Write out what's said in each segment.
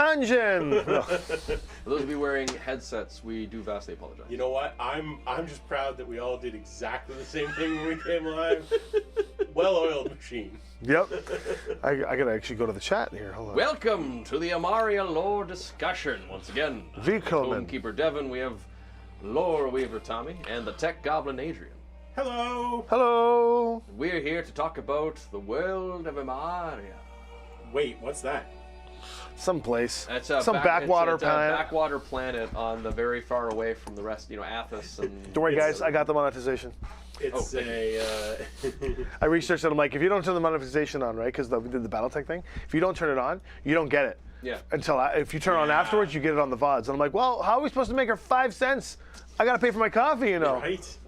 dungeon. For those of you wearing headsets, we do vastly apologize. You know what? I'm just proud that we all did exactly the same thing when we came live. Well-oiled machine. Yep. I gotta actually go to the chat here. Hold on. Welcome to the Imaria lore discussion. Once again, Tome Keeper Devin, we have Lore Weaver Tommy, and the Tech Goblin Adrian. Hello. Hello. We're here to talk about the world of Imaria. Wait, what's that? Someplace. It's some backwater it's a planet. backwater planet on the very far away from the rest, Athos. And Don't worry, guys. I got the monetization. It's I researched it. I'm like, if you don't turn the monetization on, right? Because we did the BattleTech thing. If you don't turn it on, you don't get it. Yeah. Until if you turn it on afterwards, you get it on the VODs. And I'm like, well, how are we supposed to make her 5 cents? I gotta pay for my coffee, Right.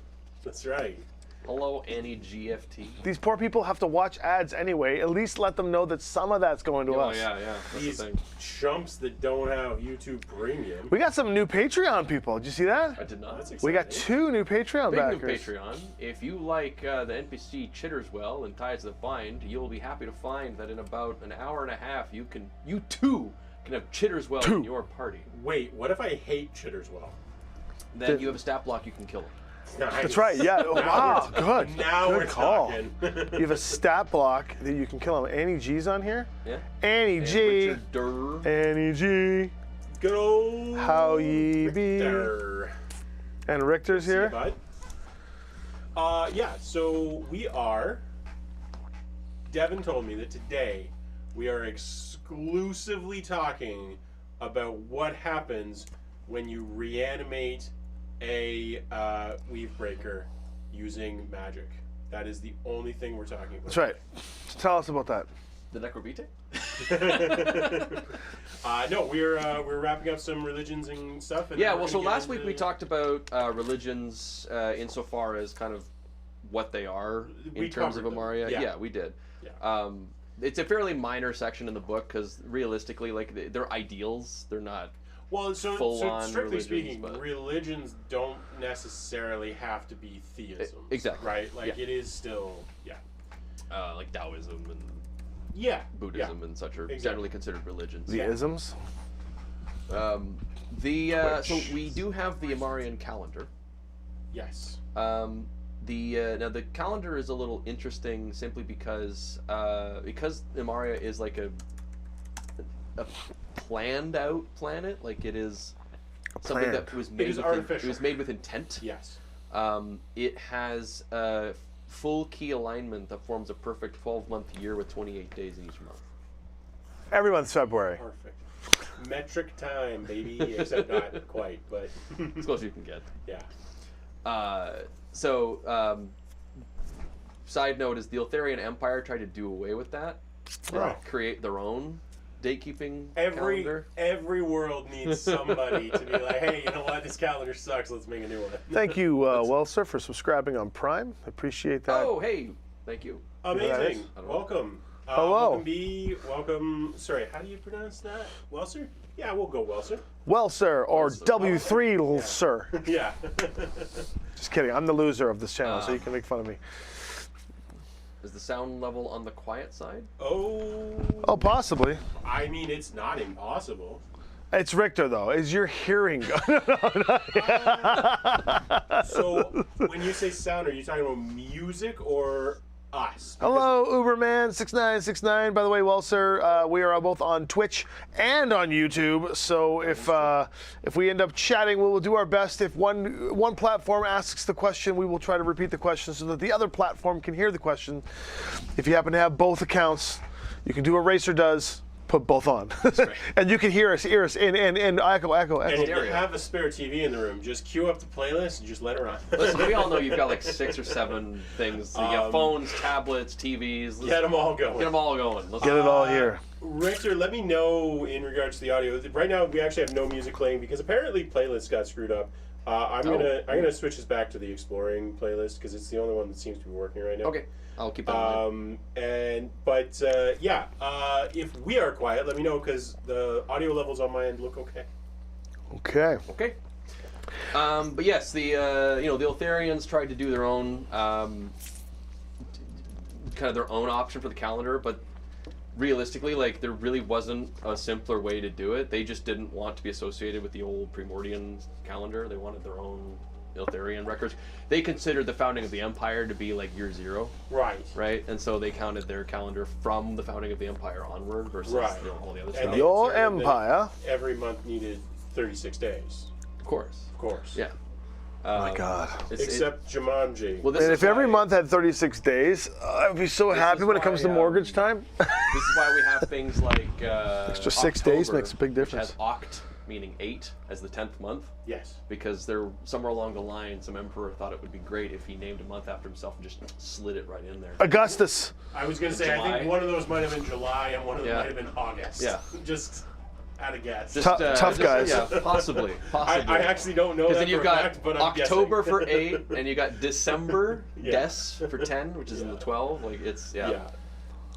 That's right. Hello, Annie GFT. These poor people have to watch ads anyway. At least let them know that some of that's going to us. Yeah. That's These the thing. chumps that don't have YouTube Premium. We got some new Patreon people. Did you see that? I did not. That's We got exciting. 2 new Patreon Big backers. new Patreon. If you like the NPC Chitterswell and Ties That Bind, you'll be happy to find that in about an hour and a half, you too can have Chitterswell in your party. Wait, what if I hate Chitterswell? Then you have a stat block, you can kill him. Nice. That's right. Yeah. Wow. Good. Now Good we're call. talking. You have a stat block that you can kill him. Annie G's on here. Yeah. Annie And G. Richard Durr. Annie G. Good old How ye be. Richter. And Richter's See you, here. bud. Yeah, so we are. Devin told me that today we are exclusively talking about what happens when you reanimate a weave breaker using magic. That is the only thing we're talking about. That's right. Tell us about that. The Necrovite? No, we're wrapping up some religions and stuff. And Yeah, we're well, so gonna get last week into- we talked about religions insofar as kind of what they are in We terms of covered them. Imaria. Yeah. Yeah, we did. Yeah. It's a fairly minor section in the book because realistically, like, they're ideals. They're not. Well, so full-on strictly religions, speaking, but- religions don't necessarily have to be theism. Exactly. Right? Like, Yeah. it is still, Like Taoism and Yeah. Buddhism and such are generally considered religions. The isms. So we do have the Imarian calendar. Yes. Now the calendar is a little interesting simply because Imaria is like a planned out planet. Like it is something that was made is with artificial. it was made with intent. Yes. It has a full key alignment that forms a perfect 12-month year with 28 days in each month. Every month's February. Perfect. Metric time, baby. Except not quite, but As close as you can get. yeah. Side note is the Eltharian Empire tried to do away with that, Oh. create their own date-keeping Every calendar. world needs somebody to be like, hey, you know what? This calendar sucks. Let's make a new one. Thank you, Welser, for subscribing on Prime. Appreciate that. Oh, hey, thank you. Amazing. I don't know. Welcome. Hello. Welcome. Sorry, how do you pronounce that? Welser? Yeah, we'll go Welser. Welser, or Welser. W3 Sir. Yeah. Just kidding. I'm the loser of this channel, so you can make fun of me. Is the sound level on the quiet side? Oh, possibly. I mean, it's not impossible. It's Richter, though. Is your hearing good? So, when you say sound, are you talking about music or us? Hello, Uberman6969. By the way, Welser, we are both on Twitch and on YouTube. So if we end up chatting, we'll do our best. If one platform asks the question, we will try to repeat the question so that the other platform can hear the question. If you happen to have both accounts, you can do what Racer does. Put both on, right. and you can hear us and echo. And if you stereo. have a spare TV in the room, just queue up the playlist and just let it run. Listen, we all know you've got like 6 or 7 things. You got phones, tablets, TVs. Get them all going. Get them all going. Let's Get it all here. Richter, let me know in regards to the audio. Right now, we actually have no music playing because apparently playlists got screwed up. I'm gonna switch this back to the exploring playlist because it's the only one that seems to be working right now. Okay, I'll keep that in mind. If we are quiet, let me know because the audio levels on my end look okay. Okay. Okay. But yes, the Eltharians tried to do their own kind of their own option for the calendar, but realistically, like, there really wasn't a simpler way to do it. They just didn't want to be associated with the old Primordian calendar. They wanted their own Iltharian records. They considered the founding of the Empire to be like year 0. Right? And so they counted their calendar from the founding of the Empire onward versus all the other stuff. Your empire. Every month needed 36 days. Of course. Yeah. Oh my God. Except Jumanji. Well, this And is if every why- month had 36 days, I'd be so happy when it comes to why, mortgage time. This is why we have things like Extra 6 days makes a big difference. Which has Oct, meaning 8, as the 10th month. Yes. Because there, somewhere along the line, some emperor thought it would be great if he named a month after himself and just slid it right in there. Augustus. I was going to say, I July. think one of those might have been July and one of them Yeah. might have been August. Yeah. Just at a guess. Just, Tough guys. Yeah, possibly. I actually don't know Because that then you've for a got fact, but I'm October guessing. for 8, and you got December, Yeah. Des for 10, which is in the 12. Like, it's,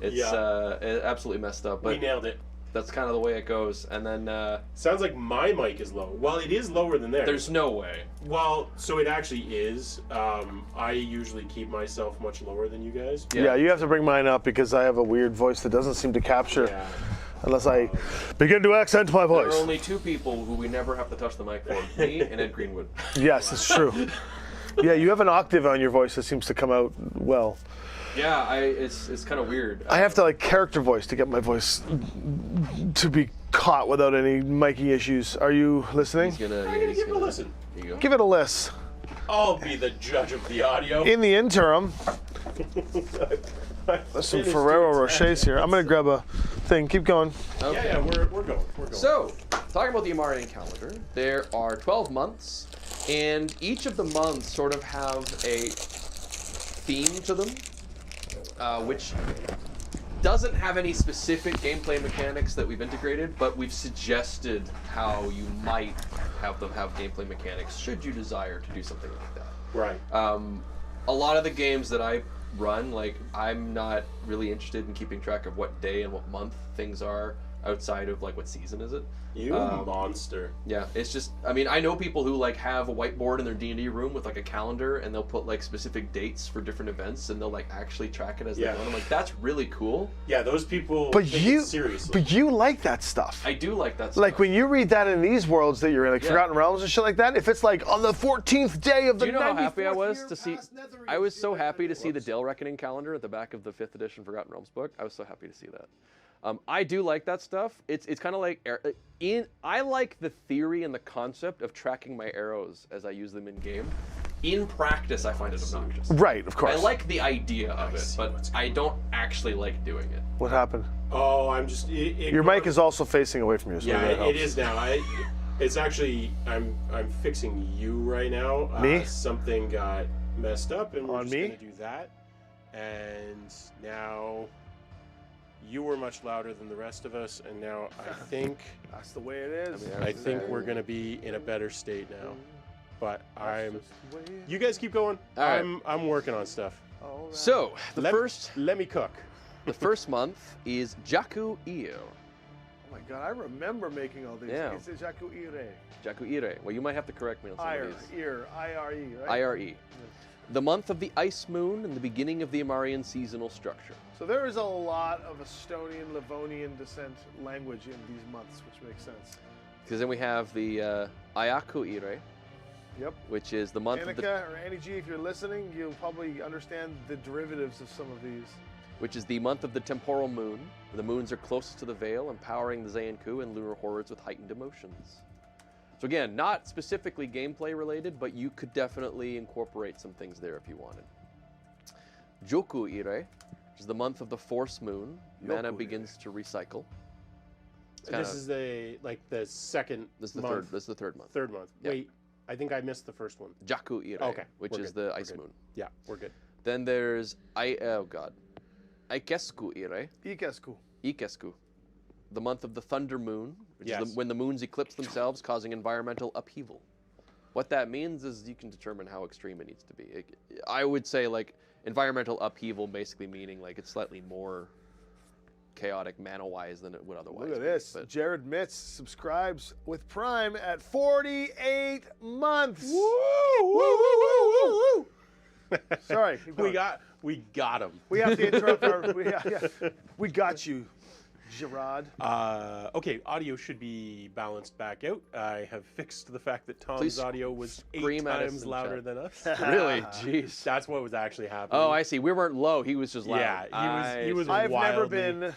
it's Yeah. absolutely messed up. We But nailed it. that's kind of the way it goes. And then Sounds like my mic is low. Well, it is lower than theirs. there's no way. Well, so it actually is. I usually keep myself much lower than you guys. Yeah, you have to bring mine up because I have a weird voice that doesn't seem to capture Yeah. unless I begin to accent my There are voice. only 2 people who we never have to touch the mic for, me and Ed Greenwood. Yes, it's true. Yeah, you have an octave on your voice that seems to come out well. Yeah, it's kind of weird. I have to like character voice to get my voice to be caught without any micy issues. Are you listening? He's gonna, I'm gonna he's give it a gonna- listen. Here you go. Give it a list. I'll be the judge of the audio. In the interim, there's some Ferrero Rochers here. I'm gonna grab a thing. Keep going. Yeah, we're going. We're going. So, talking about the Imarian calendar, there are 12 months, and each of the months sort of have a theme to them, which doesn't have any specific gameplay mechanics that we've integrated, but we've suggested how you might have them have gameplay mechanics should you desire to do something like that. Right. A lot of the games that I run, like, I'm not really interested in keeping track of what day and what month things are outside of, like, what season is it. You monster. Yeah, it's just, I mean, I know people who, like, have a whiteboard in their D&D room with, like, a calendar, and they'll put, like, specific dates for different events, and they'll, like, actually track it as they go. And I'm like, that's really cool. Yeah, those people But take you, it seriously. but you like that stuff. I do like that stuff. Like when you read that in these worlds that you're in, like Yeah. Forgotten Realms and shit like that. If it's like on the 14th day of the Do you know how happy I 94th was year to see? past Netherese, I was so you're happy to like, see the Dale Reckoning calendar at the back of the 5th edition Forgotten Realms book. I was so happy to see that. I do like that stuff. It's kind of like I like the theory and the concept of tracking my arrows as I use them in game. In practice, I find it obnoxious. Right, of course. I like the idea of it, but I don't actually like doing it. What happened? Oh, I'm just. Your mic is also facing away from you, so Yeah, that it helps. is now. It's actually. I'm fixing you right now. Me? Something got messed up, and we're On just me? gonna do that. And now. You were much louder than the rest of us, and now I think That's the way it is. I think we're gonna be in a better state now. But you guys keep going. All right. I'm working on stuff. So Let me cook. the first month is Jaku Iyo. Oh my god, I remember making all these. Yeah. It's Jaku Ire. Jaku Ire. Well, you might have to correct me on some Ire, of these. ear, I-R-E, right? IRE. The month of the ice moon and the beginning of the Imarian seasonal structure. So there is a lot of Estonian, Livonian descent language in these months, which makes sense. Because then we have the Ayaku Ire, Yep. which is the month of the, Annika or Annie G, if you're listening, you'll probably understand the derivatives of some of these. which is the month of the temporal moon. The moons are closest to the veil, empowering the Zayanku and lunar hordes with heightened emotions. So again, not specifically gameplay related, but you could definitely incorporate some things there if you wanted. Joku Ire, which is the month of the force moon. Mana Yoku begins to recycle. It's This kinda- is the second This is the month. third. This is the third month. Third month. Yeah. Wait, I think I missed the first one. Jaku Ire, Okay, which we're is good, the we're ice good. moon. Yeah, we're good. Then there's Ikesku Ire, Ikesku. Ikesku, the month of the thunder moon, which is Yes. when the moons eclipse themselves, causing environmental upheaval. What that means is you can determine how extreme it needs to be. I would say like environmental upheaval, basically meaning like it's slightly more chaotic mana-wise than it would otherwise. Look at be, this. but- Jared Mitz subscribes with Prime at 48 months. Sorry. keep going. We got him. We have to interrupt our. We got you. Gerard. Okay, audio should be balanced back out. I have fixed the fact that Tom's Please audio was 8 scream at us times in louder chat. than us. Really? Jeez. That's what was actually happening. Oh, I see. We weren't low. He was just loud. Yeah, he was see. I've never wildly- been.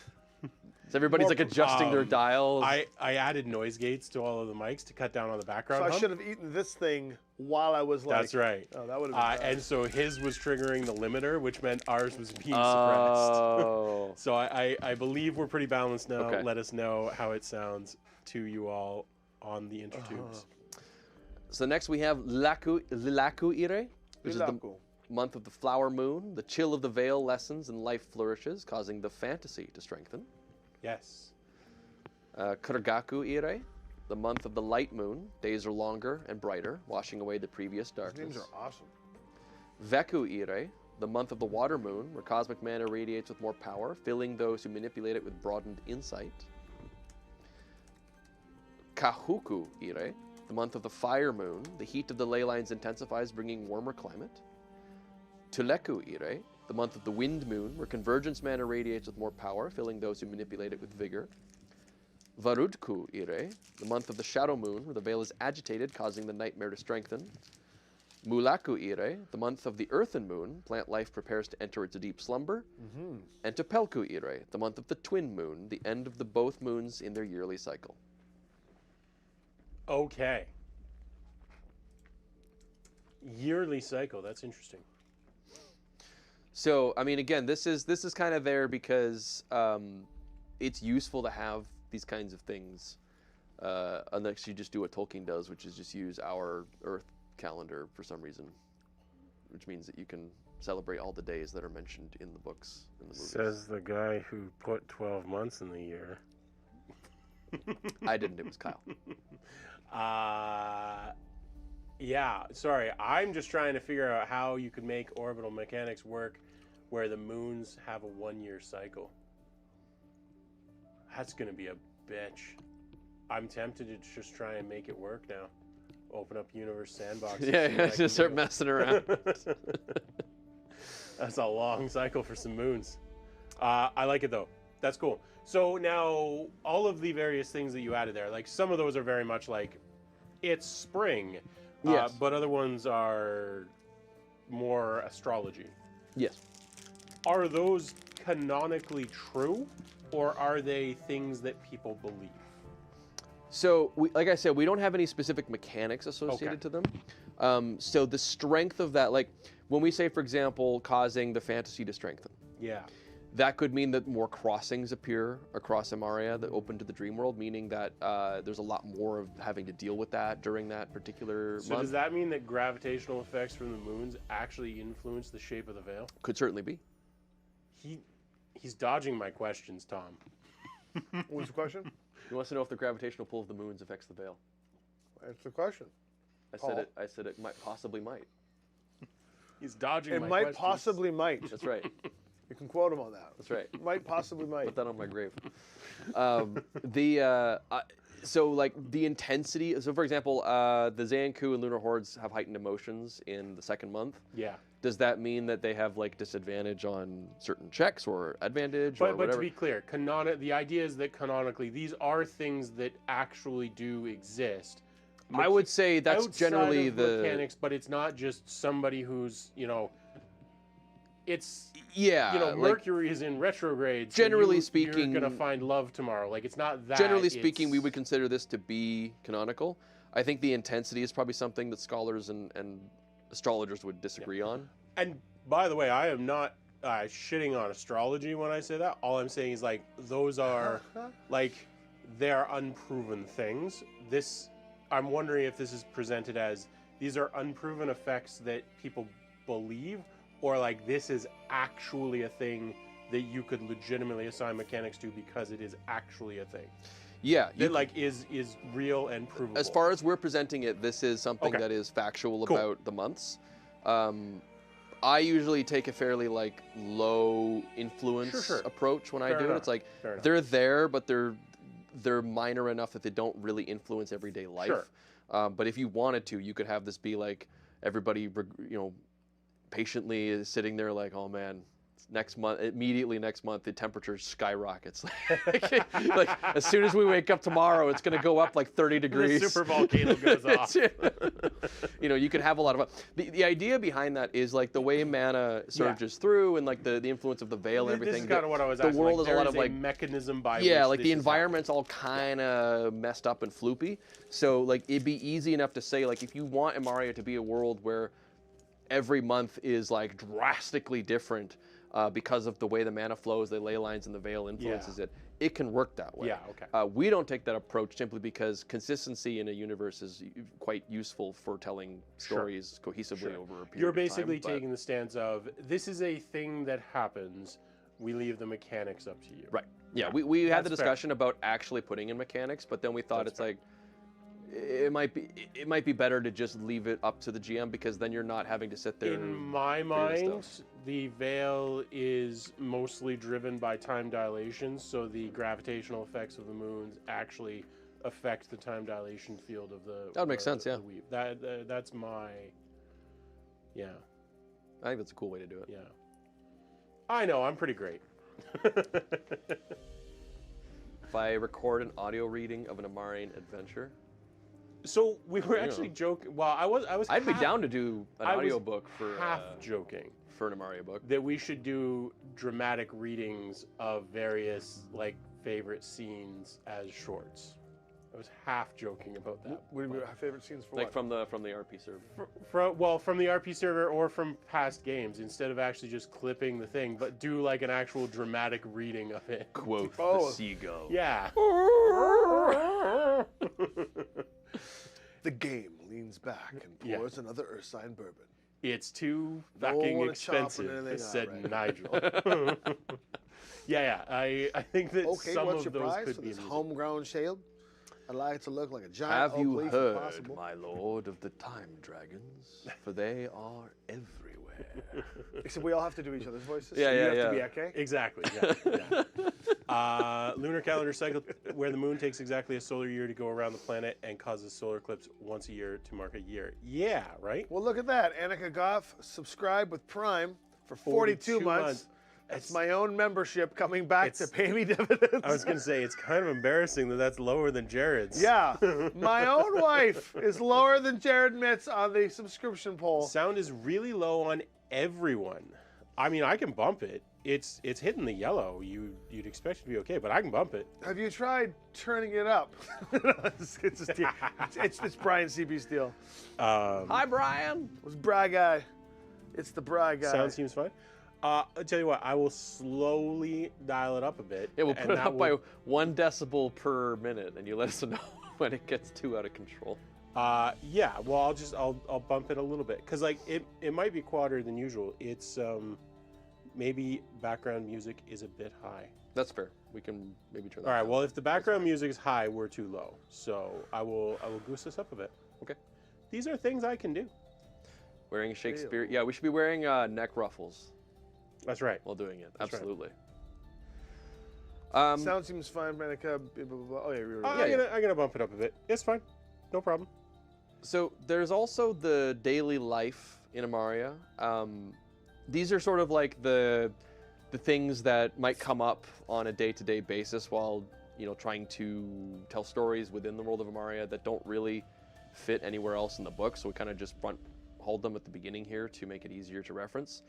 So everybody's like adjusting their dials. I added noise gates to all of the mics to cut down on the background So I hum. should have eaten this thing while I was like. That's right. Oh, that would have been bad. And so his was triggering the limiter, which meant ours was being suppressed. Oh. So I believe we're pretty balanced now. Okay. Let us know how it sounds to you all on the intertubes. So next we have Lilaku Ire, which is the Lilaku. month of the flower moon. The chill of the veil lessens and life flourishes, causing the fantasy to strengthen. Yes. Kurgaku Ire, the month of the light moon. Days are longer and brighter, washing away the previous These darkness. names are awesome. Veku Ire, the month of the water moon, where cosmic mana radiates with more power, filling those who manipulate it with broadened insight. Kahuku Ire, the month of the fire moon. The heat of the ley lines intensifies, bringing warmer climate. Tuleku Ire, the month of the wind moon, where convergence mana radiates with more power, filling those who manipulate it with vigor. Varudku Ire, the month of the shadow moon, where the veil is agitated, causing the nightmare to strengthen. Mulaku Ire, the month of the earthen moon, plant life prepares to enter its deep slumber. And Tupelku Ire, the month of the twin moon, the end of the both moons in their yearly cycle. Okay. Yearly cycle. That's interesting. So, I mean, again, this is kind of there because it's useful to have these kinds of things, unless you just do what Tolkien does, which is just use our Earth calendar for some reason, which means that you can celebrate all the days that are mentioned in the books and the movies. Says the guy who put 12 months in the year. I didn't. It was Kyle. Yeah, sorry. I'm just trying to figure out how you could make orbital mechanics work where the moons have a 1-year cycle. That's going to be a bitch. I'm tempted to just try and make it work now. Open up Universe Sandbox. and see what I can just start do. messing around. That's a long cycle for some moons. I like it though. That's cool. So now, all of the various things that you added there, like some of those are very much like, it's spring. Yes. But other ones are more astrology. Yes. Are those canonically true, or are they things that people believe? So, like I said, we don't have any specific mechanics associated Okay. to them. So the strength of that, like when we say, for example, causing the fantasy to strengthen, Yeah. that could mean that more crossings appear across Imaria that open to the dream world, meaning that there's a lot more of having to deal with that during that particular So month. does that mean that gravitational effects from the moons actually influence the shape of the veil? Could certainly be. He's dodging my questions, Tom. What was the question? He wants to know if the gravitational pull of the moons affects the veil. That's the question. Paul. I said it possibly might. He's dodging It my might questions. possibly might. That's right. You can quote him on that. That's right. Might possibly might. Put that on my grave. So like the intensity. So for example, the Zanku and Lunar Hordes have heightened emotions in the second month. Yeah. Does that mean that they have like disadvantage on certain checks or advantage or But whatever? to be clear, the idea is that canonically these are things that actually do exist. I would say that's Outside generally of the mechanics, but it's not just somebody who's, it's, like, Mercury is in retrograde. So generally you're speaking- gonna find love tomorrow. Like it's not that. generally speaking, we it's- would consider this to be canonical. I think the intensity is probably something that scholars and astrologers would disagree on. And by the way, I am not shitting on astrology when I say that. All I'm saying is like those are like they're unproven things. I'm wondering if this is presented as these are unproven effects that people believe, or like this is actually a thing that you could legitimately assign mechanics to because it is actually a thing Yeah, that like is real and provable. as far as we're presenting it, this is something Okay. that is factual Cool. about the months. I usually take a fairly like low influence Sure. approach when I Fair do it. enough. It's like Fair enough. they're there, but they're minor enough that they don't really influence everyday life. Sure. But if you wanted to, you could have this be like everybody, patiently is sitting there like, oh man, next month, immediately next month, the temperature skyrockets. Like as soon as we wake up tomorrow, it's going to go up like 30 degrees. The super volcano goes off. You know, you could have a lot of the idea behind that is like the way mana surges through and like the influence of the veil and everything. This is kind of what I was the asking. world like, is a lot there of is like mechanism by yeah, which like this the is environment's all kind of messed up and floopy. So like it'd be easy enough to say like if you want Imaria to be a world where every month is like drastically different because of the way the mana flows, the ley lines and the veil influences it. It can work that way. Yeah, okay. We don't take that approach simply because consistency in a universe is quite useful for telling stories cohesively over a period You're of time. basically but- taking the stance of this is a thing that happens. We leave the mechanics up to you. Right. Yeah, we had the That's discussion about actually putting in mechanics, but then we thought it's like it might be better to just leave it up to the GM because then you're not having to sit there. In my figure mind, stuff. the veil is mostly driven by time dilation, so the gravitational effects of the moons actually affect the time dilation field of the. That would make sense, yeah. the weave. That's my. Yeah. I think that's a cool way to do it. Yeah. I know. I'm pretty great. If I record an audio reading of an Amarian adventure, So we were You actually know. joking. Well, I was. I'd be half- down to do an I was audio book for half joking an Imaria book. that we should do dramatic readings of various like favorite scenes as shorts. I was half joking about that. What do you mean, our favorite scenes for Like what? from the RP server. From the RP server or from past games, instead of actually just clipping the thing, but do like an actual dramatic reading of it. Quote Oh. the seagull. Yeah. The game leans back and Yeah. pours another Ursine bourbon. It's too Don't fucking wanna chop expensive, anything said out, right? Nigel. yeah. I think that Okay, some what's of your those price could for be this amusing. homegrown shield? I'd like it to look like a giant Have oak you leaf if heard, possible. my lord, of the time dragons? For they are everywhere. Except we all have to do each other's voices. Yeah, so you yeah, have to yeah. be okay. Exactly. Yeah. Lunar calendar cycle where the moon takes exactly a solar year to go around the planet and causes solar eclipse once a year to mark a year. Yeah, right? Well, look at that. Annika Goff subscribed with Prime for 42 months. That's my own membership coming back to pay me dividends. I was going to say, it's kind of embarrassing that that's lower than Jared's. Yeah, my own wife is lower than Jared Mitz on the subscription poll. Sound is really low on everyone. I mean, I can bump it. It's hitting the yellow. You'd expect it to be okay, but I can bump it. Have you tried turning it up? it's Brian C.B. Steele. Hi, Brian. It's Bra Guy. It's the Bra Guy. Sound seems fine. I'll tell you what, I will slowly dial it up a bit. Yeah, we'll and put it that up will- by 1 decibel per minute, and you let us know when it gets too out of control. Yeah, well, I'll bump it a little bit because like it might be quieter than usual. It's maybe background music is a bit high. That's fair. We can maybe turn that All right. down. Well, if the background music is high, we're too low. So I will goose this up a bit. Okay. These are things I can do. Wearing a Shakespeare. Yeah, we should be wearing neck ruffles That's right. while doing it. That's right. Absolutely. Sound seems fine, Manica. Blah, blah, blah. Oh, yeah, I'm gonna bump it up a bit. It's fine. No problem. So there's also the daily life in Imaria. These are sort of like the things that might come up on a day-to-day basis while trying to tell stories within the world of Imaria that don't really fit anywhere else in the book. So we kind of just hold them at the beginning here to make it easier to reference.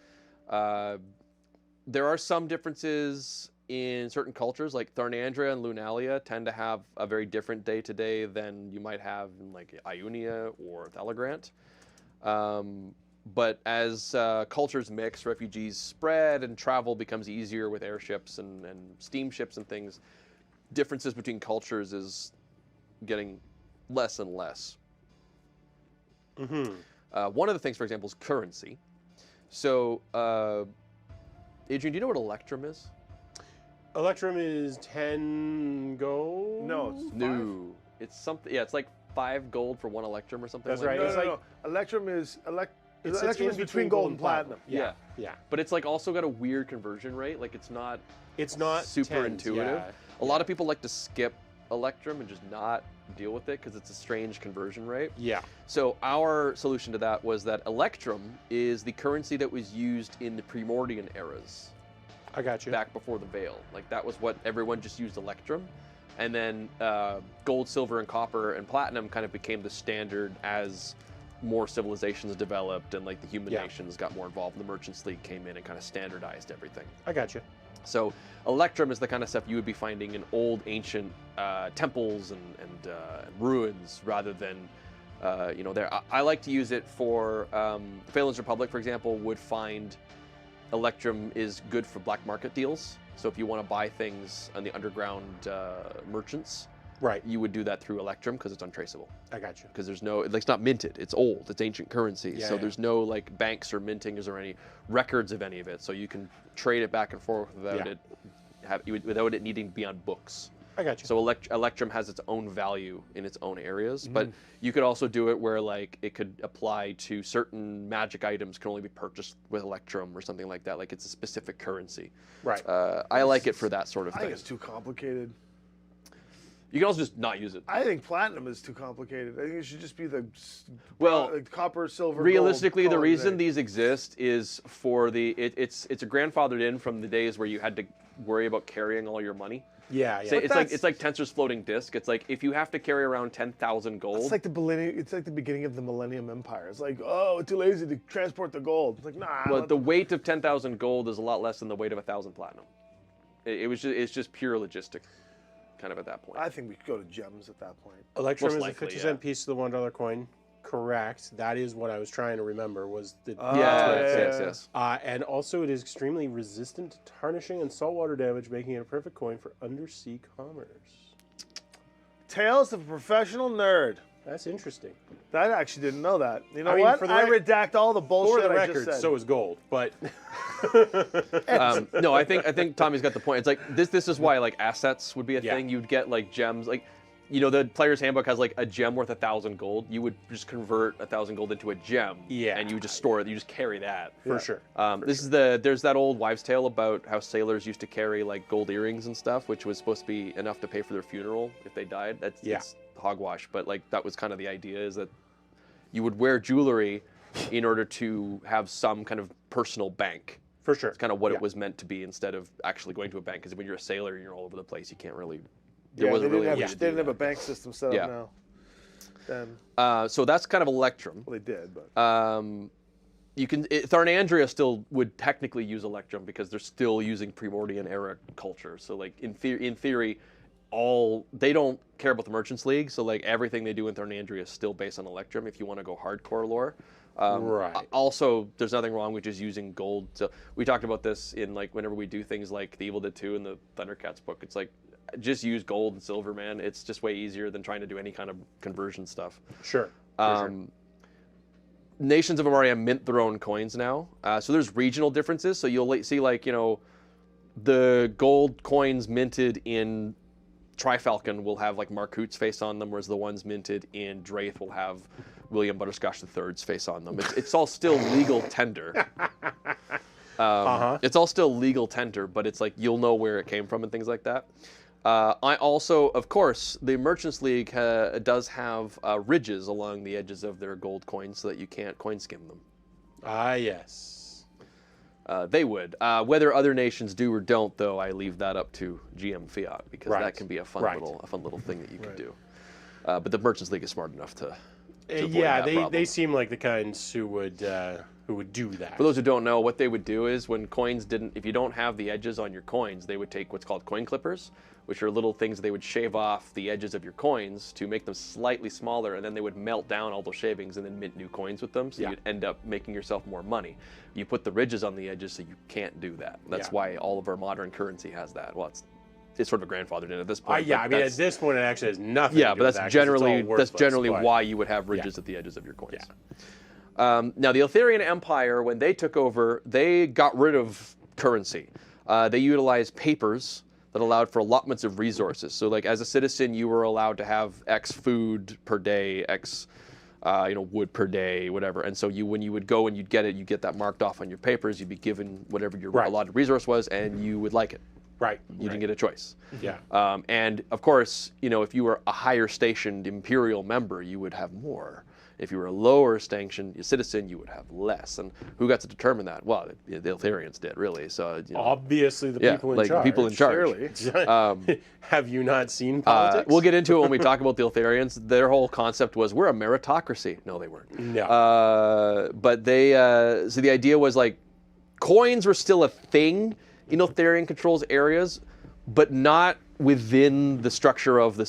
There are some differences in certain cultures, like Tharnandria and Lunalia tend to have a very different day-to-day than you might have in like Ionia or Thalagrant. But as cultures mix, refugees spread, and travel becomes easier with airships and steamships and things, differences between cultures is getting less and less. One of the things, for example, is currency. So, Adrian, do you know what Electrum is? Electrum is 10 gold. No, it's 5. No. It's something, yeah, it's like 5 gold for 1 Electrum or something That's like right. that. It's No, like- no. Electrum is It sits Electrum in is between gold and platinum. Yeah. Yeah. But it's like also got a weird conversion rate. Like it's not It's not super tens, intuitive. yeah. A lot of people like to skip Electrum and just not deal with it because it's a strange conversion rate. Yeah. So our solution to that was that Electrum is the currency that was used in the Primordian eras. I got you. back before the Veil. Like that was what everyone just used Electrum. And then gold, silver, and copper and platinum kind of became the standard as more civilizations developed and like the human nations got more involved. The Merchants League came in and kind of standardized everything. I got you. So Electrum is the kind of stuff you would be finding in old ancient temples and ruins rather than, there. I like to use it for, Phelan's Republic, for example, would find Electrum is good for black market deals. So if you want to buy things on the underground merchants, Right. you would do that through Electrum because it's untraceable. I got you. Because there's no, it's not minted. It's old. It's ancient currency. Yeah, so yeah. there's no like banks or mintings or any records of any of it. So you can trade it back and forth without without it needing to be on books. I got you. So Electrum has its own value in its own areas, but you could also do it where like it could apply to certain magic items can only be purchased with Electrum or something like that. Like it's a specific currency. Right. I like it for that sort of I thing. think it's too complicated. You can also just not use it. I think platinum is too complicated. I think it should just be the copper, silver. Realistically, gold, the call it a reason day. these exist is for it's a grandfathered in from the days where you had to worry about carrying all your money. Yeah, yeah. So it's like Tensor's floating disk. It's like if you have to carry around 10,000 gold. It's like the beginning of the Millennium Empire. It's like, oh, too lazy to transport the gold. It's like, nah. Well, the weight of 10,000 gold is a lot less than the weight of 1,000 platinum. It's just pure logistic, kind of at that point. I think we could go to gems at that point. Electrum Most is likely, a 50-cent piece of the $1 coin. Correct. That is what I was trying to remember was the Yes. and also it is extremely resistant to tarnishing and saltwater damage, making it a perfect coin for undersea commerce. Tales of a Professional Nerd. That's interesting. I actually didn't know that. You know I mean, what? for the I redact all the For bullshit the I record, just said. so is gold, but No, I think Tommy's got the point. It's like this is why like assets would be a Yeah. thing. You'd get like gems, like the player's handbook has like a gem worth 1,000 gold. You would just convert 1,000 gold into a gem, Yeah. and you just store it. You just carry that. for sure. There's that old wives' tale about how sailors used to carry like gold earrings and stuff, which was supposed to be enough to pay for their funeral if they died. It's hogwash, but like that was kind of the idea, is that you would wear jewelry in order to have some kind of personal bank. For sure. It's kind of what it was meant to be, instead of actually going to a bank. Because when you're a sailor and you're all over the place, you can't really. There wasn't really a way to they do didn't have that. a bank system set Yeah. up now. Then, So that's kind of Electrum. well, they did, but Tharnandria still would technically use Electrum because they're still using Primordian era culture. So like in theory, they don't care about the Merchants League. So like everything they do in Tharnandria is still based on Electrum. If you want to go hardcore lore. Right. Also, there's nothing wrong with just using gold. So we talked about this in like whenever we do things like the Evil Dead 2 and the Thundercats book. It's like just use gold and silver, man. It's just way easier than trying to do any kind of conversion stuff. Sure. For sure. Nations of Imaria mint their own coins now. So there's regional differences. So you'll see like, the gold coins minted in Trifalcon will have like Mark Hoot's face on them, whereas the ones minted in Draith will have William Butterscotch III's face on them. It's all still legal tender. It's all still legal tender, but it's like you'll know where it came from and things like that. I also, of course, the Merchants League does have ridges along the edges of their gold coins so that you can't coin skim them. Ah, yes. They would. Whether other nations do or don't, though, I leave that up to GM Fiat because Right. that can be a fun Right. little thing that you can do. But the Merchants League is smart enough to avoid Yeah, that problem. they seem like the kinds who would do that. For those who don't know, what they would do is when coins if you don't have the edges on your coins, they would take what's called coin clippers, which are little things they would shave off the edges of your coins to make them slightly smaller, and then they would melt down all those shavings and then mint new coins with them, so Yeah. you'd end up making yourself more money. You put the ridges on the edges so you can't do that. That's Yeah. why all of our modern currency has that. Well, it's sort of grandfathered in at this point. Yeah, but I mean, at that's- this point, it actually has nothing yeah, to do but with that's that 'cause it's all generally worthless, but- why you would have ridges Yeah. at the edges of your coins. Yeah. Now, the Eltharian Empire, when they took over, they got rid of currency. They utilized papers that allowed for allotments of resources. So, like, as a citizen, you were allowed to have X food per day, X, wood per day, whatever. And so, when you would go and you'd get that marked off on your papers. You'd be given whatever your Right. allotted resource was, and you would like it. Right. You didn't get a choice. Yeah. And of course, if you were a higher stationed imperial member, you would have more. If you were a lower sanctioned citizen, you would have less. And who got to determine that? Well, the Eltharians did, really. So Obviously, the people in like charge. the people in charge. Surely. Have you not seen politics? We'll get into it when we talk about the Eltharians. Their whole concept was we're a meritocracy. No, they weren't. No. But they, so the idea was like coins were still a thing in Eltharian controls areas, but not within the structure of the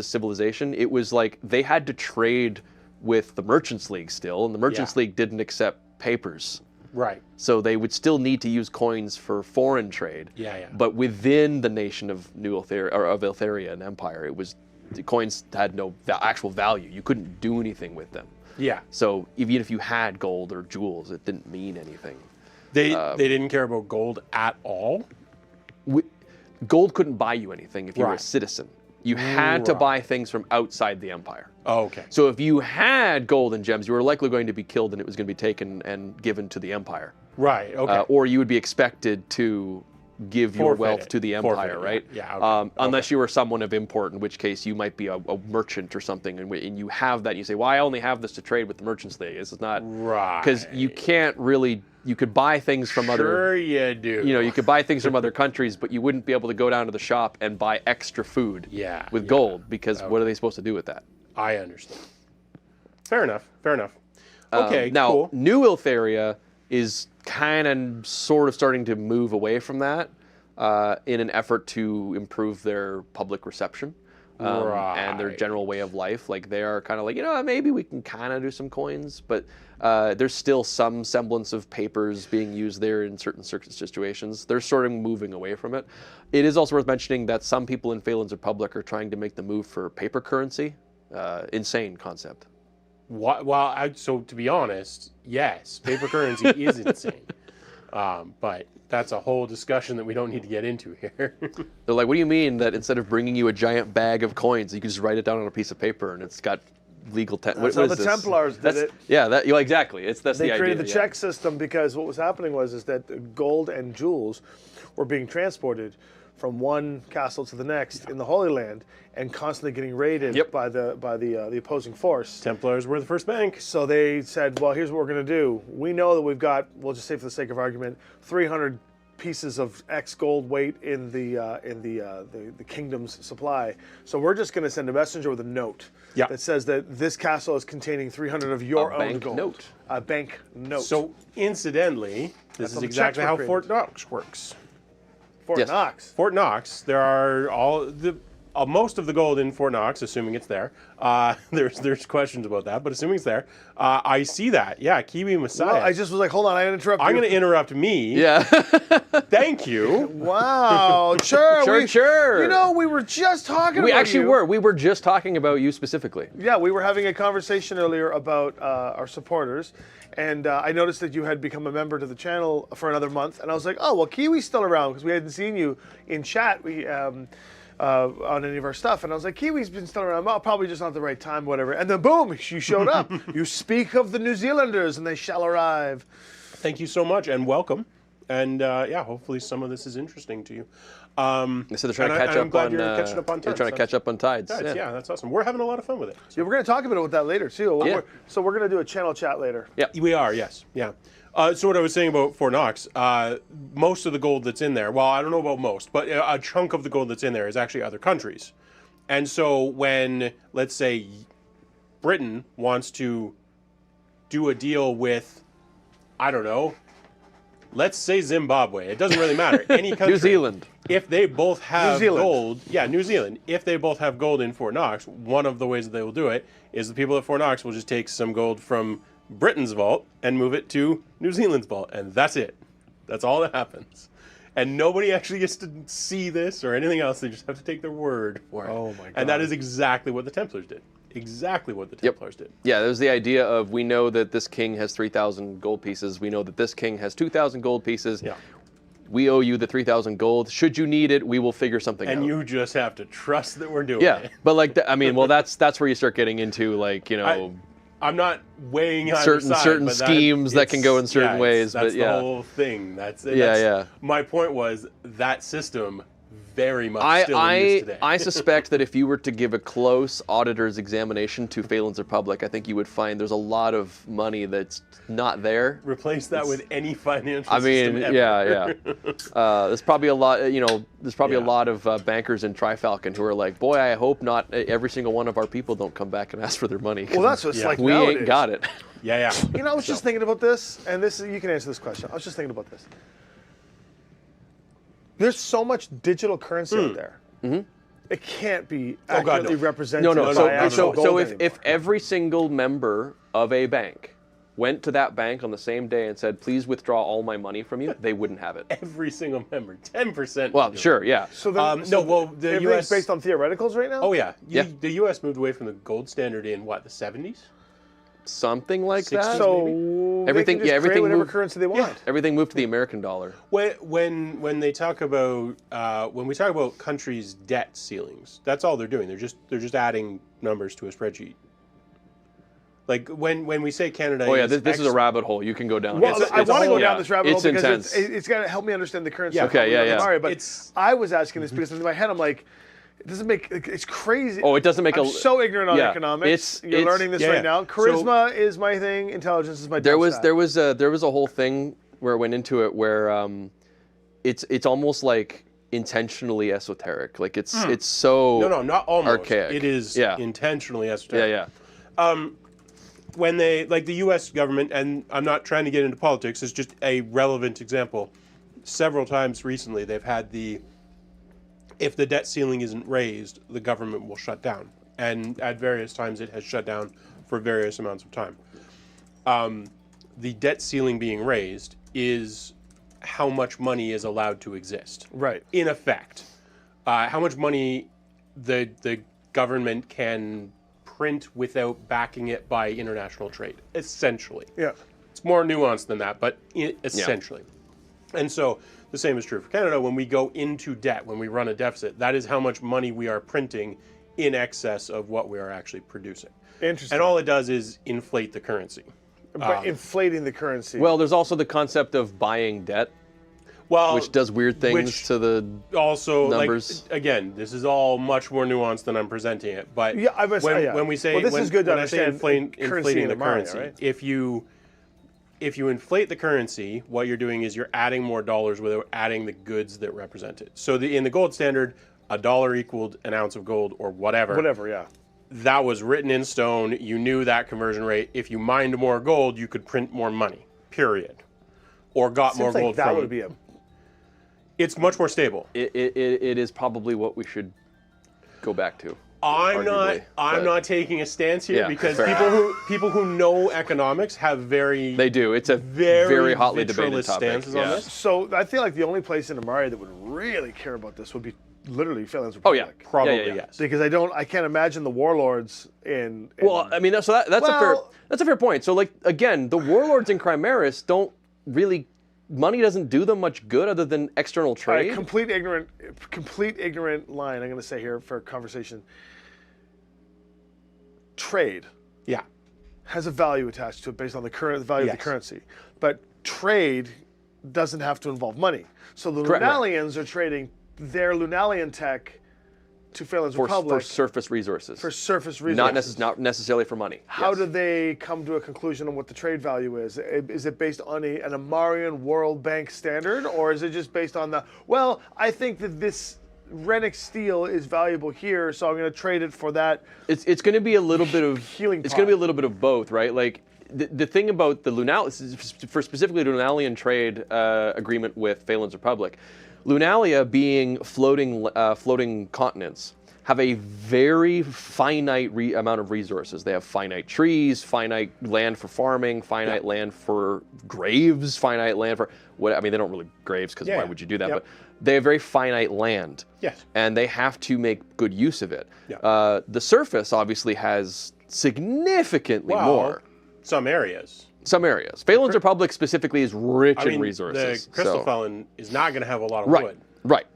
civilization. It was like they had to trade with the Merchants League still, and the Merchants League didn't accept papers. Right. So they would still need to use coins for foreign trade. Yeah. But within the nation of Eltharia and Empire, it was the coins had no actual value. You couldn't do anything with them. Yeah. So even if you had gold or jewels, it didn't mean anything. They didn't care about gold at all. Gold couldn't buy you anything if you were a Right. citizen. You had to buy things from outside the empire. Oh, okay. So if you had gold and gems, you were likely going to be killed and it was going to be taken and given to the empire. Right. Okay. Or you would be expected to give your Forfeit wealth it. to the Forfeit empire, it, right? yeah. Okay. Unless you were someone of import, in which case you might be a merchant or something, and you have that. You say, "Well, I only have this to trade with the Merchants League." This is not Right. because you can't really. You could buy things from other. Sure, you do. You know, you could buy things from other countries, but you wouldn't be able to go down to the shop and buy extra food with gold because what are they supposed to do with that? I understand. Fair enough. Fair enough. Okay. Now, cool. New Eltharia is kind of sort of starting to move away from that in an effort to improve their public reception and their general way of life. Like they are kind of like, maybe we can kind of do some coins, but there's still some semblance of papers being used there in certain situations. They're sort of moving away from it. It is also worth mentioning that some people in Phelan's Republic are trying to make the move for paper currency. Insane concept. Well, so to be honest, yes, paper currency is insane. But that's a whole discussion that we don't need to get into here. They're like, what do you mean that instead of bringing you a giant bag of coins, you can just write it down on a piece of paper and it's got legal... That's how the Templars did it. Yeah, exactly. That's the idea. They created the check system because what was happening was that gold and jewels were being transported from one castle to the next in the Holy Land and constantly getting raided by the opposing force. Templars were the first bank. So they said, well, here's what we're going to do. We know that we've got, we'll just say for the sake of argument, 300 pieces of X gold weight in the kingdom's supply. So we're just going to send a messenger with a note that says that this castle is containing 300 of your own gold. Note. A bank note. So incidentally, this is exactly how Fort Knox works. Fort Knox. Fort Knox, there are most of the gold in Fort Knox, assuming it's there. There's questions about that, but assuming it's there, I see that. Yeah, Kiwi Messiah. Well, I just was like, hold on, I'm going to interrupt you. I'm going to interrupt me. Yeah. Thank you. Wow. Sure. Sure. You know, we were just talking about We actually you. were. We were just talking about you specifically. Yeah, we were having a conversation earlier about our supporters, and I noticed that you had become a member to the channel for another month, and I was like, oh, well, Kiwi's still around because we hadn't seen you in chat on any of our stuff, and I was like, Kiwi's been still around, well, probably just not the right time, whatever, and then boom, you showed up. You speak of the New Zealanders, and they shall arrive. Thank you so much, and welcome. And yeah, hopefully some of this is interesting to you. So they're trying to catch up on. You're catching up on They're tides. trying to catch up on tides. Yeah, that's awesome. We're having a lot of fun with it. Yeah, we're going to talk about that later, too. Yeah. So we're going to do a channel chat later. Yeah. We are, yes. Yeah. So what I was saying about Fort Knox, most of the gold that's in there, well, I don't know about most, but a chunk of the gold that's in there is actually other countries. And so when, let's say, Britain wants to do a deal with, I don't know, let's say Zimbabwe. It doesn't really matter. Any country. New Zealand. If they both have New Zealand. gold, New Zealand. If they both have gold in Fort Knox, one of the ways that they will do it is the people at Fort Knox will just take some gold from Britain's vault and move it to New Zealand's vault, and that's it. That's all that happens. And nobody actually gets to see this or anything else. They just have to take their word for it. Oh my God. And that is exactly what the Templars did. Exactly what the Templars did. Yeah, there's the idea of we know that this king has 3,000 gold pieces. We know that this king has 2,000 gold pieces. Yeah. We owe you the 3,000 gold. Should you need it, we will figure something out. And you just have to trust that we're doing Yeah, it. but like, that's where you start getting into like, I'm not weighing either certain side, certain but schemes that can go in certain ways. That's but yeah, the whole thing. That's Yeah. My point was that system very much still in use today. I suspect that if you were to give a close auditor's examination to Phelan's Republic, I think you would find there's a lot of money that's not there. Replace that with any financial I mean, system ever. yeah. There's probably a lot, there's probably a Yeah. lot of bankers in Trifalcon who are like, boy, I hope not every single one of our people don't come back and ask for their money. Well, that's what it's like we nowadays. ain't got it. Yeah. You know, I was just thinking about this, and you can answer this question. I was just thinking about this. There's so much digital currency out there. Mm-hmm. It can't be God, no. accurately represented No. by So actual gold if anymore. every single member of a bank went to that bank on the same day and said, please withdraw all my money from you, they wouldn't have it. Every single member, 10%. Well, sure, yeah. So then, the everything's U.S. based on theoreticals right now? Oh yeah. Yeah. The U.S. moved away from the gold standard in what, the 70s? Something like 60s? that. So Everything- they can just yeah, everything create whatever moved- currency they want. Everything moved to the American dollar. When they talk about when we talk about countries' debt ceilings, that's all they're doing. They're just adding numbers to a spreadsheet. Like when we say Canada. Oh yeah, is this is a rabbit hole you can go down. Well, I want to go yeah, down this rabbit hole it's because intense. it's got to help me understand the currency. Yeah. of Okay, yeah. Imaria, but It's- I was asking this because in my head I'm like, it doesn't make. It's crazy. Oh, it doesn't make I'm a. so ignorant on yeah, economics. You're it's- learning this yeah, right yeah. now. Charisma is my thing. Intelligence is my. There dumb was stat. there was a whole thing where it went into it where it's almost like intentionally esoteric. Like it's so No, not almost. archaic. It is yeah intentionally esoteric. yeah. When they, like the U.S. government, and I'm not trying to get into politics, it's just a relevant example. Several times recently, they've had if the debt ceiling isn't raised, the government will shut down. And at various times, it has shut down for various amounts of time. The debt ceiling being raised is how much money is allowed to exist. Right. In effect, how much money the government can print without backing it by international trade, essentially. Yeah. It's more nuanced than that, but essentially. And so the same is true for Canada. When we go into debt, when we run a deficit, that is how much money we are printing in excess of what we are actually producing. Interesting. And all it does is inflate the currency. But inflating the currency. Well, there's also the concept of buying debt, Well, which does weird things which to the. also numbers. like again, this is all much more nuanced than I'm presenting it. But Yeah, I must say, yeah. when we say Well, this when, is good to when I say understand currency inflating in the Imaria, currency, right? if you inflate the currency, what you're doing is you're adding more dollars without adding the goods that represent it. So in the gold standard, $1 equaled an ounce of gold or whatever. whatever. Yeah. That was written in stone. You knew that conversion rate. If you mined more gold, you could print more money. Period. Or got more Seems like gold that from. would be a. It's much more stable. It is probably what we should go back to. I'm arguably, but- not taking a stance here Yeah, because fair. people who know economics have They do. It's a very hotly debated vitriolous topic. stances on this. So I feel like the only place in Imaria that would really care about this would be literally Phelan's Oh Republic. yeah, Probably yeah. yes. Because I can't imagine the warlords in. Well, I mean, that's a fair Well- that's a fair point. So, like, again, the warlords in Crimeris don't really, money doesn't do them much good other than external All trade. right, complete ignorant line. I'm going to say here for conversation. Trade Yeah. has a value attached to it based on the value of Yes. the currency, but trade doesn't have to involve money. So the Correct, right. Lunalians are trading their Lunalian tech to Phelan's for Republic surface resources, for surface resources. not necessarily for money. How Yes. do they come to a conclusion on what the trade value is? Is it based on an Imarian World Bank standard, or is it just based on well, I think that this Rennick steel is valuable here, so I'm going to trade it for that. It's going to be a little bit of Healing It's going to be a pot. little bit of both, right? Like the thing about the for specifically the Lunalian trade agreement with Phelan's Republic, Lunalia being floating continents have a very finite amount of resources. They have finite trees, finite land for farming, finite land for graves, finite land for what? I mean, they don't really graves because Yeah. why would you do that? Yep. But they have very finite land. Yes. And they have to make good use of it. Yeah. The surface obviously has significantly Well, more. some areas. Some areas. Phelan's Republic specifically is rich I in mean, resources. the crystal so- felon is not going to have a lot of Right. wood. Right.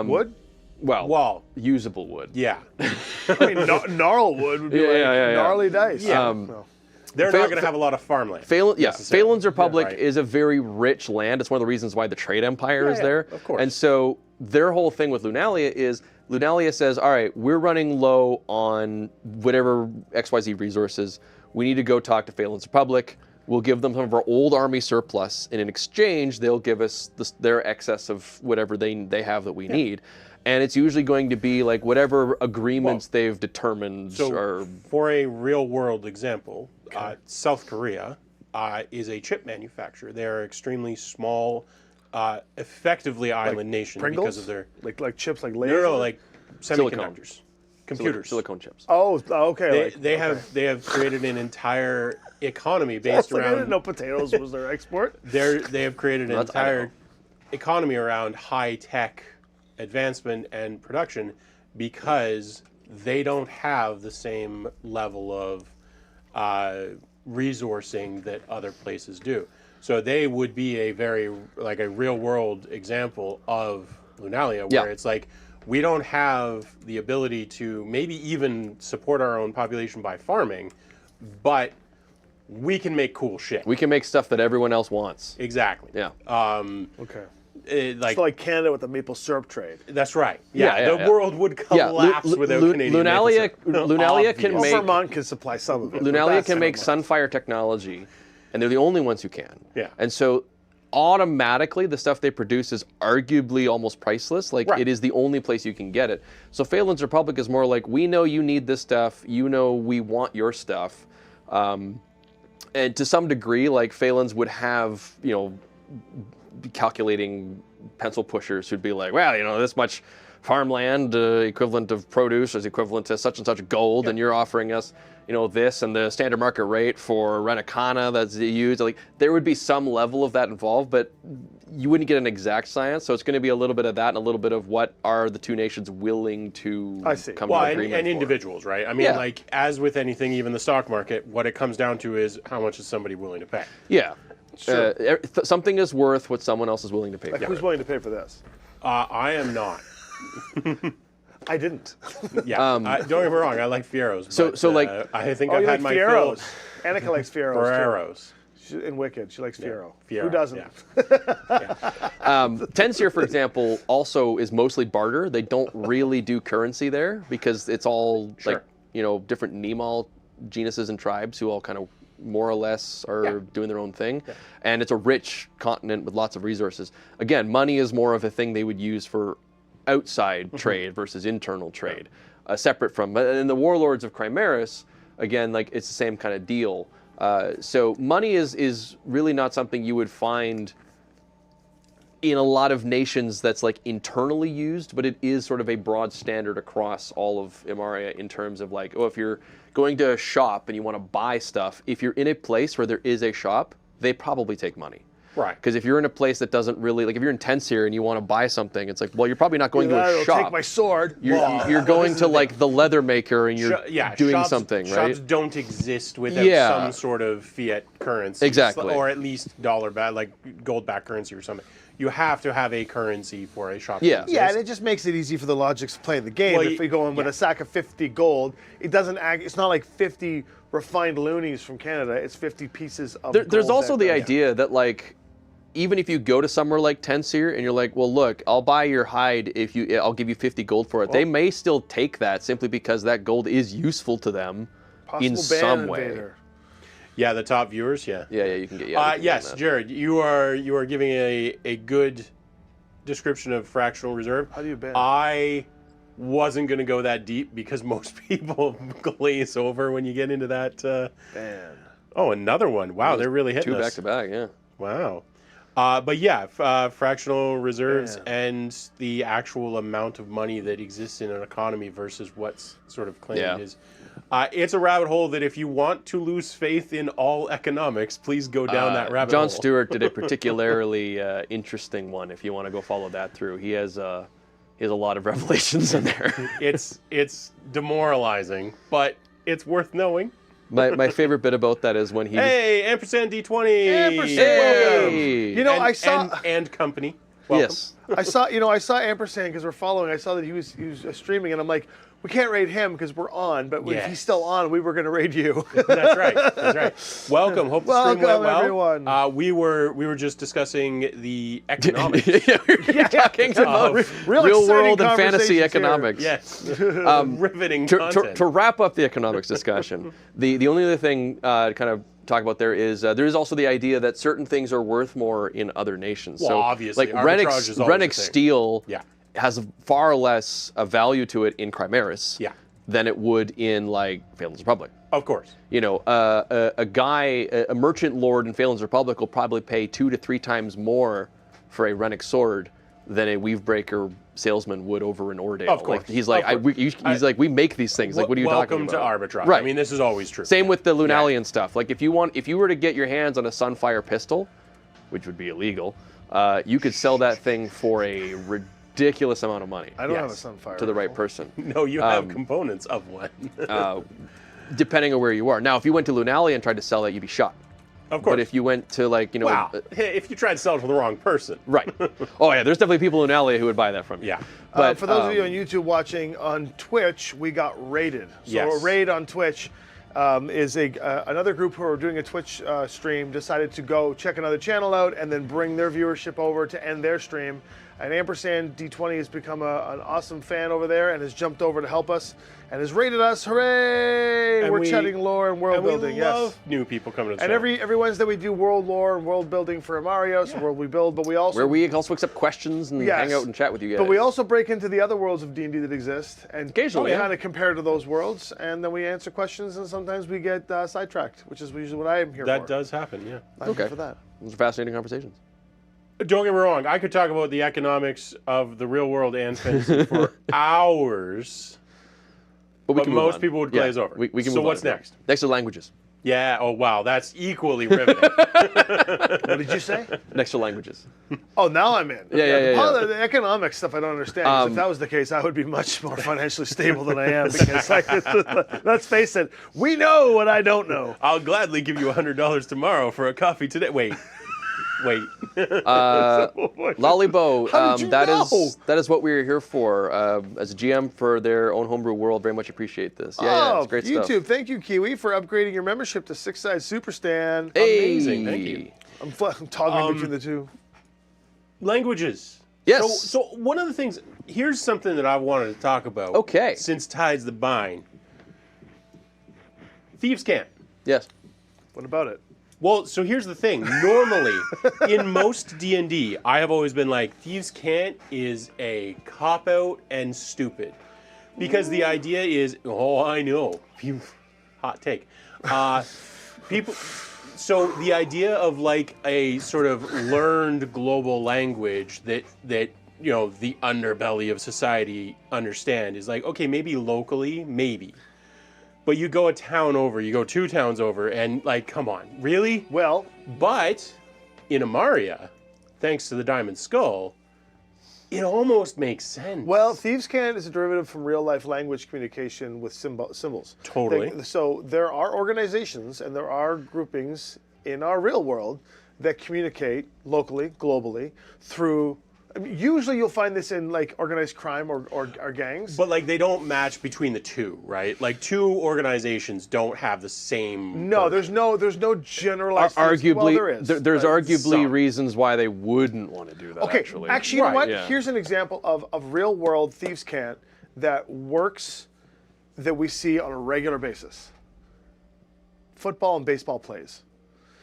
Wood? Well, Well, usable wood. yeah. I mean, gnarl wood would be Yeah, like yeah, yeah. gnarly dice. Yeah. No. They're not going to have a lot of farmland. Phelan's Republic right. is a very rich land. It's one of the reasons why the trade empire is there. Of course. And so their whole thing with Lunalia is Lunalia says, all right, we're running low on whatever XYZ resources. We need to go talk to Phelan's Republic. We'll give them some of our old army surplus, and in exchange, they'll give us their excess of whatever they have that we need. And it's usually going to be like whatever agreements they've determined. So, for a real-world example, South Korea is a chip manufacturer. They are extremely small, effectively island nation Pringles? because of their like chips, like lasers. no, like semiconductors, computers, silicone chips. Oh, okay. They have created an entire economy based I around. didn't know potatoes was their export. They have created an That's entire Idaho. economy around high tech advancement and production because they don't have the same level of resourcing that other places do. So they would be a very like a real world example of Lunalia, where it's like we don't have the ability to maybe even support our own population by farming, but we can make cool shit. We can make stuff that everyone else wants. Exactly. Yeah. Okay. Like So like Canada with the maple syrup trade. that's right. Yeah, The world would collapse without Canadian Lunalia, maple syrup. Lunalia can Well, make Vermont can supply some of it. but Lunalia that's can make Vermont. Sunfire technology, and they're the only ones who can. Yeah. And so automatically the stuff they produce is arguably almost priceless. Like Right. it is the only place you can get it. So Phelan's Republic is more like, we know you need this stuff, you know we want your stuff. And to some degree, like Phelan's would have, calculating pencil pushers who'd be like, well, this much farmland equivalent of produce is equivalent to such and such gold, and you're offering us, this and the standard market rate for Renacana that's used. Like there would be some level of that involved, but you wouldn't get an exact science. So it's going to be a little bit of that and a little bit of what are the two nations willing to come to an agreement and for. individuals, right? I mean, like as with anything, even the stock market, what it comes down to is how much is somebody willing to pay. Yeah. Something is worth what someone else is willing to pay Like for. who's willing to pay for this? I am not. I didn't. Yeah, don't get me wrong. I like Fieros. So- but, so, like- I think Oh, I've you had like my Fieros. fill. Annika likes Fieros too. Ferreros. In Wicked, she likes Fiero. Fiero, Who doesn't? yeah. Tenseer, for example, also is mostly barter. They don't really do currency there because it's all Sure. different Nemal genuses and tribes who all kind of more or less are doing their own thing. Yeah. And it's a rich continent with lots of resources. Again, money is more of a thing they would use for outside trade versus internal trade, separate from. But in the Warlords of Chimeras, again, like it's the same kind of deal. So money is really not something you would find in a lot of nations that's like internally used, but it is sort of a broad standard across all of Imaria in terms of like, if you're going to a shop and you want to buy stuff, if you're in a place where there is a shop, they probably take money. Right. Because if you're in a place that doesn't really, like if you're in Tenseer and you want to buy something, it's like, well, you're probably not going to a shop. Take my sword. You're going to like the leather maker and you're doing shops, something, right? Shops don't exist without some sort of fiat currency. Exactly. Or at least like gold-backed currency or something. You have to have a currency for a shop Yeah. to exist. Yeah, and it just makes it easy for the logics to play the game. Well, if we go in with a sack of 50 gold, it doesn't act. It's not like 50 refined loonies from Canada. It's 50 pieces of gold. There's also the that- idea that like, even if you go to somewhere like Tenseer and you're like, well, look, I'll buy your hide I'll give you 50 gold for it. They may still take that simply because that gold is useful to them in Possible some ban way. invader. Yeah, the top viewers, yeah. Yeah, you can get. Yes, Jared, you are giving a good description of fractional reserve. How do you ban? I wasn't going to go that deep because most people glaze over when you get into that. Ban. Oh, another one. Wow, they're really hitting two us. back to back. Yeah. Wow. But yeah, fractional reserves and the actual amount of money that exists in an economy versus what's sort of claimed is. It's a rabbit hole that if you want to lose faith in all economics, please go down that rabbit hole. John Stewart did a particularly interesting one. If you want to go follow that through, he has a lot of revelations in there. It's demoralizing, but it's worth knowing. My favorite bit about that is when he. Hey, ampersand D20. Ampersand, Hey! welcome. I And- saw. and company. Welcome. Yes. I saw ampersand because we're following. I saw that he was streaming, and I'm like, we can't raid him because we're on, but if Yes. he's still on, we were going to raid you. That's right. That's right. Welcome. Hope the stream went Welcome, well. everyone. We were just discussing the economics. We're talking about Real real exciting world and fantasy conversations here. economics. Yes. Riveting content. To wrap up the economics discussion, the only other thing to kind of talk about there is also the idea that certain things are worth more in other nations. Well, so obviously, like arbitrage is always a Rennick thing. steel Yeah. has far less a value to it in Chimeras Yeah. than it would in like Phelan's Republic. Of course. You know, a merchant lord in Phelan's Republic will probably pay 2 to 3 times more for a Rennick sword than a Weavebreaker salesman would over in Ordale. Of course. Like, he's like, Of course. he's like, we make these things. Like, what are you talking about? Welcome to arbitrage. Right. I mean, this is always true. Same with the Lunalian stuff. Like, if you were to get your hands on a Sunfire pistol, which would be illegal, you could sell that thing for a ridiculous amount of money I don't have a Yes. Sunfire. to the right person. No, you have components of one. Depending on where you are. Now, if you went to Lunalia and tried to sell that, you'd be shot. Of course. But if you went to like, you know, Wow. If you tried to sell it to the wrong person. right. Oh yeah, there's definitely people in Lunalia who would buy that from you. Yeah. But For those of you on YouTube watching on Twitch, we got raided. So Yes. a raid on Twitch is another group who are doing a Twitch stream decided to go check another channel out and then bring their viewership over to end their stream. And Ampersand D20 has become an awesome fan over there and has jumped over to help us and has raided us. Hooray! And We're we- chatting lore and world And building. we love Yes. new people coming to the And channel. every Wednesday we do world lore and world building for Imaria, so world we build, but we also where we also accept questions and Yes. hang out and chat with you guys. But we also break into the other worlds of D&D that exist, and Occasionally, yeah. kind of compare to those worlds, and then we answer questions, and sometimes we get sidetracked, which is usually what I am here for. That does happen, yeah. I'm here Okay. for that. Those are fascinating conversations. Don't get me wrong. I could talk about the economics of the real world and fantasy for hours. But, But can move most on. people would glaze over. We can So move what's on. next? Next are languages. Yeah. Oh, wow. That's equally riveting. What did you say? Next are languages. Oh, now I'm in. Yeah. Part of the economic stuff I don't understand. 'Cause if that was the case, I would be much more financially stable than I am. Because, like, let's face it, we know what I don't know. I'll gladly give you $100 tomorrow for a coffee today. Wait. Lollybo, How did you know? that is what we're here for. As a GM for their own homebrew world, very much appreciate this. Yeah, it's great YouTube, stuff. thank you, Kiwi, for upgrading your membership to Six Side Superstan. Hey. Amazing, thank you. I'm toggling between the two. Languages. Yes. So one of the things, here's something that I wanted to talk about. Okay. Since tides the bind. Thieves' Camp. Yes. What about it? Well, so here's the thing. Normally, in most D&D, I have always been like, Thieves' Cant is a cop-out and stupid. Because the idea is, oh, I know. Hot take. People... So the idea of like a sort of learned global language that you know the underbelly of society understand is like, okay, maybe locally, maybe. But you go a town over, you go 2 towns over, and like, come on, really? Well, But in Imaria, thanks to the Diamond Skull, it almost makes sense. Well, Thieves' Cant is a derivative from real-life language communication with symbols. Totally. So there are organizations and there are groupings in our real world that communicate locally, globally, through... I mean, usually you'll find this in like organized crime or gangs. But like they don't match between the two, right? Like 2 organizations don't have the same. No, version. there's no generalized... Arguably, well, there is. there's but- arguably some. reasons why they wouldn't want to do that. Okay, actually, you know Right, what? yeah. Here's an example of real-world Thieves' Cant that works, that we see on a regular basis. Football and baseball plays.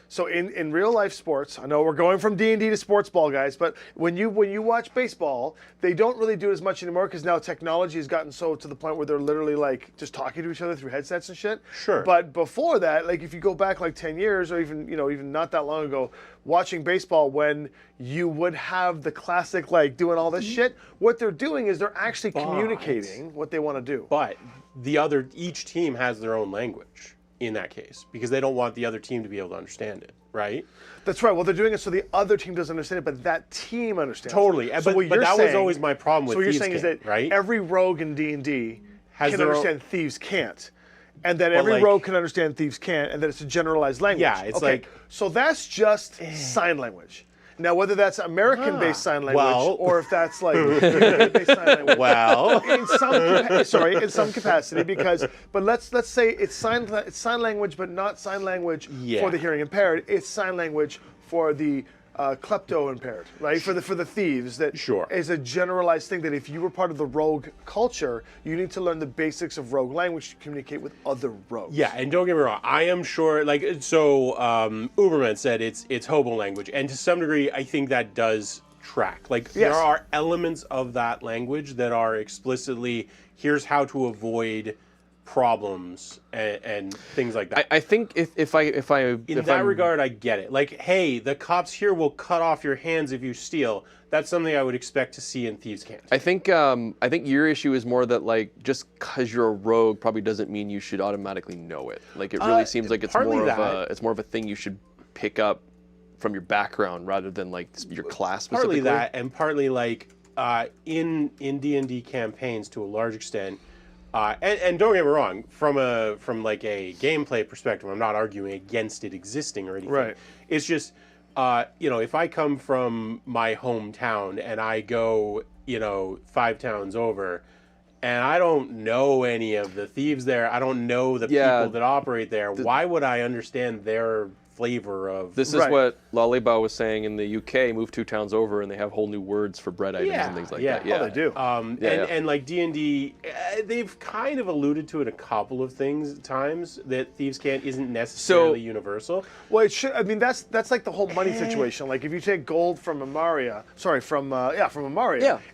So in real-life sports, I know we're going from D&D to sports ball, guys, but when you watch baseball, they don't really do it as much anymore because now technology has gotten so to the point where they're literally like just talking to each other through headsets and shit. Sure. But before that, like if you go back like 10 years or even not that long ago, watching baseball when you would have the classic like doing all this shit, what they're doing is they're actually communicating what they want to do. But each team has their own language in that case because they don't want the other team to be able to understand it, right? That's right. Well, they're doing it so the other team doesn't understand it, but that team understands. Totally. It. But what that you're was saying- always my problem with So what you're Thieves' saying is Cant, that right? every rogue in D&D Has can their own- understand Thieves Can't, and that every like- rogue can understand Thieves Can't, and that it's a generalized language. Yeah, it's okay. like- So that's just sign language. Now, whether that's American-based sign language well. or if that's like European-based sign language, Well, in some capacity, but let's say it's sign language, but not sign language for the hearing impaired. It's sign language for the klepto impaired, right? For the thieves. That Sure. is a generalized thing that if you were part of the rogue culture, you need to learn the basics of rogue language to communicate with other rogues. yeah, and don't get me wrong, I am sure, like, so Uberman said it's hobo language, and to some degree, I think that does track. Like, there are elements of that language that are explicitly, here's how to avoid problems and things like that. I think if In that regard, I get it. Like, hey, the cops here will cut off your hands if you steal. That's something I would expect to see in Thieves' Cant. I think your issue is more that, like, just because you're a rogue probably doesn't mean you should automatically know it. Like, it really seems like it's more of a thing you should pick up from your background rather than like your class specifically. Partly that, and partly like in D&D campaigns to a large extent. And don't get me wrong, from like a gameplay perspective, I'm not arguing against it existing or anything. Right. It's just, if I come from my hometown and I go, 5 towns over, and I don't know any of the thieves there, I don't know the people that operate there, why would I understand their flavor of... This is what Lalibao was saying in the UK, move 2 towns over and they have whole new words for bread items and things like that. Oh, they do. And like D&D, they've kind of alluded to it a couple of times, that Thieves' Cant isn't necessarily universal. Well, it should. I mean, that's like the whole money situation. Like, if you take gold from Imaria,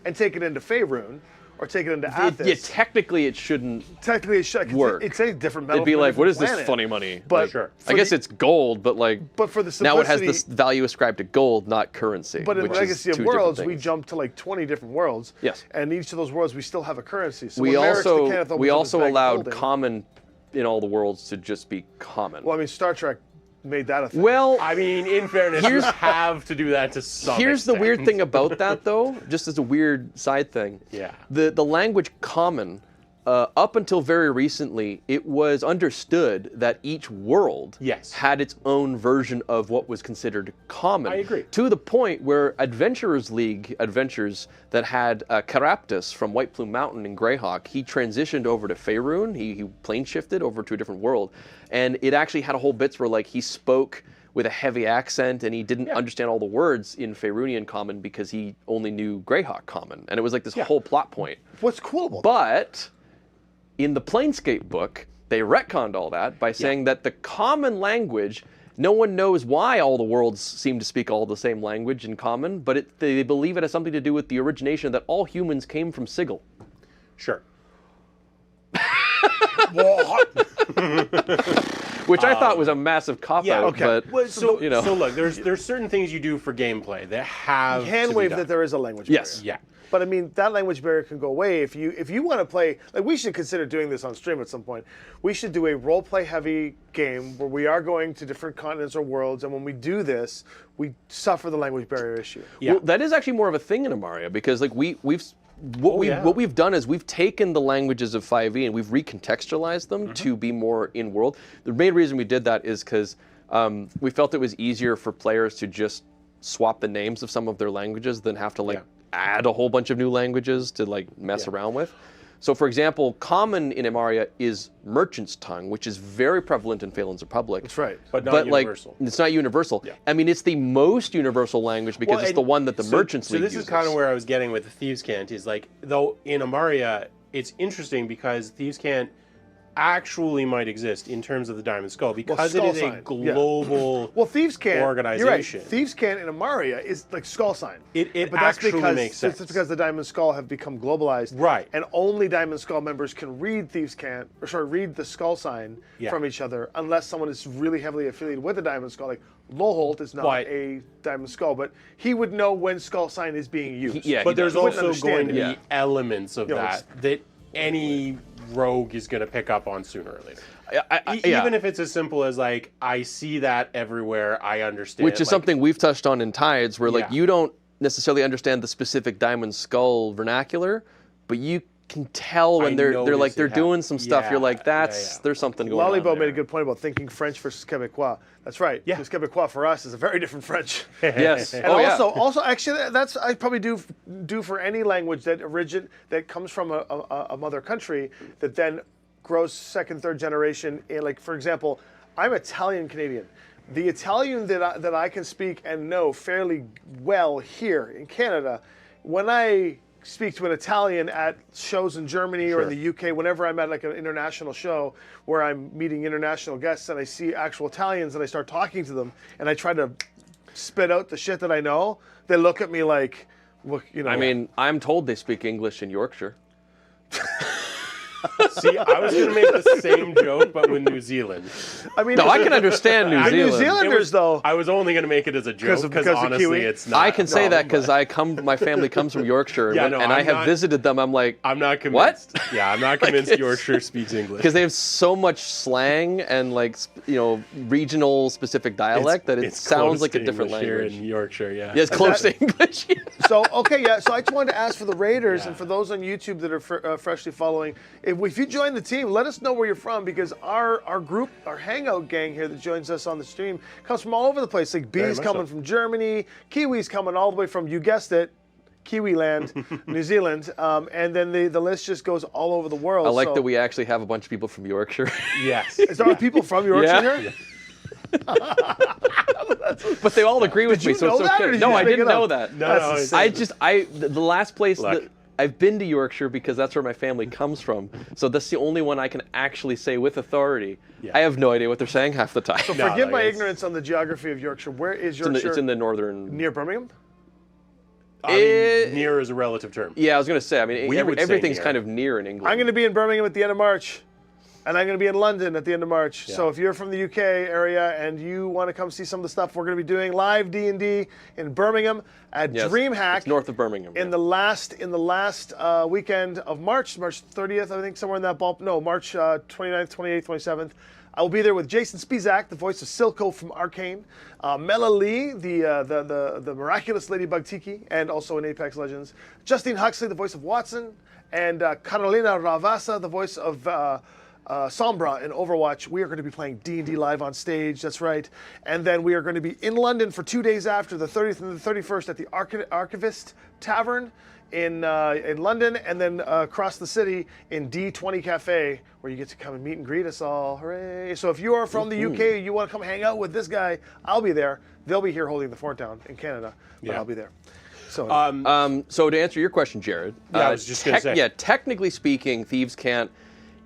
and take it into Faerun, or take it into Athos. Yeah, technically it shouldn't. Technically, it should work. It's a different metal. It'd be like, what is this planet. funny money? But sure. I guess it's gold, but like. But for the now it has simplicity- this value ascribed to gold, not currency. But in which is Legacy of 2 different Worlds, we things. jump to like 20 different worlds. Yes. And each of those worlds, we still have a currency. So We when Merrick's the also Kenneth opens we up his also bag of allowed holding- common in all the worlds to just be common. Well, I mean, Star Trek made that a thing. Well, I mean, in fairness, you have to do that to some here's the extent. weird thing about that, though, just as a weird side thing. Yeah. The language common, up until very recently, it was understood that each world had its own version of what was considered common. I agree. To the point where Adventurers League adventures that had Caraptus from White Plume Mountain in Greyhawk, he transitioned over to Faerun, he plane shifted over to a different world, and it actually had a whole bits where like he spoke with a heavy accent and he didn't understand all the words in Faerunian Common because he only knew Greyhawk Common, and it was like this whole plot point. What's cool about But in the Planescape book, they retconned all that by saying that the common language, no one knows why all the worlds seem to speak all the same language in common, but they believe it has something to do with the origination that all humans came from Sigil. Sure. Which I thought was a massive cop-out, but, Well, so look, there's certain things you do for gameplay that have hand to wave be done. that there is a language Yes. barrier. Yeah. But I mean, that language barrier can go away if you want to play. Like, we should consider doing this on stream at some point. We should do a role play heavy game where we are going to different continents or worlds, and when we do this, we suffer the language barrier issue. Yeah. Well, that is actually more of a thing in Imaria because like what we've done is we've taken the languages of 5e and we've recontextualized them to be more in world. The main reason we did that is because we felt it was easier for players to just swap the names of some of their languages than have to like add a whole bunch of new languages to like mess around with. So for example, common in Imaria is Merchant's Tongue, which is very prevalent in Phelan's Republic. That's right. But not universal. Like, it's not universal. Yeah. I mean, it's the most universal language because it's the one that the Merchants League So this uses. is kind of where I was getting with the Thieves' Cant, is like, though in Imaria, it's interesting because Thieves' Cant actually might exist in terms of the Diamond Skull because it is a Skull Sign, yeah. global Well, Thieves' Cant. organization. You're right. Thieves' Cant in Imaria is like Skull Sign. It but that's actually because, makes sense. It's because the Diamond Skull have become globalized. Right. And only Diamond Skull members can read Thieves' Cant, read the Skull Sign from each other, unless someone is really heavily affiliated with the Diamond Skull. Like Loholt is not a Diamond Skull, but he would know when Skull Sign is being used. But there's He wouldn't also going to understand be elements of that any rogue is going to pick up on sooner or later. Even if it's as simple as like, I see that everywhere, I understand. Which is like, something we've touched on in Tides, where like you don't necessarily understand the specific Diamond Skull vernacular, but you can tell when I they're notice like they're it doing some stuff. You're Yeah, like, yeah. there's something going on. Lollybo made there. a good point about thinking French versus Quebecois. That's right. Yeah. Because Quebecois for us is a very different French. Yes. And Oh, yeah. also, actually, that's I probably do for any language that comes from a mother country that then grows second, third generation. Like for example, I'm Italian Canadian. The Italian that I can speak and know fairly well here in Canada, when I speak to an Italian at shows in Germany or in the UK, whenever I'm at like an international show where I'm meeting international guests and I see actual Italians and I start talking to them and I try to spit out the shit that I know, they look at me like, well, you know. I mean, I'm told they speak English in Yorkshire. See, I was going to make the same joke, but with New Zealand. I mean, No, I can understand New New Zealand. Zealanders though. I was only going to make it as a joke because because of honestly, Kiwi? it's not. I can say no, that because my family comes from Yorkshire, Yeah, and, no, and I I'm have not- visited them. I'm like, I'm not What? convinced. Yeah, I'm not convinced Yorkshire speaks English. because they have so much slang and like regional specific dialect that it It's sounds close like a to different English language. here in Yorkshire. Yeah. Yeah, it's close to English. So okay, yeah. So I just wanted to ask for the Raiders and for those on YouTube that are freshly following, if you join the team, let us know where you're from because our group, our hangout gang here that joins us on the stream comes from all over the place. Like B's much coming so. from Germany, Kiwi's coming all the way from, you guessed it, Kiwi land, New Zealand, and then the list just goes all over the world. I like so, that we actually have a bunch of people from Yorkshire. Yes. Is there people from Yorkshire Yeah. here? But they all agree with Did me, you so know it's that, or okay. did No, you I just make didn't it know up? that. No, That's no, insane. the last place Look. that I've been to Yorkshire because that's where my family comes from. So that's the only one I can actually say with authority. Yeah. I have no idea what they're saying half the time. No, Forgive like my it's- ignorance on the geography of Yorkshire. Where is It's in Yorkshire? the northern. Near Birmingham? I mean, near is a relative term. Yeah, I was gonna say. I mean, We would say everything's near. kind of near in England. I'm going to be in Birmingham at the end of March, and I'm going to be in London at the end of March. Yeah. So if you're from the UK area and you want to come see some of the stuff we're going to be doing live D&D in Birmingham at Yes, DreamHack it's north of Birmingham. in yeah. the last weekend of March 30th, I think, somewhere in that ballpark. No, March 29th, 28th, 27th. I will be there with Jason Spizak, the voice of Silco from Arcane, Mela Lee, the miraculous Ladybug Tiki, and also in Apex Legends, Justine Huxley, the voice of Watson, and Carolina Ravasa, the voice of Sombra in Overwatch. We are going to be playing D&D live on stage, that's right. And then we are going to be in London for 2 days after, the 30th and the 31st at the Archivist Tavern in London, and then across the city in D20 Cafe, where you get to come and meet and greet us all. Hooray! So if you are from the UK, you want to come hang out with this guy, I'll be there. They'll be here holding the fort down in Canada, but Yeah. I'll be there. So So to answer your question, Jared, I was just gonna say. yeah, technically speaking, Thieves' Cant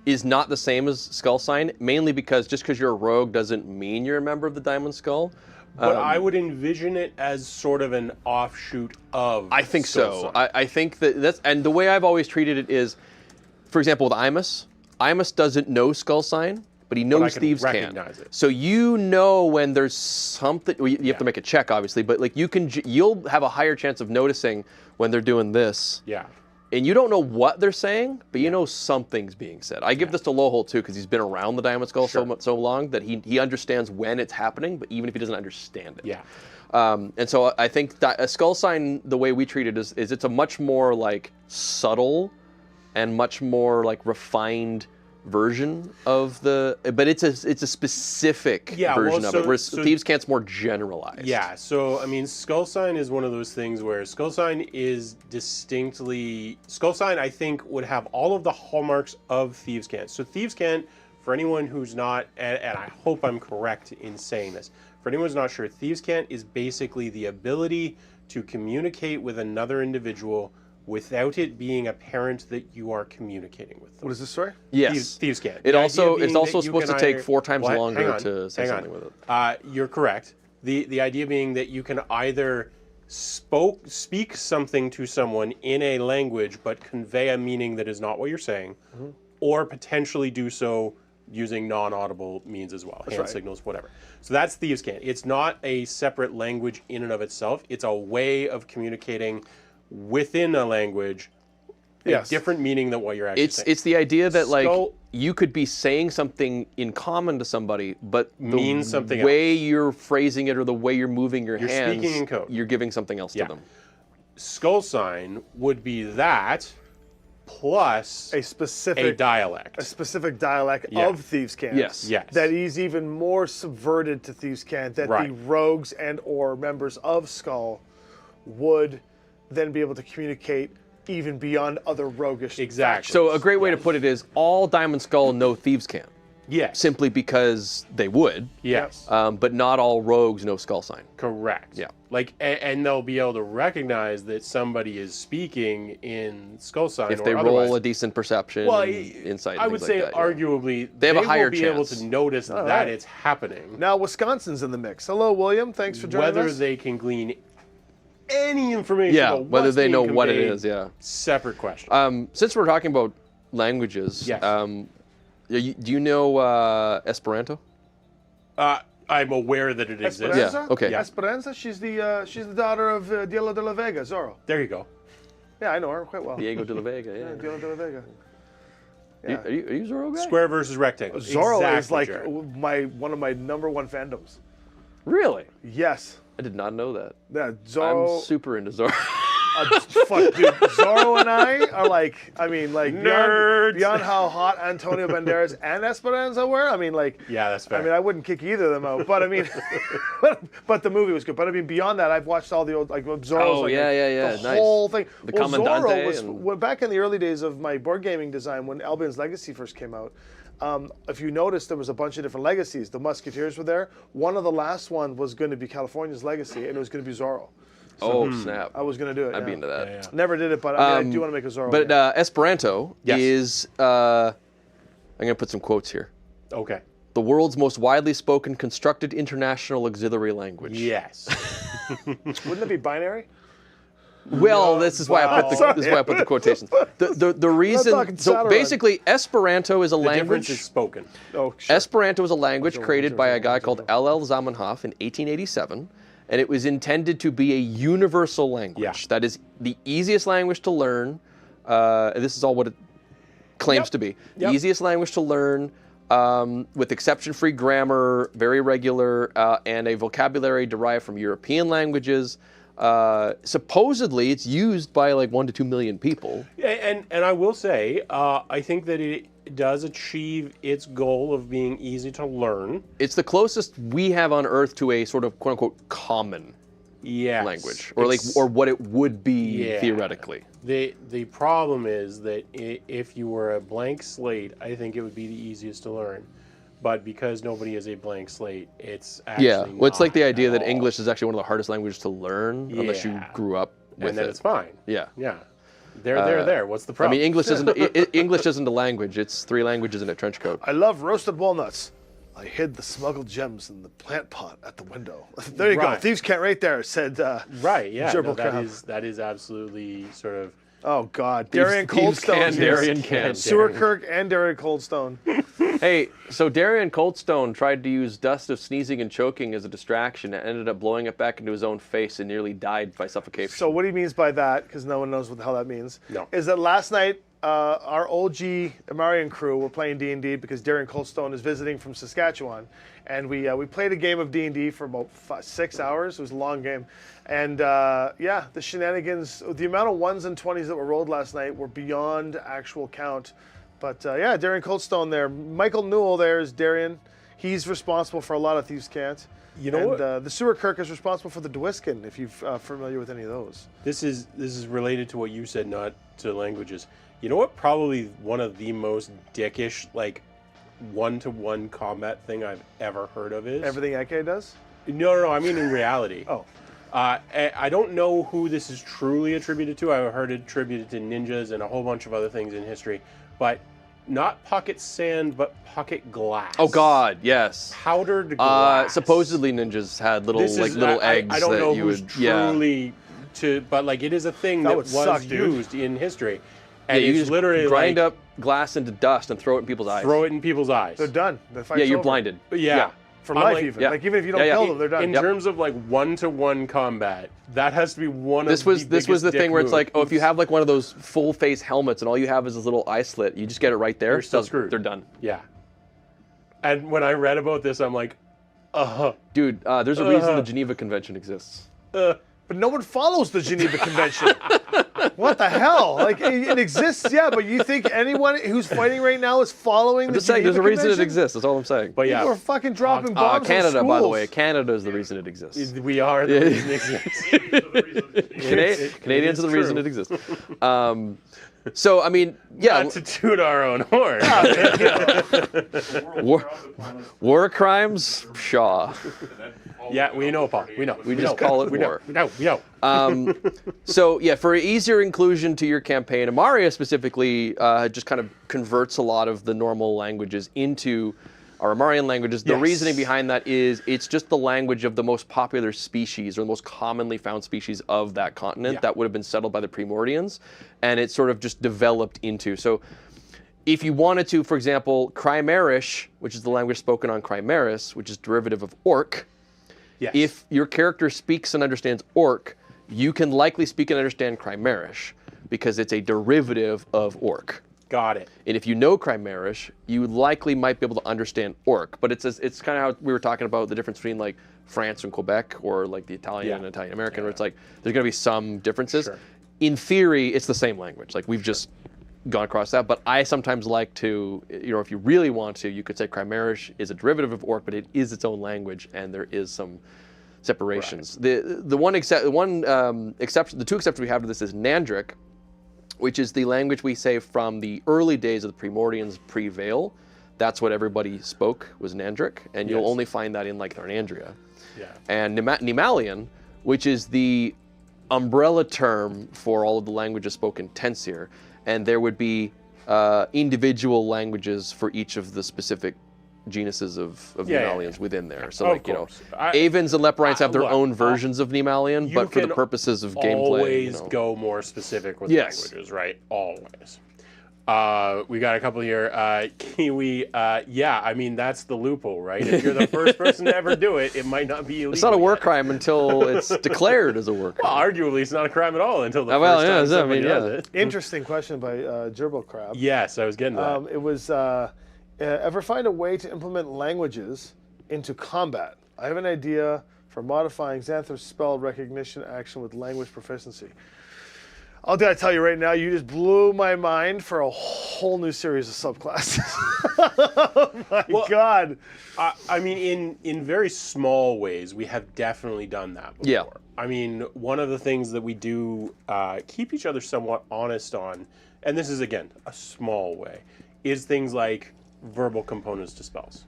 is not the same as Skull Sign, mainly because just because you're a rogue doesn't mean you're a member of the Diamond Skull. But I would envision it as sort of an offshoot of. I think Skull so. Sign. I think that's, and the way I've always treated it is, for example, with Imus doesn't know Skull Sign, but he knows can Thieves' Cant. recognize it. So you know when there's something. Well, you have to make a check, obviously, but like you'll have a higher chance of noticing when they're doing this. Yeah. And you don't know what they're saying, but you know something's being said. I give this to Lowhole too, because he's been around the Diamond Skull so long that he understands when it's happening, but even if he doesn't understand it. Yeah. And so I think that a Skull Sign, the way we treat it is it's a much more like subtle and much more like refined version of but it's a specific Yeah, version well, of it, so- whereas so- Thieves' Cant's more generalized. Yeah, so I mean, Skull Sign is one of those things where Skull Sign is distinctly. Skull Sign, I think, would have all of the hallmarks of Thieves' Cant. So Thieves' Cant, for anyone who's not, and I hope I'm correct in saying this, for anyone who's not sure, Thieves' Cant is basically the ability to communicate with another individual without it being apparent that you are communicating with them. what is this story? Yes. Thieves' Cant. It The also idea it's being also that you supposed to can take either- 4 times Well, longer hang on, to say hang something on. with it. You're correct. The idea being that you can either speak something to someone in a language but convey a meaning that is not what you're saying, or potentially do so using non-audible means as well, hand right. signals, whatever. So that's Thieves' Cant. It's not a separate language in and of itself. It's a way of communicating within a language a Yes. different meaning than what you're actually saying. It's the idea that like Skull- you could be saying something in common to somebody, but the Means something way you're phrasing it or the way you're moving your You're hands, speaking in code. you're giving something else Yeah. to them. Skull Sign would be that, plus a a specific dialect. Yeah. of Thieves' Cant. Yes. Yes. That is even more subverted to Thieves' Cant, that the Right. rogues and or members of Skull would then be able to communicate even beyond other roguish Exactly. So a great way to put it is all Diamond Skull know Thieves' Cant, Yes. simply because they would. Yes. But not all rogues know Skull Sign. Correct. Yeah. Like, and they'll be able to recognize that somebody is speaking in Skull Sign If or they otherwise. roll a decent perception, Well, and insight, and I would things say like that, yeah. arguably They have a higher will be able chance. to notice that right. it's happening. Now Wisconsin's in the mix. Hello, William. Thanks for joining Whether us. they can glean any information Yeah, about whether what's they know being what it conveyed, is, yeah. separate question. Since we're talking about languages, Yes. do you know Esperanto? I'm aware that it exists. Esperanza? Yeah, okay. Yeah. Esperanza, she's the daughter of Diego de la Vega, Zorro. There you go. Yeah, I know her quite well. Diego de la Vega, yeah. Diego de la Vega. Are you Zorro guy? Square versus rectangle. Zorro Exactly, is like Jared. one of my number one fandoms. Really? Yes. I did not know that. Yeah, Zorro. I'm super into Zorro. Fuck, dude. Zorro and I are like Nerds. beyond how hot Antonio Banderas and Esperanza were. I mean, like, Yeah, that's fair. I mean, I wouldn't kick either of them out, but I mean, but the movie was good. But I mean, beyond that, I've watched all the old Zorro's. Oh, like, yeah, the nice. whole thing. The well, Commandante Zorro was and- back in the early days of my board gaming design when Albion's Legacy first came out. If you noticed, there was a bunch of different legacies. The Musketeers were there. One of the last one was going to be California's Legacy, and it was going to be Zorro. Oh, snap. I was going to do it. I'd be yeah. into that. Yeah, yeah. Never did it, but I mean, I do want to make a Zorro. But game. Esperanto Yes. is, I'm going to put some quotes here. Okay. The world's most widely spoken constructed international auxiliary language. Yes. Wouldn't it be binary? Well, this is why I put the this is why I put the quotations. The reason talking so Shadowrun. basically Esperanto is a The difference language. is spoken. Oh, sure. Esperanto is a language created by a guy called L.L. Zamenhof in 1887, and it was intended to be a universal language. Yeah. That is the easiest language to learn. This is all what it claims to be. The Yep. easiest language to learn, with exception-free grammar, very regular, and a vocabulary derived from European languages. Supposedly, it's used by like 1 to 2 million people. And I will say, I think that it does achieve its goal of being easy to learn. It's the closest we have on Earth to a sort of quote-unquote common Yes. language, or what it would be Yeah. theoretically. The problem is that if you were a blank slate, I think it would be the easiest to learn. But because nobody is a blank slate, it's actually Yeah, well, it's like the not idea at that all. English is actually one of the hardest languages to learn unless you Yeah. grew up with and then it. it's fine. Yeah. Yeah. There. What's the I problem? mean, English isn't English isn't a language. It's 3 languages in a trench coat. I love roasted walnuts. I hid the smuggled gems in the plant pot at the window. There you go. Right. Thieves' Cant right there, said Right, yeah. Gerbil No, Crab. that is absolutely sort of. Oh, God. Darian Coldstone. can, Darian can. Sewerkirk and Darian Coldstone. Hey, so Darian Coldstone tried to use dust of sneezing and choking as a distraction and ended up blowing it back into his own face and nearly died by suffocation. So what he means by that, because no one knows what the hell that means, No. is that last night our OG Imarian crew were playing D&D because Darian Coldstone is visiting from Saskatchewan, and we played a game of D&D for about 6 hours. It was a long game, and yeah, the shenanigans, the amount of 1s and 20s that were rolled last night were beyond actual count. But yeah, Darian Coldstone there. Michael Newell there is Darian. He's responsible for a lot of Thieves' Cant. You know and, what? the Sewerkirk is responsible for the Dwiskin, if you're familiar with any of those. This is related to what you said, not to languages. You know what? Probably one of the most dickish, like, 1-to-1 combat thing I've ever heard of is. Everything Eke does? No. I mean in reality. Oh. I don't know who this is truly attributed to. I've heard it attributed to ninjas and a whole bunch of other things in history, but not pocket sand, but pocket glass. Oh God, yes. Powdered glass. Supposedly ninjas had little This is- little I- eggs I don't that know you who's would truly but like it is a thing That that would was suck, dude. used in history. Yeah, And you it's just literally grind like, up glass into dust and throw it in people's eyes. throw it in people's eyes. They're done. The fight's Yeah, you're over. blinded. Yeah. For I'm life, like- even. yeah. Like, even if you don't Yeah, yeah. kill them, they're done. In terms of like 1-to-1 combat, that has to be one This of was the this was the biggest thing where it's dick like, oh, if you moves. have like one of those full face helmets and all you have is this little eye slit, you just get it right there. You're still screwed. They're done. Yeah. And when I read about this, I'm like, Dude, there's a reason the Geneva Convention exists. But no one follows the Geneva Convention. What the hell? Like, it exists, yeah, but you think anyone who's fighting right now is following the Just saying, there's a Geneva reason it Convention? exists. That's all I'm saying. But yeah, People are fucking dropping bombs in Canada, by the schools. way. Canada is the reason it exists. we are the reason it exists. Canadians are the reason it exists. So, I mean, yeah. Not to toot our own horn. War crimes? Shaw. Yeah, we know, Paul. We know. We just call it war. We know. So, yeah, for easier inclusion to your campaign, Imaria specifically just kind of converts a lot of the normal languages into our Imarian languages. The Yes. reasoning behind that is it's just the language of the most popular species or the most commonly found species of that continent that would have been settled by the Primordians. And it sort of just developed into. So if you wanted to, for example, Chimerish, which is the language spoken on Chimeris, which is derivative of Orc, Yes. if your character speaks and understands Orc, you can likely speak and understand Chimerish because it's a derivative of Orc. Got it. And if you know Chimerish, you likely might be able to understand Orc. But it's kind of how we were talking about the difference between like France and Quebec or like the Italian and Italian American, where it's like there's going to be some differences. Sure. In theory, it's the same language. Like we've just gone across that. But I sometimes like to, if you really want to, you could say Chimerish is a derivative of Orc, but it is its own language, and there is some separations. Right. The two exceptions we have to this is Nandric, which is the language we say from the early days of the Primordians pre-Veil. That's what everybody spoke, was Nandric, and you'll only find that in like Narnandria. Yeah. And Nemalian, which is the umbrella term for all of the languages spoken Tensir, and there would be individual languages for each of the specific genuses of Nemalians within there. So, Of like, course. Avens and Leporines have their look, own versions of Nemalian, you but for the can purposes of gameplay, always go more specific with Yes. languages, right? Always. We got a couple here. Kiwi, yeah, I mean, that's the loophole, right? If you're the first person to ever do it, it might not be illegal. It's not a war yet. crime until it's declared as a war crime. Well, arguably, it's not a crime at all until the well, first yeah, time so, I somebody mean, does yeah. it. Interesting question by Gerbil Crab. Yes, I was getting that. It was, ever find a way to implement languages into combat? I have an idea for modifying Xanthor's spell recognition action with language proficiency. I'll gotta tell you right now, you just blew my mind for a whole new series of subclasses. Oh my God. I mean, in very small ways, we have definitely done that before. Yeah. I mean, one of the things that we do keep each other somewhat honest on, and this is, again, a small way, is things like verbal components to spells.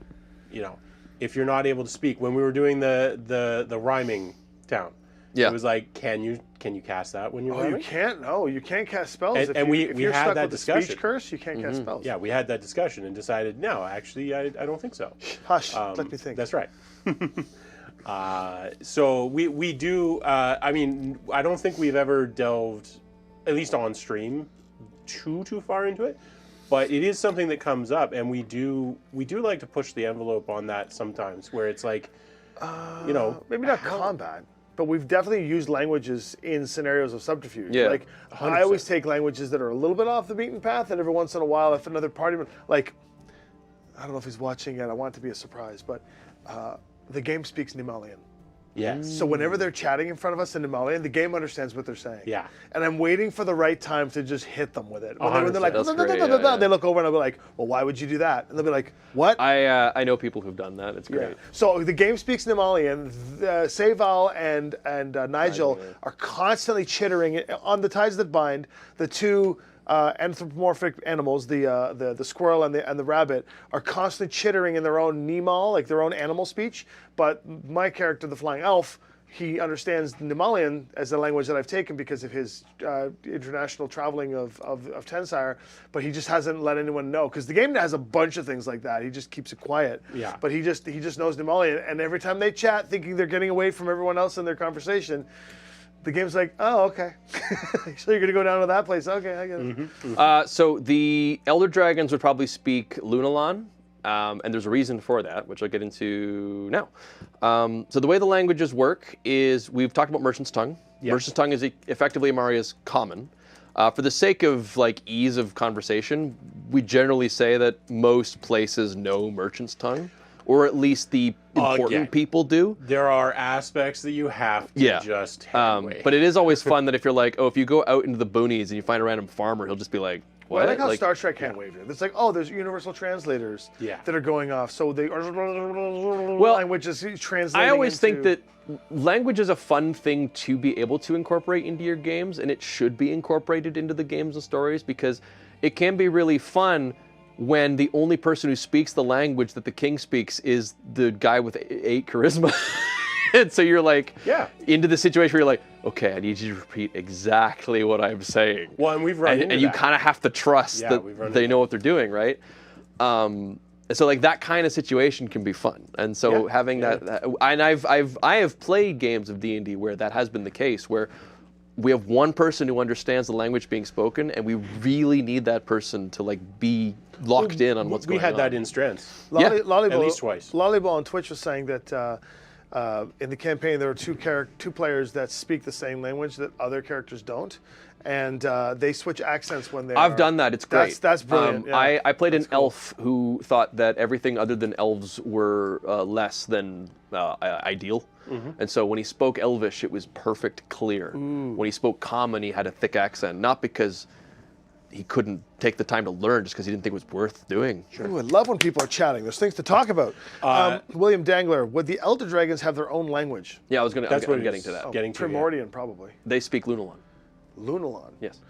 If you're not able to speak, when we were doing the rhyming town, it was like, can you cast that when you're rhyming? You can't. No, you can't cast spells. And if we you're had stuck that with the discussion. speech curse, you can't cast spells. Yeah, we had that discussion and decided, no, actually, I don't think so. Hush. Let me think. That's right. So we do. I mean, I don't think we've ever delved, at least on stream, too far into it. But it is something that comes up, and we do like to push the envelope on that sometimes, where it's like, maybe not combat, but we've definitely used languages in scenarios of subterfuge. Yeah, like 100%. I always take languages that are a little bit off the beaten path, and every once in a while, if another party, like, I don't know if he's watching yet. I want it to be a surprise, but the game speaks Nemalian. yes. So whenever they're chatting in front of us in Nemalian, the game understands what they're saying. Yeah. And I'm waiting for the right time to just hit them with it. When they're 100%. like, That's "Da, da, great, da, da, da," yeah. they look over and I'll be like, well, why would you do that? And they'll be like, what? I know people who've done that. It's great. So the game speaks Nemalian. Seyval and Nigel are constantly chittering on the ties that bind. The two anthropomorphic animals, the squirrel and the rabbit, are constantly chittering in their own Nemal, like their own animal speech. But my character, the flying elf, he understands Nemalian as the language that I've taken because of his international traveling of Tensire, but he just hasn't let anyone know because the game has a bunch of things like that. He just keeps it quiet. Yeah. But he just knows Nemalian, and every time they chat, thinking they're getting away from everyone else in their conversation, the game's like, oh, okay. So you're gonna go down to that place? Okay, I get it. So the Elder Dragons would probably speak Lunalan, and there's a reason for that, which I'll get into now. So the way the languages work is we've talked about Merchant's Tongue. Yes. Merchant's Tongue is effectively Imaria's common. For the sake of like ease of conversation, we generally say that most places know Merchant's Tongue. or at least the important Again. people do. There are aspects that you have to just hand away. But it is always fun that if you're like, oh, if you go out into the boonies and you find a random farmer, he'll just be like, what? Well, I like how Star Trek hand waved it. It's like, oh, there's universal translators that are going off, so the language is translating. I always think into- that language is a fun thing to be able to incorporate into your games, and it should be incorporated into the games and stories because it can be really fun when the only person who speaks the language that the king speaks is the guy with 8 charisma. And so you're like, into the situation where you're like, okay, I need you to repeat exactly what I'm saying. Well, and we've run into and you that. kind of have to trust Yeah, that we've run they into know what they're doing, right? So like that kind of situation can be fun, and so having that, and I have played games of D&D where that has been the case, where we have one person who understands the language being spoken, and we really need that person to like be locked in on what's going on. We had that in Strengths. Lollyball, At least twice. Lollyball on Twitch was saying that in the campaign there are two players that speak the same language that other characters don't, and they switch accents when they. I've done that. It's great. That's brilliant. Yeah. I played an elf who thought that everything other than elves were less than ideal. And so when he spoke Elvish, it was perfect clear. When he spoke Common, he had a thick accent, not because he couldn't take the time to learn, just because he didn't think it was worth doing. Ooh, I love when people are chatting. There's things to talk about. William Dangler, would the Elder Dragons have their own language? Yeah, I'm what getting to that. Oh, Getting to, Primordian, probably. They speak Lunalon. Lunalon. Yes.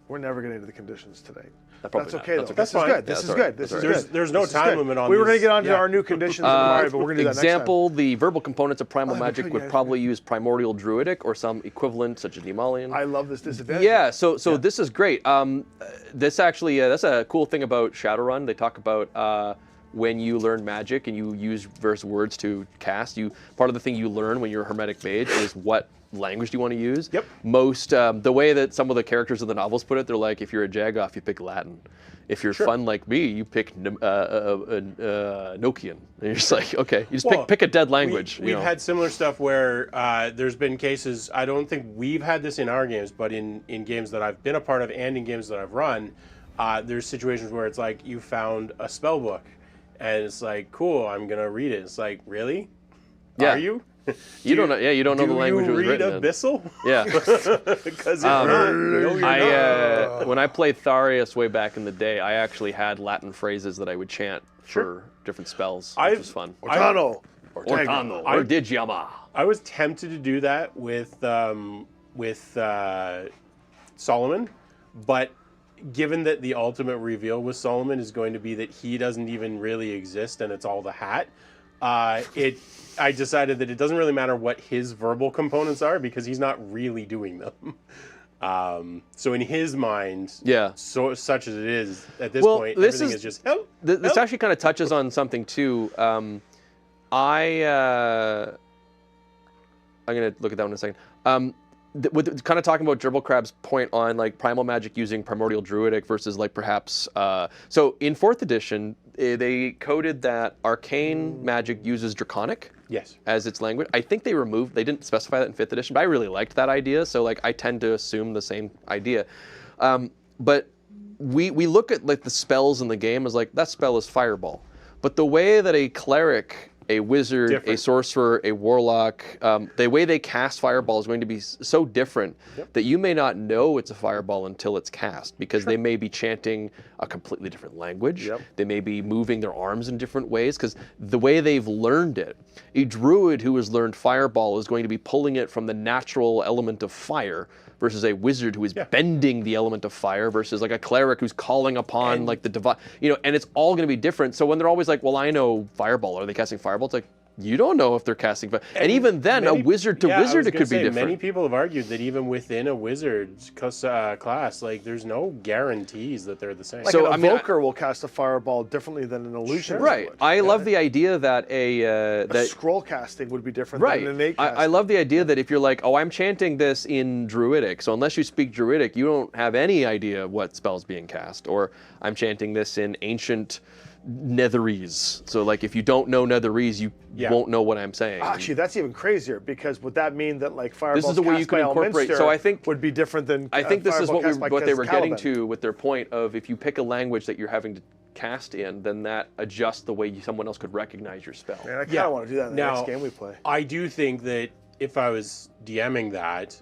We're never getting into the conditions today. Probably That's not. okay, That's though. okay. This is fine. good. This Yeah, is that's good. all This right. is That's good. There's no This is time good. limit on We were going to these. get on to our new conditions in Imaria, but we're going to do that next time. Example, the verbal components of Primal Oh, Magic yeah, would yeah. probably use Primordial Druidic or some equivalent, such as Nemalian. I love this disadvantage. Yeah, so this is great. This actually, that's a cool thing about Shadowrun. They talk about when you learn magic and you use various words to cast, part of the thing you learn when you're a Hermetic Mage is what language do you want to use. Yep. Most, the way that some of the characters in the novels put it, they're like, if you're a Jagoff, you pick Latin. If you're fun like me, you pick Nokian. And you're just like, okay, you just pick a dead language. We've had similar stuff where there's been cases, I don't think we've had this in our games, but in games that I've been a part of and in games that I've run, there's situations where it's like you found a spell book and it's like, cool, I'm going to read it. It's like, really? Yeah. Are you? You don't know. Yeah, you don't know the language it was Do you read written in. Abyssal? Yeah. Because if not, no, you're not. When I played Tharius way back in the day, I actually had Latin phrases that I would chant for different spells, which was fun. Ortano. Ortano or Digiama. I was tempted to do that with Solomon, but given that the ultimate reveal with Solomon is going to be that he doesn't even really exist and it's all the hat, I decided that it doesn't really matter what his verbal components are because he's not really doing them. So in his mind, such as it is at this point, everything is just help. This actually kind of touches on something too. I'm going to look at that one in a second. With kind of talking about Gerbil Crab's point on like primal magic using primordial druidic versus like perhaps so in 4th edition they coded that arcane magic uses draconic as its language. I think they didn't specify that in 5th edition, but I really liked that idea, so like I tend to assume the same idea. But we look at like the spells in the game as like that spell is fireball, but the way that a cleric, a wizard, a sorcerer, a warlock, the way they cast fireball is going to be so different that you may not know it's a fireball until it's cast because they may be chanting a completely different language. They may be moving their arms in different ways because the way they've learned it. A druid who has learned fireball is going to be pulling it from the natural element of fire versus a wizard who is bending the element of fire versus like a cleric who's calling upon like the divine, and it's all going to be different. So when they're always like, well, I know fireball, are they casting fireball? It's like, you don't know if they're casting fire. And even then, a wizard to wizard, it could be different. Many people have argued that even within a wizard's class, like there's no guarantees that they're the same. Like an evoker will cast a fireball differently than an illusionist Right. would. I love the idea that a scroll casting would be different than an innate casting. I love the idea that if you're like, oh, I'm chanting this in Druidic, so unless you speak Druidic, you don't have any idea what spell's being cast. Or I'm chanting this in ancient Netherese. So like if you don't know Netherese, you won't know what I'm saying. Actually, that's even crazier because would that mean that like fireballs this is the way you can incorporate. So I think would be different than I think this is fireball cast by what they were getting Caliban. to with their point of if you pick a language that you're having to cast in, then that adjusts the way someone else could recognize your spell. Man, I kind of want to do that in the next game we play. I do think that if I was DMing that,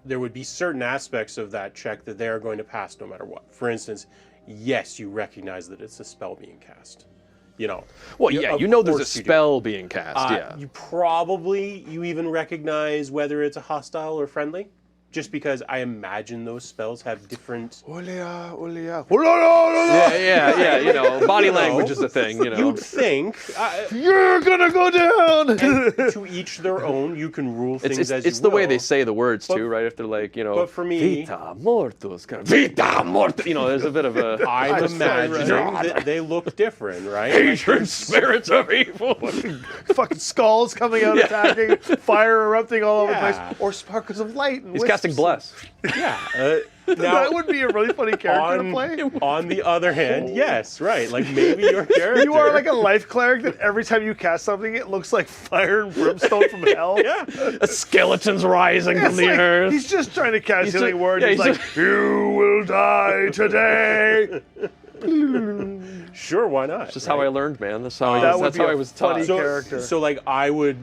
there would be certain aspects of that check that they are going to pass no matter what. For instance, yes, you recognize that it's a spell being cast. You know. Well, yeah, you know there's a course you do. spell being cast, yeah. You even recognize whether it's a hostile or friendly. Just because I imagine those spells have different... Yeah, you know, body language is a thing, you know. You'd think... You're gonna go down! to each their own, you can rule things as you will. It's the way they say the words, too, right? If they're like, you know, but for me... Vita mortus, kind of, Vita mortus, you know, there's a bit of a... I'm imagining that they look different, right? Patron spirits of evil. Fucking skulls coming out attacking, fire erupting all over the Yeah. place, or sparkles of light. And He's wisps. casting Bless. Yeah. That would be a really funny character to play. On the other hand, yes, right. Like maybe your character... You are like a life cleric that every time you cast something, it looks like fire and brimstone from hell. Yeah. A skeleton's rising from It's the like, earth. he's just trying to cast healing just- word. yeah, He's he's like, you will die today. Sure, why not? Just how I learned, man. That's how That would that's be how a I was taught. funny character. So like I would,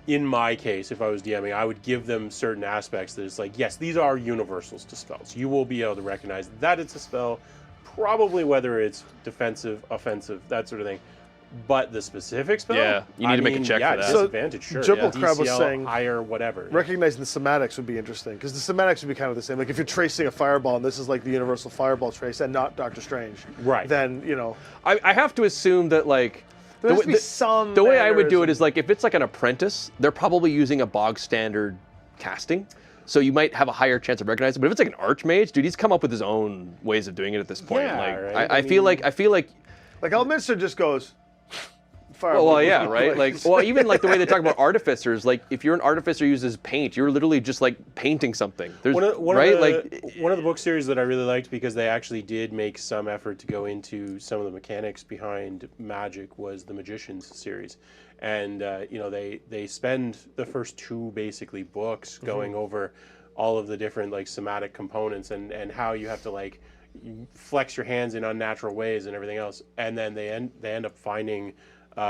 in my case, if I was DMing, I would give them certain aspects that it's like, yes, these are universals to spells. You will be able to recognize that it's a spell, probably whether it's defensive, offensive, that sort of thing. But the specific spell, Yeah, you need to make a check for that. So, Disadvantage, sure. Jumble yeah. Crab was DCL, saying- higher, whatever. Recognizing the semantics would be interesting, because the semantics would be kind of the same. Like if you're tracing a fireball, and this is like the universal fireball trace, and not Doctor Strange, Right. then, you know, I have to assume that like there has the, to be some the way I would do it mannerism. is like if it's like an apprentice, they're probably using a bog standard casting. So you might have a higher chance of recognizing. But if it's like an archmage, dude, he's come up with his own ways of doing it at this point. Yeah, like right? I feel like Like Elminster just goes, fireball. well, yeah, right. Like, well, even like the way they talk about artificers. Like, if you're an artificer who uses paint, you're literally just like painting something. There's right, one of the book series that I really liked because they actually did make some effort to go into some of the mechanics behind magic was the Magicians series, and you know they spend the first two basically books going over all of the different like somatic components and how you have to like you flex your hands in unnatural ways and everything else, and then they end up finding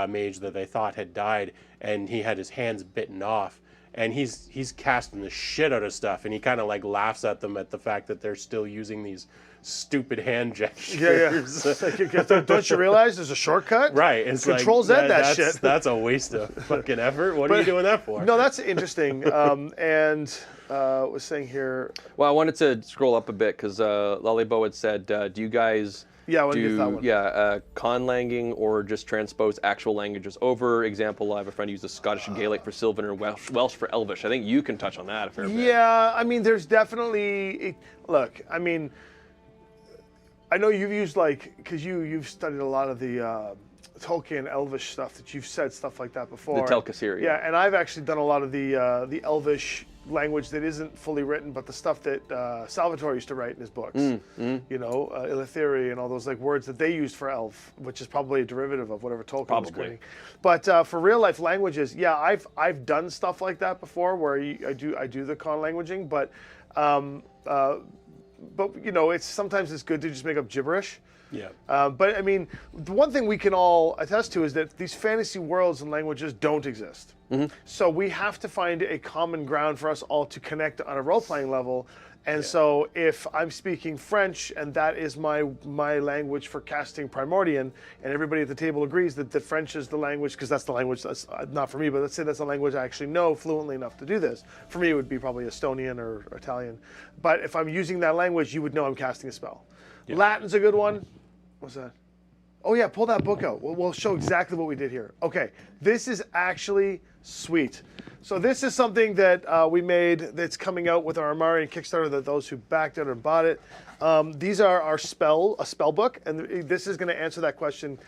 mage that they thought had died, and he had his hands bitten off, and he's casting the shit out of stuff, and he kind of like laughs at them at the fact that they're still using these stupid hand gestures. Don't you realize there's a shortcut? Right. It's Control Z like, that shit. That's a waste of fucking effort. What are you doing that for? No, that's interesting. And was saying here. Well, I wanted to scroll up a bit because Lollybo had said, "Do you guys Yeah, I want to get that one. conlanging or just transpose actual languages over?" Example: I have a friend who uses Scottish and Gaelic for Sylvan or Welsh for Elvish. I think you can touch on that a fair bit. Yeah, I mean, there's definitely. Look, I mean, I know you've used because you've studied a lot of the Tolkien Elvish stuff that you've said stuff like that before. The Tel'Kasir, Yeah, and I've actually done a lot of the Elvish language that isn't fully written, but the stuff that Salvatore used to write in his books. You know, Illithiri and all those like words that they used for elf, which is probably a derivative of whatever Tolkien was creating. But for real life languages, yeah, I've done stuff like that before, where I do the con languaging, but you know, sometimes it's good to just make up gibberish. Yeah. But I mean, the one thing we can all attest to is that these fantasy worlds and languages don't exist. So we have to find a common ground for us all to connect on a role-playing level. And so if I'm speaking French and that is my language for casting Primordian, and everybody at the table agrees that the French is the language, because that's the language that's not for me, but let's say that's the language I actually know fluently enough to do this. For me, it would be probably Estonian or Italian. But if I'm using that language, you would know I'm casting a spell. Latin's a good one. What's that? Oh yeah, pull that book out. We'll show exactly what we did here. Okay, this is actually sweet. So this is something that we made that's coming out with our Imaria Kickstarter, that those who backed it and bought it. These are a spell book, and this is going to answer that question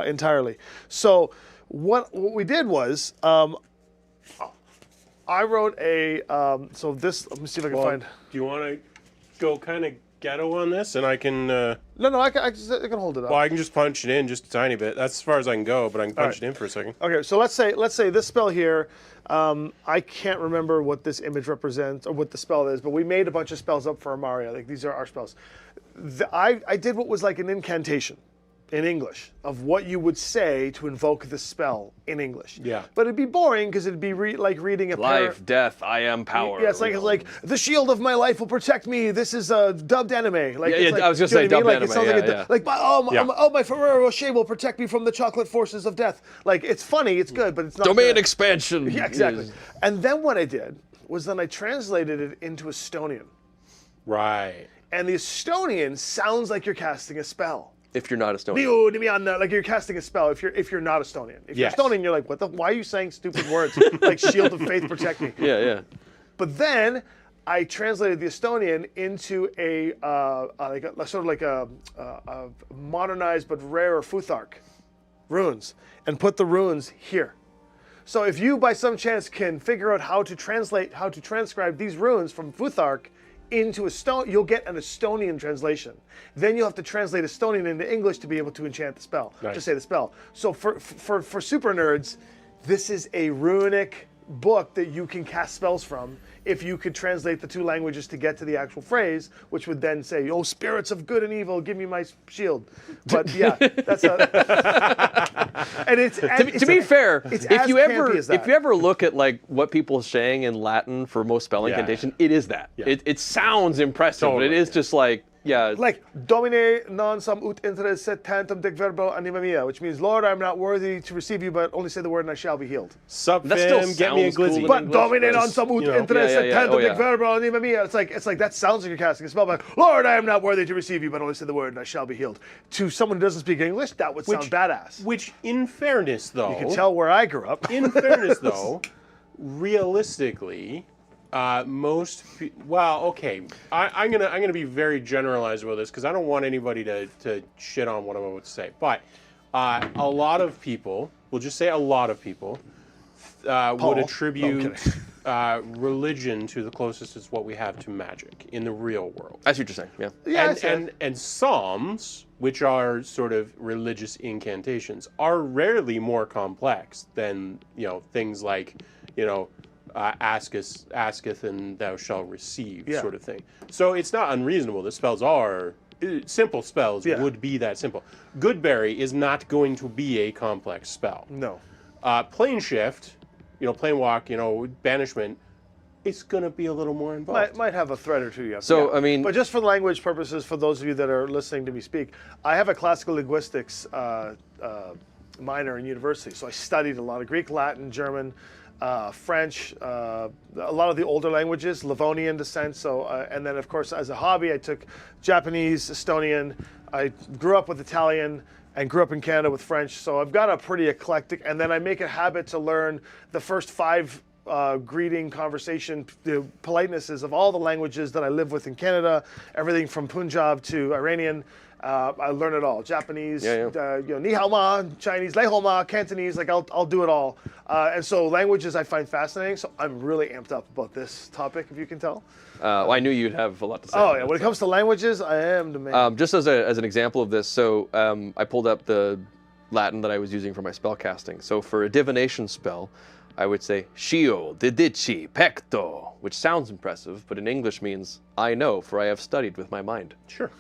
entirely. So what we did was, I wrote a, so this, let me see if I can find. Do you want to go kind of ghetto on this, and I can. No, I can hold it up. Well, I can just punch it in just a tiny bit. That's as far as I can go, but I can punch it in for a second. Okay, so let's say this spell here. I can't remember what this image represents or what the spell is, but we made a bunch of spells up for Imaria. Like these are our spells. I did what was like an incantation in English of what you would say to invoke the spell in English. Yeah. But it'd be boring because it'd be like reading a Life, death, I am power. Yeah, it's like the shield of my life will protect me. This is a dubbed anime. Like, Yeah, it's like, I was gonna do you know say what I mean? dubbed Like, it anime, sounds like yeah. my Ferrero Rocher will protect me from the chocolate forces of death. Like, it's funny, it's good, but it's not Domain good. expansion. Yeah, exactly. And then what I did was then I translated it into Estonian. Right. And the Estonian sounds like you're casting a spell. If you're not Estonian. Like you're casting a spell if you're not Estonian. If Yes. you're Estonian, you're like, why are you saying stupid words like shield of faith protect me? Yeah. But then I translated the Estonian into a modernized but rarer Futhark runes and put the runes here. So if you by some chance can figure out how to transcribe these runes from Futhark into Estonian, you'll get an Estonian translation. Then you'll have to translate Estonian into English to be able to enchant the spell, to say the spell. So for super nerds, this is a runic book that you can cast spells from if you could translate the two languages to get to the actual phrase, which would then say, "Oh, spirits of good and evil, give me my shield." But yeah, that's and it's To be fair, it's if as you campy as that. ever look at like what people are saying in Latin for most spell Yeah. incantation, it is that. Yeah. It sounds impressive, but it is just like like Domine non sum ut interes set tantum dic verbo anima mia, which means, Lord, I'm not worthy to receive you, but only say the word and I shall be healed. Sup, That still fam, get me a sounds cool glizzy. in But English, Domine non but- sum ut you know. interes set Yeah. tantum Oh, dic yeah. verbo anima mia. It's like that sounds like you're casting a spell, but Lord, I am not worthy to receive you, but only say the word and I shall be healed. To someone who doesn't speak English, that would sound badass. Which, in fairness, though, You can tell where I grew up. in fairness, though, realistically, I'm gonna be very generalized with this because I don't want anybody to shit on what I'm about to say. But a lot of people, we'll just say a lot of people, would attribute religion to the closest is what we have to magic in the real world. I see what you're saying. Yeah. Yeah, And psalms, which are sort of religious incantations, are rarely more complex than things like asketh and thou shalt receive sort of thing. So it's not unreasonable that spells are simple spells would be that simple. Goodberry is not going to be a complex spell. No. Plane shift, plane walk, banishment, it's going to be a little more involved. Might have a thread or two, yes. So, I mean- But just for language purposes, for those of you that are listening to me speak, I have a classical linguistics minor in university. So I studied a lot of Greek, Latin, German, French, a lot of the older languages, Livonian descent. So, and then of course, as a hobby, I took Japanese, Estonian. I grew up with Italian and grew up in Canada with French. So I've got a pretty eclectic, and then I make a habit to learn the first 5 greeting, conversation, the politenesses of all the languages that I live with in Canada, everything from Punjab to Iranian. I learn it all. Japanese, ni hao ma, Chinese, lei hao ma, Cantonese, like I'll do it all. And so languages I find fascinating, so I'm really amped up about this topic, if you can tell. Well, I knew you'd have a lot to say. Oh yeah, when it comes to languages, I am the man. Just as an example of this, so I pulled up the Latin that I was using for my spell casting. So for a divination spell, I would say "Scio dedici pecto," which sounds impressive, but in English means "I know, for I have studied with my mind." Sure.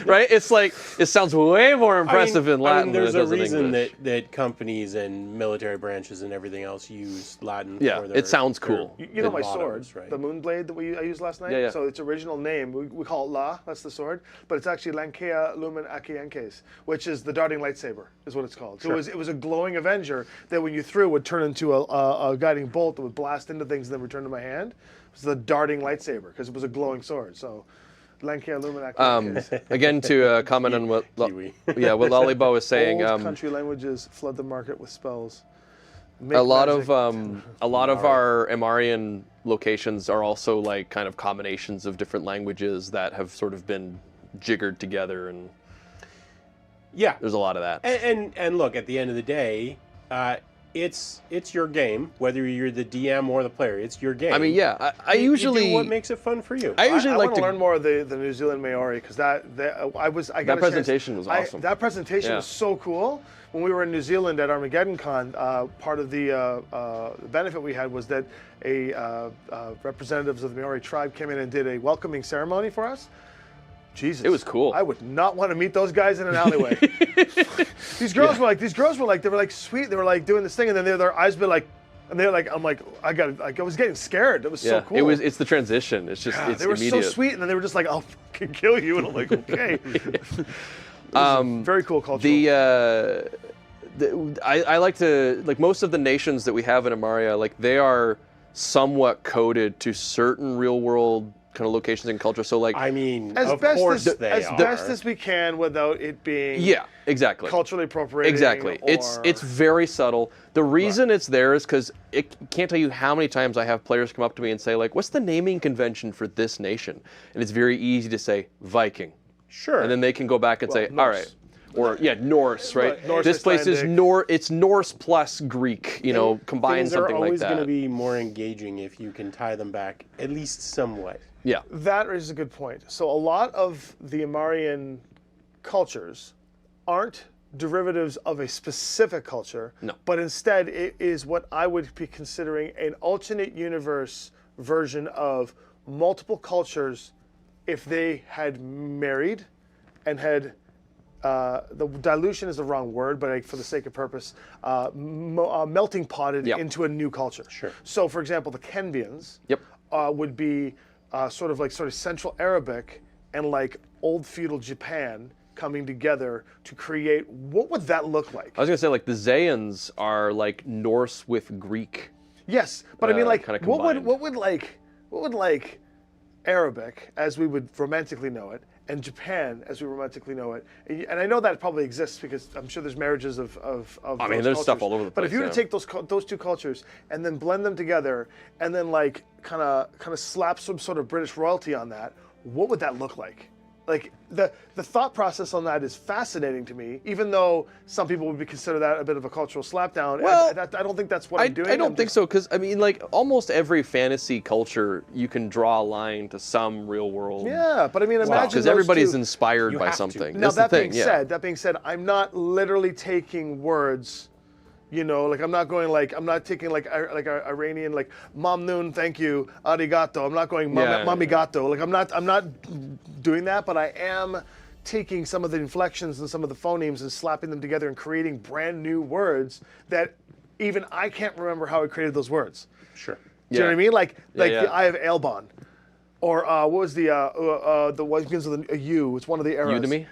Right? It's like it sounds way more impressive in Latin there's than it a does in reason English. that companies and military branches and everything else use Latin. Yeah, for it sounds cool. You know my sword, mottos, right? the Moonblade that I used last night? Yeah. So its original name, we call it La, that's the sword, but it's actually Lankea Lumen Akiankes, which is the darting lightsaber, is what it's called. So it was a glowing Avenger that when you threw would turn into a guiding bolt that would blast into things and then return to my hand. It was the darting lightsaber, because it was a glowing sword. So Lankea Lumen Akiankes. Again, to comment on what Kiwi. what Lollibo was saying. Old country languages flood the market with spells. A lot of our Imarian locations are also like kind of combinations of different languages that have sort of been jiggered together, and Yeah. there's a lot of that. And look, at the end of the day, it's your game, whether you're the DM or the player. It's your game. I mean, yeah, I You usually do what makes it fun for you. I usually I like want to to learn more of the New Zealand Maori because I got a presentation chance, was awesome. That presentation Yeah. was so cool. When we were in New Zealand at Armageddon Con, part of the benefit we had was that representatives of the Maori tribe came in and did a welcoming ceremony for us. Jesus, It was cool. I would not want to meet those guys in an alleyway. These girls were like they were like sweet. They were like doing this thing, and then their eyes would be like, and they're like, I'm like, I was getting scared. It was so cool. It's the transition. It's just it's They were immediate. so sweet, and then they were just like, I'll fucking kill you, and I'm like, okay. Very cool culture. I like to like most of the nations that we have in Imaria, like they are somewhat coded to certain real world kind of locations and culture. So like I mean, as of best course as they as are. best as we can without it being yeah, exactly. culturally appropriating. Exactly. It's very subtle. The reason it's there is because can't tell you how many times I have players come up to me and say like, "What's the naming convention for this nation?" And it's very easy to say Viking, Sure. and then they can go back and say, Norse. "All right." Or Norse, Norse, right? Norse, This place is Icelandic. It's Norse plus Greek, combine Things something are like always going to that. be more engaging if you can tie them back at least somewhat. Yeah. That is a good point. So a lot of the Imarian cultures aren't derivatives of a specific culture, No. but instead it is what I would be considering an alternate universe version of multiple cultures if they had married and had the dilution is the wrong word, but for the sake of purpose, melting potted Yep. into a new culture. Sure. So, for example, the Kenvians Yep. would be sort of Central Arabic and like old feudal Japan coming together to create. What would that look like? I was gonna say like the Zayans are like Norse with Greek. Yes, but I mean, like, kinda what combined. would like Arabic as we would romantically know it, and Japan as we romantically know it, and I know that probably exists because I'm sure there's marriages of. I mean, those there's stuff cultures. all over the But if place, you were to yeah. take those two cultures and then blend them together, and then like kind of slap some sort of British royalty on that, what would that look like? Like the thought process on that is fascinating to me, even though some people would consider that a bit of a cultural slapdown. Well, I don't think that's what I'm doing. I don't think so, because I mean, like almost every fantasy culture, you can draw a line to some real world. Yeah, but I mean, imagine Because those everybody's two. inspired You by have to. something. Now That's that the thing. being said, I'm not literally taking words. Like I'm not taking like Iranian like mamnoon, thank you, arigato. I'm not going Yeah. mamigato. Like I'm not doing that, but I am taking some of the inflections and some of the phonemes and slapping them together and creating brand new words that even I can't remember how I created those words. Sure. Do you know what I mean? Like yeah. the Eye of Elbon, or what was the what begins with a U? It's one of the eras. Udemy?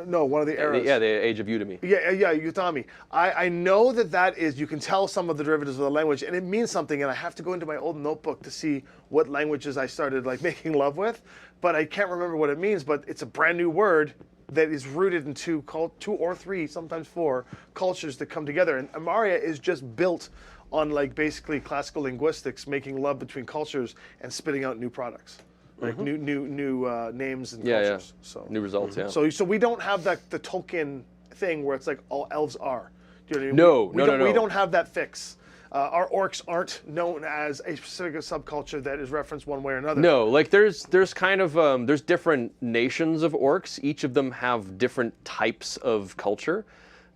No, one of the eras. Yeah, the age of Udemy. Yeah, Utami. I know that is, you can tell some of the derivatives of the language, and it means something, and I have to go into my old notebook to see what languages I started like making love with, but I can't remember what it means, but it's a brand new word that is rooted in two or three, sometimes four, cultures that come together, and Imaria is just built on like basically classical linguistics, making love between cultures and spitting out new products. Like new names and cultures. So New results, yeah. So we don't have the Tolkien thing where it's like all elves are. Do you No, know what I mean? no. We don't have that fix. Our orcs aren't known as a specific subculture that is referenced one way or another. No, like there's kind of there's different nations of orcs. Each of them have different types of culture.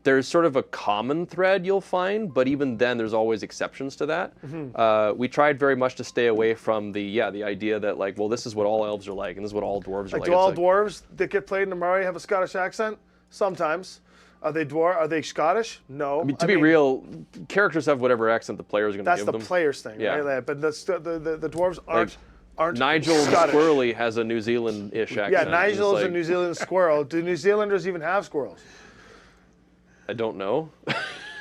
There's sort of a common thread you'll find, but even then there's always exceptions to that. We tried very much to stay away from the idea that like, well, this is what all elves are like, and this is what all dwarves are like. Do all It's dwarves that get played in Imaria have a Scottish accent? Sometimes. Are they Scottish? No. I mean, to be real, characters have whatever accent the player's going to that's give the them. players thing, Yeah. right? But the dwarves aren't Nigel Scottish. Squirrely has a New Zealand-ish accent. Yeah, It's Nigel's a like, New Zealand squirrel. Do New Zealanders even have squirrels? I don't know.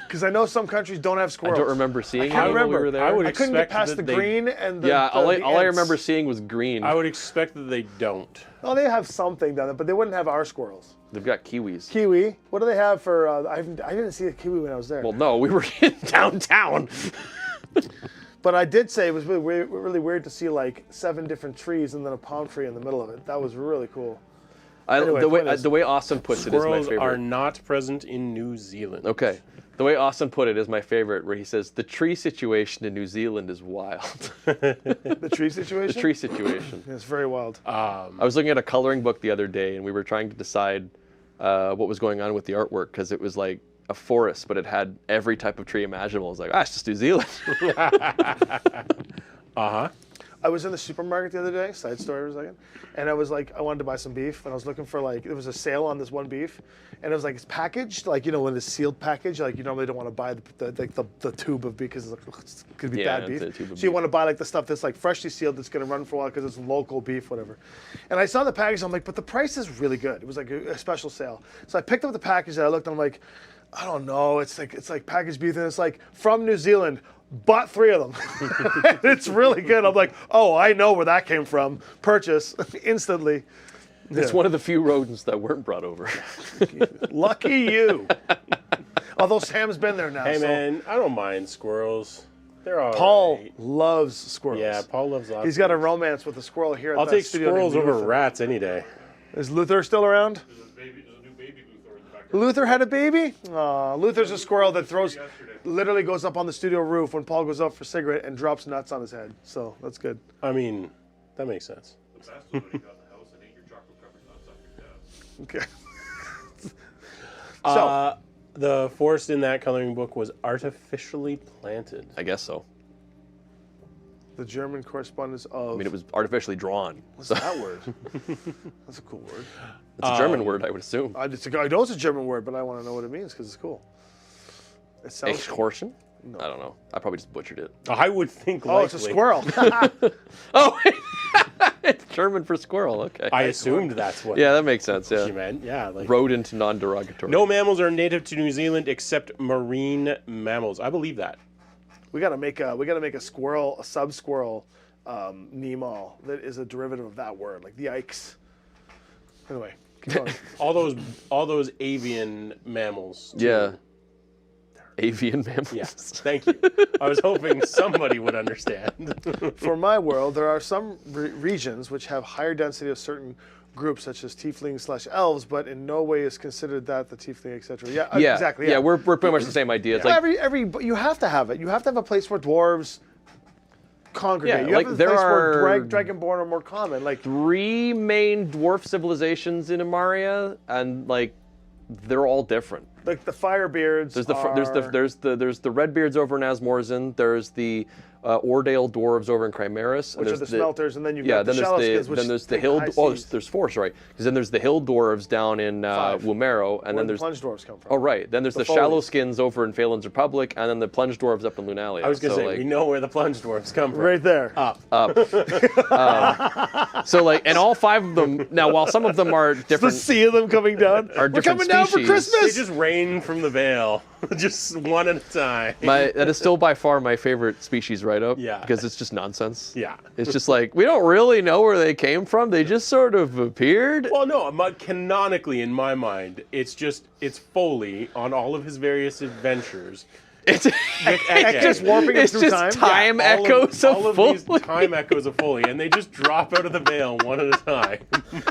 Because I know some countries don't have I squirrels. don't remember seeing can't any when we remember. were there. I would I couldn't get expect past the that they- green and the yeah, all the I ants. remember seeing was green. I would expect that they don't. Oh, they have something down there, but they wouldn't have our squirrels. They've got kiwis. Kiwi. What do they have for? I didn't see a kiwi when I was there. Well, no, we were in downtown. But I did say it was really weird to see like 7 different trees and then a palm tree in the middle of it. That was really cool. Anyway, the point is- way Austin puts it is my Squirrels favorite. are not present in New Zealand. Okay. The way Austin put it is my favorite, where he says, the tree situation in New Zealand is wild. The tree situation? The tree situation. It's very wild. I was looking at a coloring book the other day, and we were trying to decide what was going on with the artwork, because it was like a forest, but it had every type of tree imaginable. I was like, it's just New Zealand. I was in the supermarket the other day, side story for a second, and I was like, I wanted to buy some beef, and I was looking for like, there was a sale on this one beef, and it was like, it's packaged, like, you know, when it's sealed package, like you normally don't want to buy the tube of beef because it's going to be bad beef. it's a tube of So you beef. want to buy like the stuff that's like freshly sealed that's going to run for a while because it's local beef, whatever. And I saw the package, I'm like, but the price is really good. It was like a special sale. So I picked up the package and I looked and I'm like, I don't know, it's like packaged beef and it's like from New Zealand. Bought 3 of them. It's really good. I'm like, oh, I know where that came from. Purchase instantly. It's one of the few rodents that weren't brought over. Lucky you. Although Sam's been there now. Hey, so. man, I don't mind squirrels. They're all Paul right. loves squirrels. Yeah, Paul loves lots. He's got a romance with a squirrel here at I'll that take studio squirrels named over Luther. rats any day. Is Luther still around? There's a new baby Luthor in the background. Luther had a baby? Aw, Luther's a squirrel that literally goes up on the studio roof when Paul goes out for a cigarette and drops nuts on his head. So that's good. I mean, that makes sense. The best was when you got in the house and ate your chocolate covered nuts off your desk. Okay. So, The forest in that coloring book was artificially planted. I guess so. the German correspondence of. I mean, it was artificially drawn. What's that word? That's a cool word. It's a German word, I would assume. I know it's a German word, but I want to know what it means because it's cool. It sounds. Extortion? I don't know. I probably just butchered it. I would think Oh, it's a squirrel. Oh, it's German for squirrel. Okay. I assumed that's what Yeah, that makes sense. she Yeah. meant. Yeah, like Rodent non-derogatory. no mammals are native to New Zealand except marine mammals. I believe that. we gotta make a squirrel, a sub squirrel, Nemo that is a derivative of that word, like the yikes. Anyway, keep going. All those avian mammals. too. Yeah. Avian mammals. Yeah. Thank you. I was hoping somebody would understand. For my world, there are some regions which have higher density of certain groups, such as tieflings/elves, but in no way is considered that the tiefling, etc. Yeah, Yeah. exactly. Yeah, we're pretty much the same idea. It's like But you have to have it. You have to have a place where dwarves congregate. Yeah, you like have a there place are- where Dragonborn are more common. Like 3 main dwarf civilizations in Imaria, and like they're all different. the Firebeards. There's the Redbeards over in Asmorzen. There's the Ordale dwarves over in Chimera's. which are the smelters, and then you've Yeah, got the then Shallowskins, which there's the take hill. high Oh, seas. there's 4, sorry. Because then there's the hill dwarves down in 5. Woomero, and Where then the there's plunge dwarves come from. oh right. Then there's the Foley's. Shallowskins over in Phelan's Republic, and then the plunge dwarves up in Lunalia. I was gonna So, say like, we know where the plunge dwarfs come from. Right there. So like, and all 5 of them now, while some of them are The different, sea of them coming down. Are We're different coming down for species. They Christmas. just rain from the veil, just one at a time. that is still by far my favorite species write-up. Yeah. Because it's just nonsense. Yeah. It's just like, we don't really know where they came from. They just sort of appeared. Well, no, canonically in my mind, it's Foley on all of his various adventures. It's, It's just warping them it's through just time. time All echoes all of of these Foley. time echoes of Foley, and they just drop out of the veil one at a time.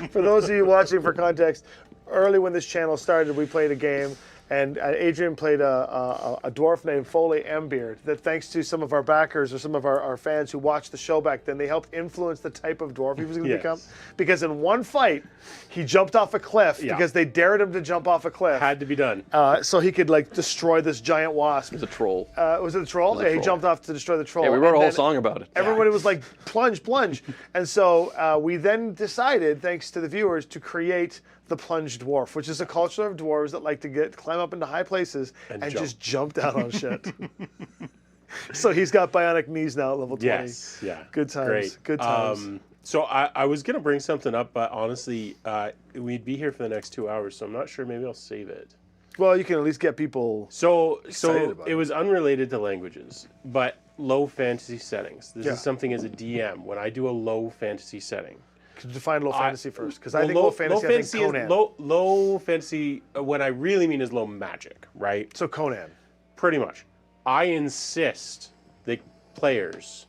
For those of you watching, for context, early when this channel started, we played a game, and Adrian played a dwarf named Foley Mbeard. That thanks to some of our backers or some of our fans who watched the show back then, they helped influence the type of dwarf he was going to Yes. become. Because in one fight, he jumped off a cliff Yeah. because they dared him to jump off a cliff, Had to be done. so he could like destroy this giant wasp. It's a troll. Was it the troll? a Yeah, he troll. jumped off to destroy the troll. Yeah, we wrote a And whole then song about it. Everybody was like, plunge, plunge. And so we then decided, thanks to the viewers, to create the plunge dwarf, which is a culture of dwarves that like to climb up into high places and jump. just jump down on shit. So he's got bionic knees now at level 20. Yes, yeah. Good times. Great. Good times. So I was gonna bring something up, but honestly, we'd be here for the next 2 hours, so I'm not sure. Maybe I'll save it. Well, you can at least get people. So Excited about it it. was unrelated to languages, but low fantasy settings. This Yeah. is something as a DM when I do a low fantasy setting. Could you define low fantasy first? Because I Well, think low fantasy, I think Conan. is low fantasy. What I really mean is low magic, right? So Conan. Pretty much. I insist that players,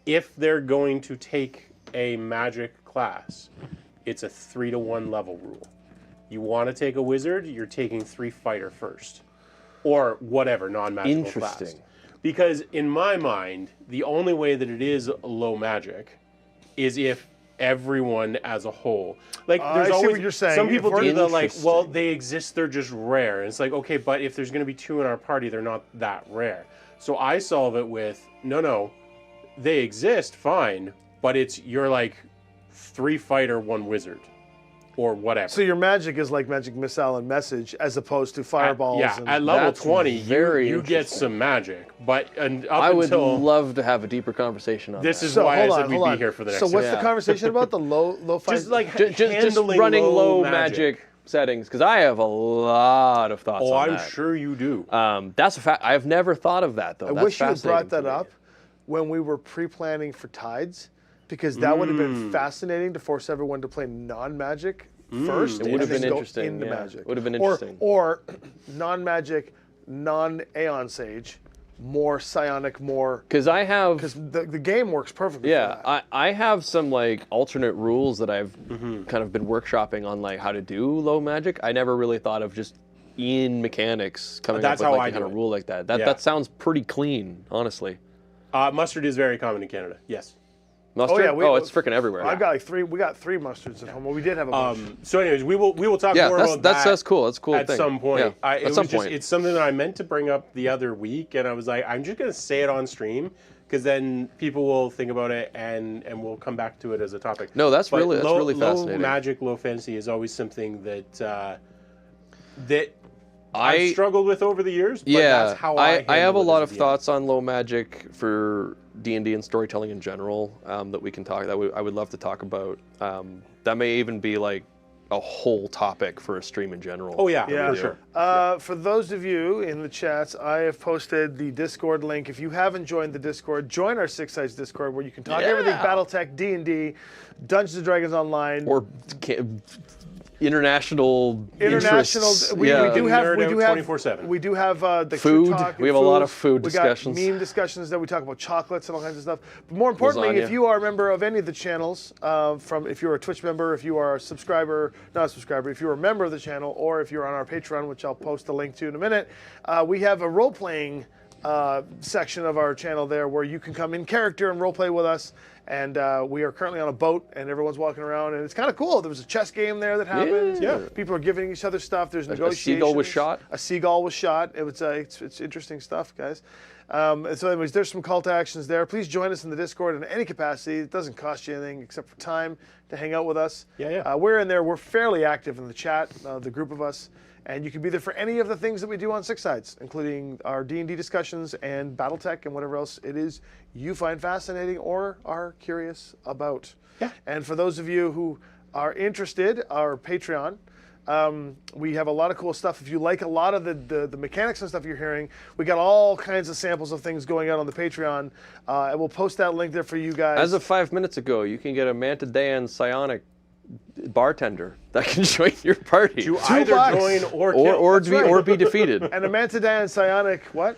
if they're going to take a magic class, it's a 3-to-1 level rule. You want to take a wizard, you're taking 3 fighter first. or whatever non-magical class. Interesting. Because in my mind, the only way that it is low magic is if everyone as a whole. Like, there's I see always what you're saying. some people If we're- do the like, well, Interesting. they exist, they're just rare. And it's like, okay, but if there's going to be 2 in our party, they're not that rare. So I solve it with no, they exist, fine, but you're like 3 fighter, 1 wizard, or whatever. So your magic is like magic missile and message, as opposed to fireballs. At level That's 20, very you get interesting. some magic, but up I would until love to have a deeper conversation on this that. is So why I hold said on, we'd hold be on. here for the next. So what's Yeah. the conversation about? The low fight? just like just handling running low magic. magic settings, because I have a lot of thoughts Oh, on I'm that. sure you do. That's a fact. I've never thought of that, though. I That's wish you had brought fascinating that to me. up when we were pre-planning for Tides, because that would have been fascinating to force everyone to play non-magic first. It would have and then been go interesting, Into yeah. magic. Would have been interesting. Or non-magic, non-Aeon Sage, more psionic, more Because I have, because the game works perfectly. for yeah, that. I have some like alternate rules that I've Mm-hmm. kind of been workshopping on, like how to do low magic. I never really thought of just in mechanics coming That's up with how like I a kind do of it. rule like that. Yeah. That sounds pretty clean, honestly. Mustard is very common in Canada. Yes. Mustard? yeah, It's freaking everywhere. I got like 3. We got 3 mustards at home. Well, we did have a bunch. So, anyways, we will talk Yeah, more that's about that. that's cool. That's a cool At thing. some point, Yeah, at some point. It's something that I meant to bring up the other week, and I was like, I'm just gonna say it on stream because then people will think about it and we'll come back to it as a topic. No, that's But really low fascinating. magic, low fantasy is always something that that I- I've struggled with over the years. But Yeah, that's how I handle have a it lot as of DM. thoughts on low magic for D&D and storytelling in general that we can talk. I would love to talk about. That may even be like a whole topic for a stream in general. Oh yeah, Yeah. for sure. For those of you in the chats, I have posted the Discord link. If you haven't joined the Discord, join our Six Sides Discord where you can talk everything BattleTech, D&D, Dungeons and Dragons Online. Or international interests. We Yeah. do have Nerd we out do have 24/7. we do have the Food. True Talk. We have a lot of food we discussions. got meme discussions that we talk about chocolates and all kinds of stuff. But more importantly, Lasagna. if you are a member of any of the channels, if you're a Twitch member, if you are a subscriber, not a subscriber, if you're a member of the channel, or if you're on our Patreon, which I'll post a link to in a minute, we have a role-playing section of our channel there where you can come in character and role play with us. And we are currently on a boat, and everyone's walking around, and it's kind of cool. There was a chess game there that happened. Yeah. People are giving each other stuff. There's negotiations. seagull was shot. A seagull was shot. It was it's interesting stuff, guys. And so, anyways, there's some call to actions there. Please join us in the Discord in any capacity. It doesn't cost you anything except for time to hang out with us. Yeah. We're in there. We're fairly active in the chat, the group of us. And you can be there for any of the things that we do on Six Sides, including our D&D discussions and BattleTech and whatever else it is you find fascinating or are curious about. Yeah. And for those of you who are interested, our Patreon, we have a lot of cool stuff. If you like a lot of the mechanics and stuff you're hearing, we got all kinds of samples of things going out on the Patreon. And we'll post that link there for you guys. As of 5 minutes ago, you can get a Mantidaean psionic bartender that can join your party. To either bucks. join or kill. or be defeated. and a Mantidaean psionic, what?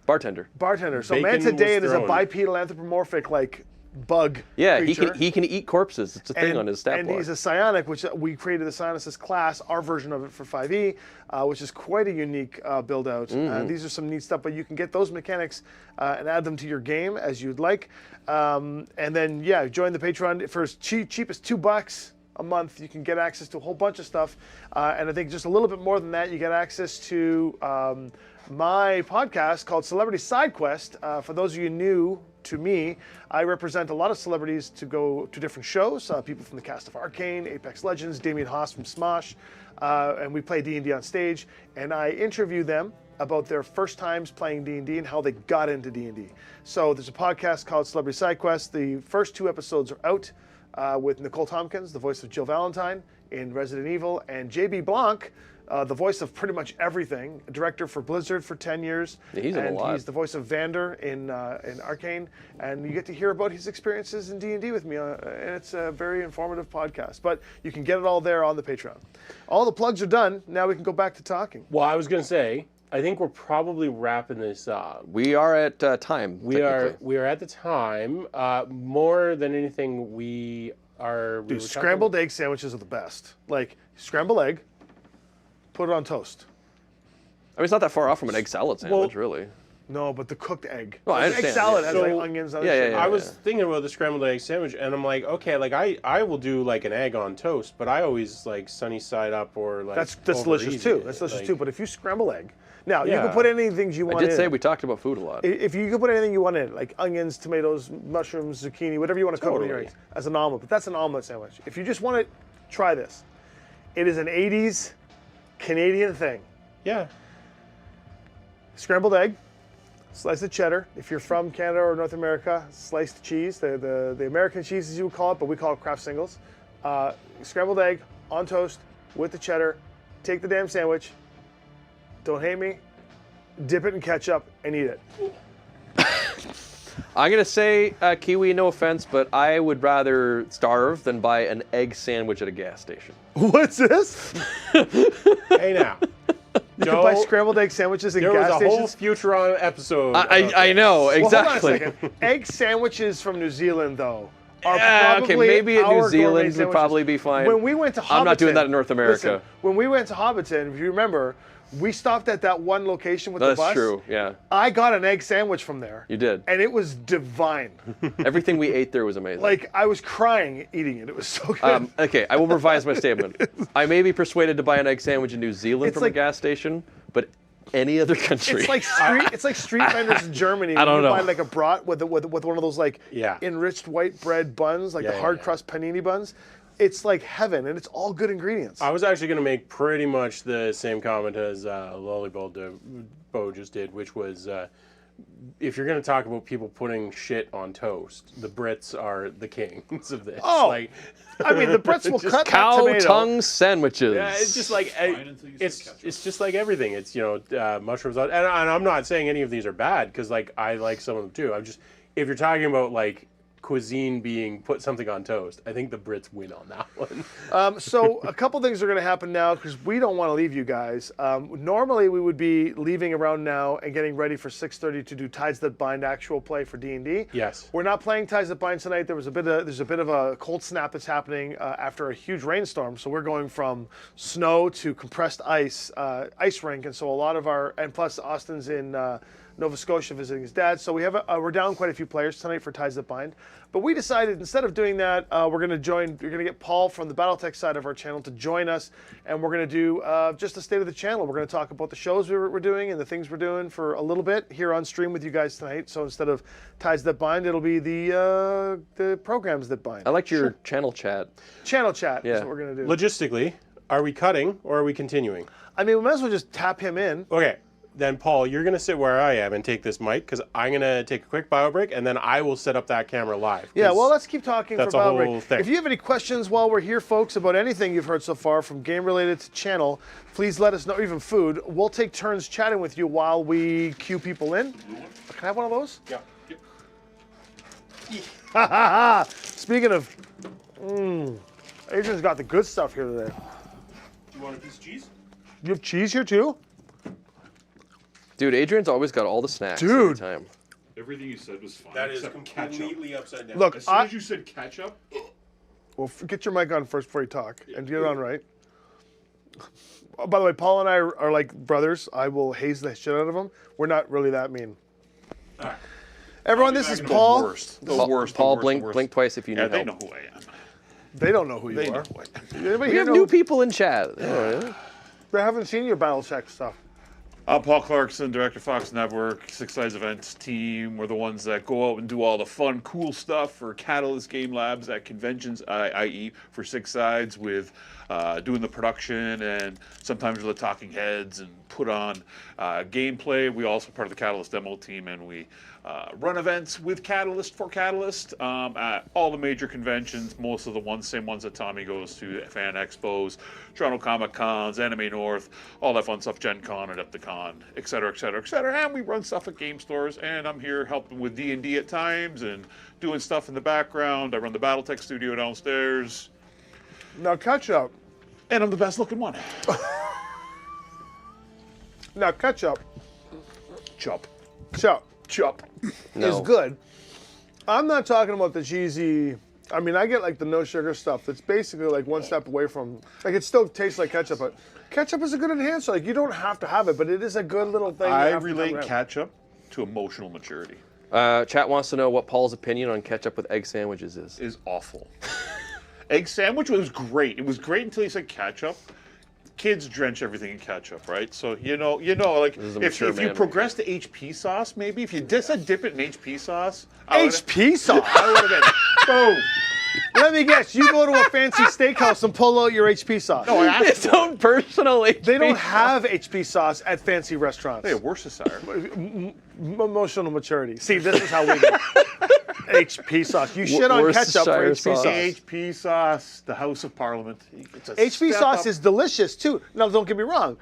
Bartender. Bartender. So Bacon was Mantidaean is a thrown. bipedal anthropomorphic like bug Yeah, creature. he can eat corpses. It's a thing on his stat and block. he's a psionic, which we created the Psionicist class, our version of it for 5e, which is quite a unique build out. These are some neat stuff, but you can get those mechanics and add them to your game as you'd like. And then, yeah, join the Patreon for as cheap as $2 a month. You can get access to a whole bunch of stuff. And I think just a little bit more than that, you get access to my podcast called Celebrity Side Quest. For those of you new to me, I represent a lot of celebrities to go to different shows. People from the cast of Arcane, Apex Legends, Damien Haas from Smosh, and we play D&D on stage. And I interview them about their first times playing D&D and how they got into D&D. So there's a podcast called Celebrity Side Quest. The first 2 episodes are out with Nicole Tompkins, the voice of Jill Valentine in Resident Evil, and J.B. Blanc, the voice of pretty much everything, director for Blizzard for 10 years. Yeah, he's in a and lot. he's the voice of Vander in Arcane. And you get to hear about his experiences in D&D with me. And it's a very informative podcast. But you can get it all there on the Patreon. All the plugs are done. Now we can go back to talking. Well, I was going to say, I think we're probably wrapping this up. We are at time. We are at the time. More than anything, we are. Dude, scrambled egg sandwiches are the best. Like, scrambled egg, put it on toast. mean, it's not that far off from an egg salad sandwich, really. No, but the cooked egg. Well, I Egg understand, salad yeah. has So- like onions on Yeah, it. yeah, yeah. I was thinking about the scrambled egg sandwich, and I'm like, okay, like I will do like an egg on toast, but I always like sunny side up or like. That's over delicious easy too. it. That's delicious Like, too. But if you scramble egg, now you Yeah. can put any things you I want did in. say we talked about food a lot. If you can put anything you want in, like onions, tomatoes, mushrooms, zucchini, whatever you want to cook with your Totally. eggs, as an omelet. But that's an omelet sandwich. If you just want it, try this. It is an 80s Canadian thing. Yeah. Scrambled egg, slice of cheddar. If you're from Canada or North America, sliced cheese, the American cheese as you would call it, but we call it Kraft singles. Scrambled egg on toast with the cheddar. Take the damn sandwich. Don't hate me. Dip it in ketchup and eat it. I'm going to say, Kiwi, no offense, but I would rather starve than buy an egg sandwich at a gas station. What's this? Hey now. You can buy scrambled egg sandwiches in There was gas a whole stations. Futuron episode. I know, Well, exactly. hold on a second. Egg sandwiches from New Zealand, though, are Yeah, probably okay, maybe in New our gourmet Zealand would sandwiches. probably be fine. When we went to Hobbiton, I'm not doing that in North America. Listen, when we went to Hobbiton, if you remember, we stopped at that one location with the bus. That's true, yeah. I got an egg sandwich from there. You did. And it was divine. Everything we ate there was amazing. Like, I was crying eating it. It was so good. Okay, I will revise my statement. I may be persuaded to buy an egg sandwich in New Zealand It's from like- a gas station, but any other country. It's like street vendors in Germany. I don't when you know. buy like a brat with one of those like Yeah. enriched white bread buns, like Yeah, the yeah, hard yeah. crust panini buns. It's like heaven, and it's all good ingredients. I was actually going to make pretty much the same comment as Bo just did, which was if you're going to talk about people putting shit on toast, the Brits are the kings of this. Oh, like, I mean, the Brits will Just cut that Cow tomato. tongue sandwiches. yeah, it's just like until you say it's ketchup. it's just like everything. It's mushrooms, and I'm not saying any of these are bad because like I like some of them too. I'm just if you're talking about like cuisine being put something on toast, I think the Brits win on that one. So a couple things are going to happen now because we don't want to leave you guys. Normally we would be leaving around now and getting ready for 6:30 to do Tides That Bind actual play for D&D. Yes. We're not playing Tides That Bind tonight. There's a bit of a cold snap that's happening after a huge rainstorm. So we're going from snow to compressed ice rink, and so a lot of and plus Austin's in Nova Scotia visiting his dad. So we're down quite a few players tonight for Tides That Bind. But we decided instead of doing that, we're going to get Paul from the BattleTech side of our channel to join us, and we're going to do just a state of the channel. We're going to talk about the shows we're doing and the things we're doing for a little bit here on stream with you guys tonight. So instead of Tides That Bind, it'll be the programs that bind. I liked your channel chat. Channel chat is Yeah. what we're going to do. Logistically, are we cutting or are we continuing? I mean, we might as well just tap him in. Okay, then Paul, you're going to sit where I am and take this mic because I'm going to take a quick bio break and then I will set up that camera live. Yeah, 'cause well, let's keep talking that's for a Battle whole Break. thing. If you have any questions while we're here, folks, about anything you've heard so far, from game-related to channel, please let us know, or even food. We'll take turns chatting with you while we queue people in. Can I have one of those? Yeah. Speaking of, Adrian's got the good stuff here today. Do you want a piece of cheese? You have cheese here too? Dude, Adrian's always got all the snacks Dude. every time. Everything you said was fine. That is except ketchup. completely upside down. Look, As soon as you said ketchup, Well, get your mic on first before you talk, and get it on right. Oh, by the way, Paul and I are like brothers. I will haze the shit out of him. We're not really that mean. All right. Everyone, this is the Paul. worst. The Paul, worst. Paul, the worst, blink, the worst. blink twice if you need Yeah, they help. know who I am. They don't know who you They are. know who I am. Anybody We here have know? new people in chat. Oh, They haven't seen your BattleTech stuff. I'm Paul Clarkson, Director Fox Network, Six Sides Events team. We're the ones that go out and do all the fun, cool stuff for Catalyst Game Labs at conventions, i.e. for Six Sides, with doing the production and sometimes with the talking heads and put on gameplay. We also part of the Catalyst demo team, and we run events with Catalyst for Catalyst at all the major conventions, most of the same ones that Tommy goes to, Fan Expos, Toronto Comic Cons, Anime North, all that fun stuff, Gen Con, Adepticon, et cetera, et cetera, et cetera. And we run stuff at game stores, and I'm here helping with D&D at times and doing stuff in the background. I run the BattleTech studio downstairs, Now, ketchup. and I'm the best looking one. Now, ketchup. Chop. Ketchup. Chop. no. is good. I'm not talking about the cheesy. I mean, I get like the no sugar stuff that's basically like one step away from, like it still tastes like ketchup, but Ketchup is a good enhancer. Like, you don't have to have it, but it is a good little thing. I after relate coming out. ketchup to emotional maturity. Chat wants to know what Paul's opinion on ketchup with egg sandwiches is. Is awful. Egg sandwich was great. It was great until you said ketchup. Kids drench everything in ketchup, right? So you know, like is a if mature you man progress to HP sauce, maybe if you said dip it in HP sauce, HP sauce. I would have been boom. Let me guess. You go to a fancy steakhouse and pull out your HP sauce. No, I asked His own personal HP. They don't have HP sauce at fancy restaurants. Hey, Worcestershire. Emotional maturity. See, this is how we do. HP sauce. You shit on ketchup for Worcestershire HP sauce. sauce. HP sauce, the House of Parliament. It's a HP step sauce up. is delicious too. Now, don't get me wrong.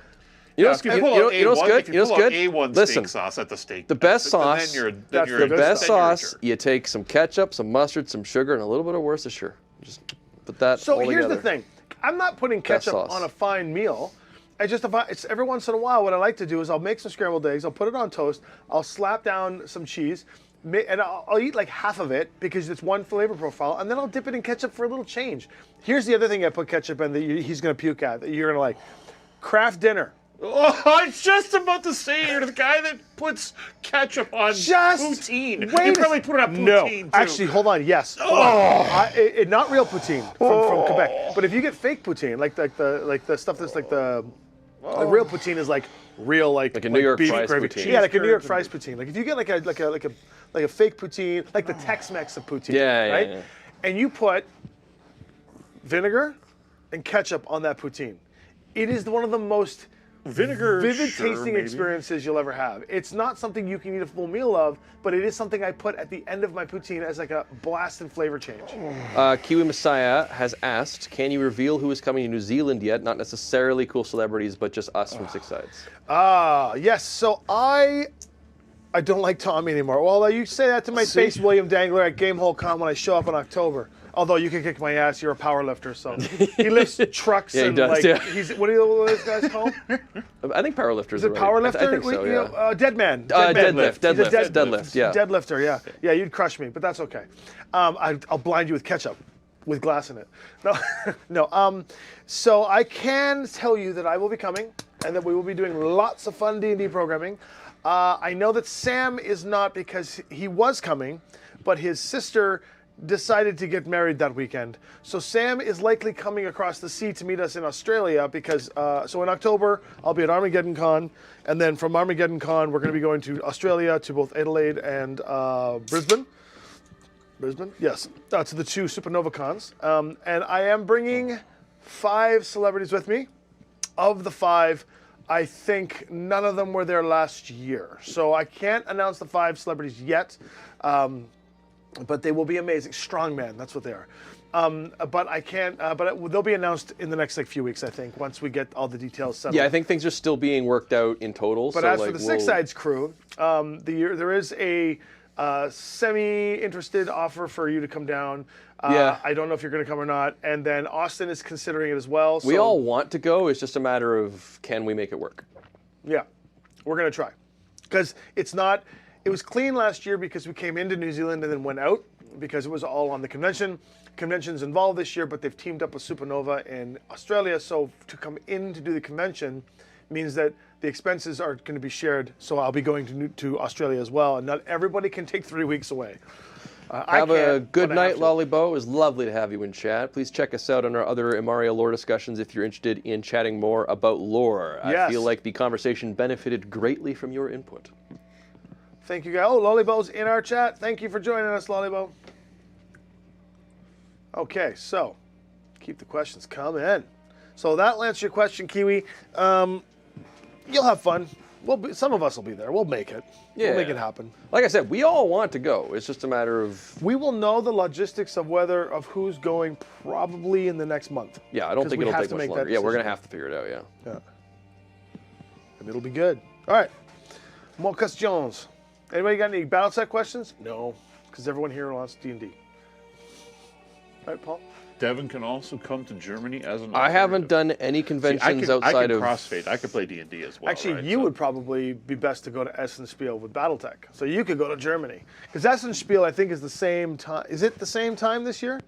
You know Yeah, what's if you good? pull You out know what's A1 good? if You know what's good? A1 Listen, steak sauce at the steak. the best then sauce. you're That's a the best then you're a sauce. jerk. You take some ketchup, some mustard, some sugar, and a little bit of Worcestershire. Just put that So all here's together. the thing. I'm not putting ketchup sauce. on a fine meal. It's every once in a while. What I like to do is I'll make some scrambled eggs. I'll put it on toast. I'll slap down some cheese, and I'll eat like half of it because it's one flavor profile, and then I'll dip it in ketchup for a little change. Here's the other thing I put ketchup in that he's gonna puke at. That you're gonna like. Kraft dinner. Oh, I was just about to say you're the guy that puts ketchup on poutine. Wait You a probably s- put it on No, poutine too. actually, hold on. Yes, hold on. Not real poutine from Quebec, but if you get fake poutine, like the stuff that's like the real poutine is like real like Like a New York beef fries gravy. poutine. Yeah, like a New York fries poutine. Like if you get like a fake poutine, like the Tex-Mex of poutine, Yeah, right? yeah. And you put vinegar and ketchup on that poutine. It is one of the most Vinegar, vivid sure, tasting maybe. experiences you'll ever have. It's not something you can eat a full meal of, but it is something I put at the end of my poutine as like a blast and flavor change. Kiwi Messiah has asked, can you reveal who is coming to New Zealand yet? Not necessarily cool celebrities, but just us from Six Sides. Yes. So I don't like Tommy anymore. Well, you say that to my face, William Dangler, at Gamehole Con when I show up in October. Although you can kick my ass, you're a power lifter, so he lifts trucks Yeah, he and does, like yeah. he's what are those guys called? I think powerlifters Is it are right. power lifter? I think so, yeah. Dead man. Deadlift, He's a deadlift, yeah. Deadlifter, yeah. Yeah, you'd crush me, but that's okay. I'll blind you with ketchup, with glass in it. No, no. So I can tell you that I will be coming, and that we will be doing lots of fun D&D programming. I know that Sam is not because he was coming, but his sister decided to get married that weekend. So Sam is likely coming across the sea to meet us in Australia because, so in October, I'll be at Armageddon Con, and then from Armageddon Con, we're going to be going to Australia, to both Adelaide and Brisbane. Brisbane? Yes, to the two Supernova Cons. And I am bringing 5 celebrities with me. Of the 5, I think none of them were there last year. So I can't announce the 5 celebrities yet. But they will be amazing. Strongman, that's what they are. But I can't. But they'll be announced in the next few weeks, I think, once we get all the details settled. Yeah, I think things are still being worked out in total. But so as like, for the Six Sides crew, there is a semi-interested offer for you to come down. Yeah. I don't know if you're going to come or not. And then Austin is considering it as well. we so, all want to go. It's just a matter of can we make it work. Yeah, we're going to try. Because it's not. It was clean last year because we came into New Zealand and then went out because it was all on the convention. Convention's involved this year, but they've teamed up with Supernova in Australia. So to come in to do the convention means that the expenses are going to be shared. So I'll be going to Australia as well. And not everybody can take 3 weeks away. Have a good night, to. Lollybo. It was lovely to have you in chat. Please check us out on our other Imaria lore discussions if you're interested in chatting more about lore. I Yes. feel like the conversation benefited greatly from your input. Thank you, guys. Oh, Lollybo's in our chat. Thank you for joining us, Lollybo. Okay, so keep the questions coming. So that'll answer your question, Kiwi. You'll have fun. Some of us will be there. We'll make it. Yeah. We'll make it happen. Like I said, we all want to go. It's just a matter of We will know the logistics of who's going probably in the next month. yeah. I don't 'Cause think we it'll have take to much make longer. that Yeah, we're decision. gonna have to figure it out. Yeah. Yeah. And it'll be good. All right. More questions. Anybody got any BattleTech questions? No, because everyone here wants D&D. Right, Paul? Devin can also come to Germany as an. I haven't done any See, conventions I outside can of. crossfade. I could play D&D as well. Actually, right? you So- would probably be best to go to Essenspiel with BattleTech. So you could go to Germany. Because Essenspiel, I think, is the same time. Is it the same time this year?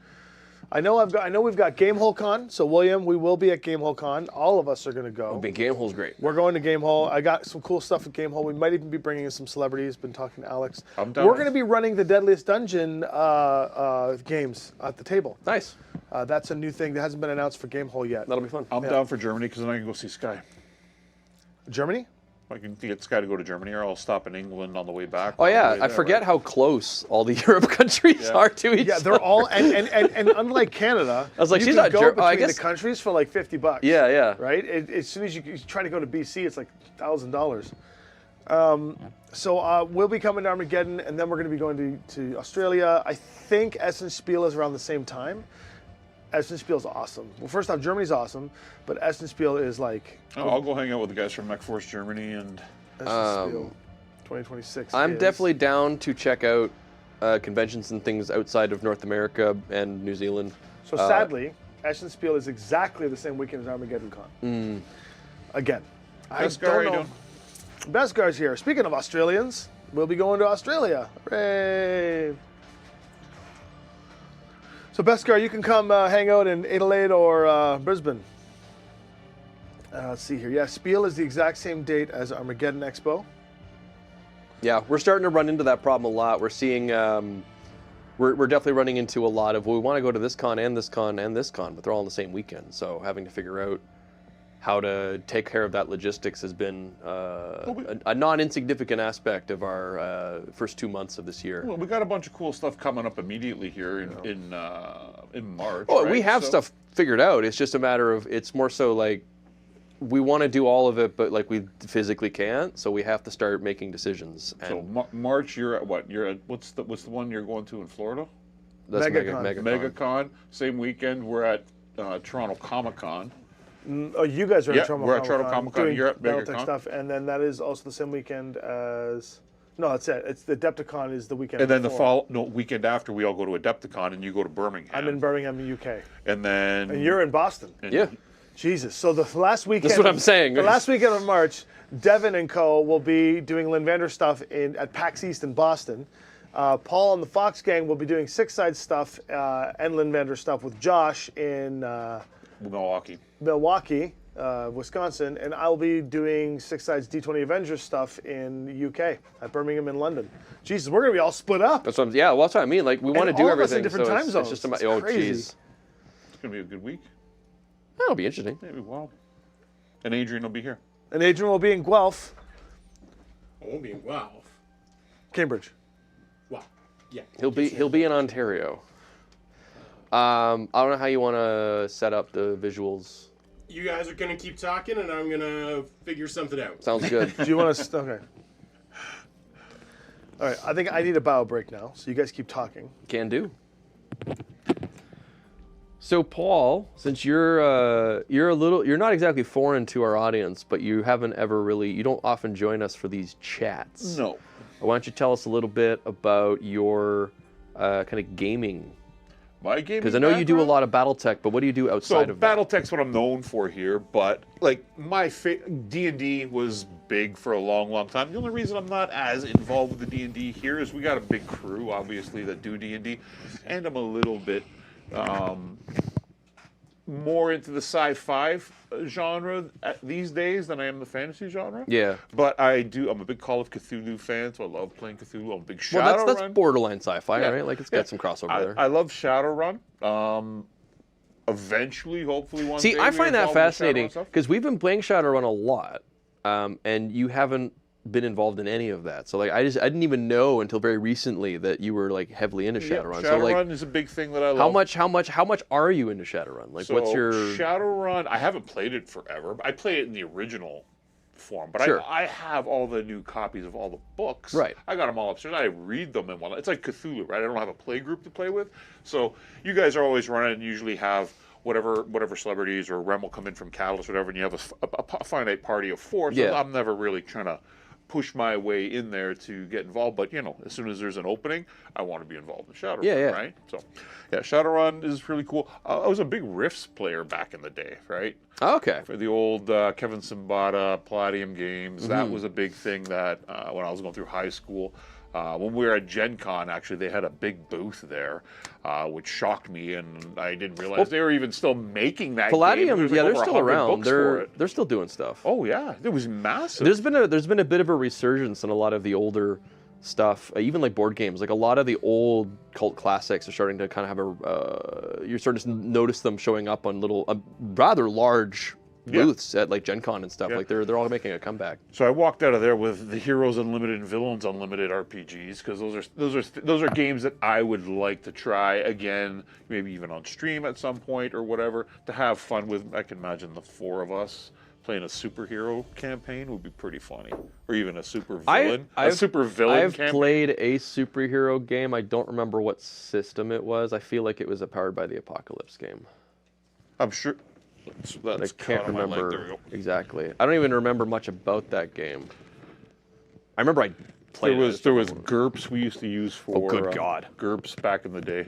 I know we've got Gamehole Con. So William, we will be at Gamehole Con. All of us are going to go. Big Game Hole's great. We're going to Gamehole. I got some cool stuff at Gamehole. We might even be bringing in some celebrities. Been talking to Alex. I'm down. We're going to be running the Deadliest Dungeon games at the table. Nice. That's a new thing that hasn't been announced for Gamehole yet. That'll be fun. I'm down for Germany because then I can go see Sky. Germany? I can get Sky to go to Germany, or I'll stop in England on the way back. Oh yeah, On the way I there, forget right? how close all the Europe countries are to each Yeah, other. they're all and unlike Canada, I was like, you she's can not go Ger- I between guess- the countries for like $50. Yeah, yeah. Right. As soon as you try to go to BC, it's like $1,000. So we'll be coming to Armageddon, and then we're going to be going to Australia. I think Essen Spiel is around the same time. Essen Spiel is awesome. Well, first off, Germany's awesome, but Essen Spiel is like I'll go hang out with the guys from MechForce Germany and. Essen Spiel 2026. I'm is- definitely down to check out conventions and things outside of North America and New Zealand. So sadly, Essen Spiel is exactly the same weekend as Armageddon Con. Again, Best I guy, how don't you know. doing? Beskar's here. Speaking of Australians, we'll be going to Australia. Hooray! So Beskar, you can come hang out in Adelaide or Brisbane. Let's see here. Yeah, Spiel is the exact same date as Armageddon Expo. Yeah, we're starting to run into that problem a lot. We're seeing, we're definitely running into a lot of, well, we want to go to this con and this con and this con, but they're all on the same weekend. So having to figure out how to take care of that logistics has been a non-insignificant aspect of our first 2 months of this year. Well, we got a bunch of cool stuff coming up immediately here in March. Oh, right? we have So- stuff figured out. It's just a matter of, it's more so like, we want to do all of it, but like we physically can't, so we have to start making decisions. And So March, you're at what? You're at what's the one you're going to in Florida? that's MegaCon. MegaCon. Same weekend, we're at Toronto Comic Con. Oh, you guys are Yeah, at Toronto we're at Toronto Comic-Con Comic-Con. doing You're at Battletech MegaCon. stuff, and then that is also the same weekend as. No, that's it. It's the Adepticon is the weekend. And then the before. weekend after, we all go to Adepticon, and you go to Birmingham. I'm in Birmingham, UK, And then and you're in Boston. Yeah. Jesus. So the last weekend. That's what I'm saying. The last weekend of March, Devin and Co. will be doing Linvander stuff at PAX East in Boston. Paul and the Fox Gang will be doing Six Sides stuff and Linvander stuff with Josh in Milwaukee. Wisconsin, and I'll be doing Six Sides D20 Avengers stuff in the UK at Birmingham and London. Jesus, we're gonna be all split up. That's what well, that's what I mean. Like we want to And do all of us everything. in different so time it's zones. just about, It's oh, crazy. jeez. It's gonna be a good week. That'll be interesting. Maybe and Adrian will be here. And Adrian will be in Guelph, I won't be in Guelph. Cambridge. Well, yeah. He'll be in Ontario. I don't know how you want to set up the visuals. You guys are gonna keep talking, and I'm gonna figure something out. Sounds good. Do you want to? Okay. All right. I think I need a bow break now, so you guys keep talking. Can do. So Paul, since you're not exactly foreign to our audience, but you don't often join us for these chats. No. Why don't you tell us a little bit about your kind of gaming? My gaming Because I know you do a background? lot of BattleTech, but what do you do So outside of that? BattleTech's what I'm known for here, but like my D&D was big for a long, long time. The only reason I'm not as involved with the D&D here is we got a big crew, obviously, that do D&D, and I'm a little bit more into the sci-fi genre these days than I am the fantasy genre. Yeah. But I'm a big Call of Cthulhu fan, so I love playing Cthulhu. I'm a big Shadowrun. Well, that's borderline sci-fi, Yeah. right? Like it's got some crossover there. I love Shadowrun. Eventually, hopefully one day. See, I we find that involve in Shadowrun fascinating stuff. because we've been playing Shadowrun a lot, and you haven't been involved in any of that. So like, I didn't even know until very recently that you were like heavily into Yeah, Shadowrun. Shadowrun So like, is a big thing that I love. how much are you into Shadowrun? Like, So what's your Shadowrun? I haven't played it forever. I play it in the original form, but Sure. I have all the new copies of all the books. Right. I got them all upstairs. I read them and whatnot. It's like Cthulhu, right? I don't have a play group to play with, so you guys are always running and usually have whatever celebrities or Rem will come in from Catalyst, whatever, and you have a finite party of 4. So Yeah. I'm never really trying to push my way in there to get involved, but as soon as there's an opening, I want to be involved in Shadowrun, Yeah, yeah. right? So, yeah, Shadowrun is really cool. I was a big Rifts player back in the day, right? Oh, okay? For the old Kevin Simbata Palladium games, that was a big thing that when I was going through high school, When we were at Gen Con, actually, they had a big booth there, which shocked me, and I didn't realize they were even still making that game. Palladium, There's yeah, like they're over still 100 around. books for it. They're still doing stuff. Oh yeah, it was massive. There's been a bit of a resurgence in a lot of the older stuff, even like board games. Like a lot of the old cult classics are starting to kind of have you're starting to notice them showing up on little, rather large booths at like Gen Con and stuff. Like they're all making a comeback. So I walked out of there with the Heroes Unlimited and Villains Unlimited RPGs, because those are games that I would like to try again, maybe even on stream at some point or whatever, to have fun with. I can imagine the four of us playing a superhero campaign would be pretty funny, or even a super villain. I've campaign. played a superhero game. I don't remember what system it was. I feel like it was a Powered by the Apocalypse game. I'm sure. I can't remember exactly. I don't even remember much about that game. I remember I played it. There was GURPS we used to use for. Oh, good God. GURPS back in the day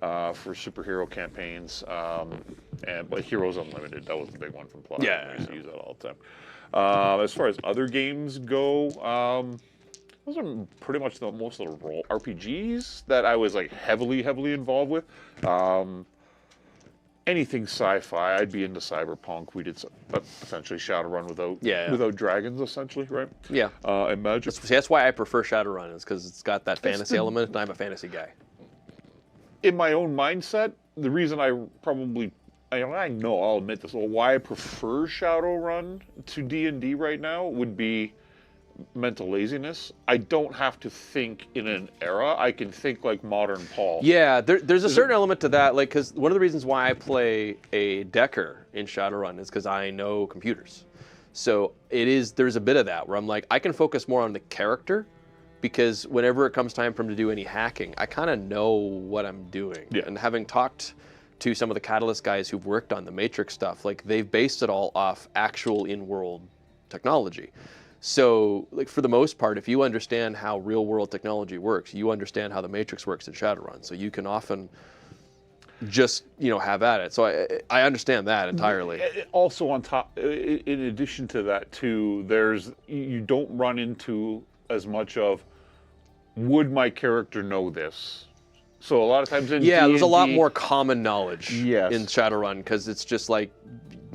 for superhero campaigns, but Heroes Unlimited, that was the big one from Palladium. Yeah. I used to use that all the time. As far as other games go, those are pretty much most of the role RPGs that I was like heavily involved with. Anything sci-fi, I'd be into Cyberpunk. We did essentially Shadowrun without dragons, essentially, right? Yeah. And magic. That's why I prefer Shadowrun, is because it's got that fantasy element, and I'm a fantasy guy. In my own mindset, the reason I know I'll admit this, why I prefer Shadowrun to D&D right now would be mental laziness. I don't have to think in an era. I can think like modern Paul. Yeah, there's a certain element to that, like, because one of the reasons why I play a Decker in Shadowrun is because I know computers. So there's a bit of that where I'm like, I can focus more on the character, because whenever it comes time for him to do any hacking, I kind of know what I'm doing. Yeah. And having talked to some of the Catalyst guys who've worked on the Matrix stuff, like they've based it all off actual in-world technology. So, like, for the most part, if you understand how real-world technology works, you understand how the Matrix works in Shadowrun. So you can often just, have at it. So I understand that entirely. Also, on top, in addition to that, too, you don't run into as much of, would my character know this? So a lot of times in there's a lot D&D more common knowledge Yes. in Shadowrun, because it's just like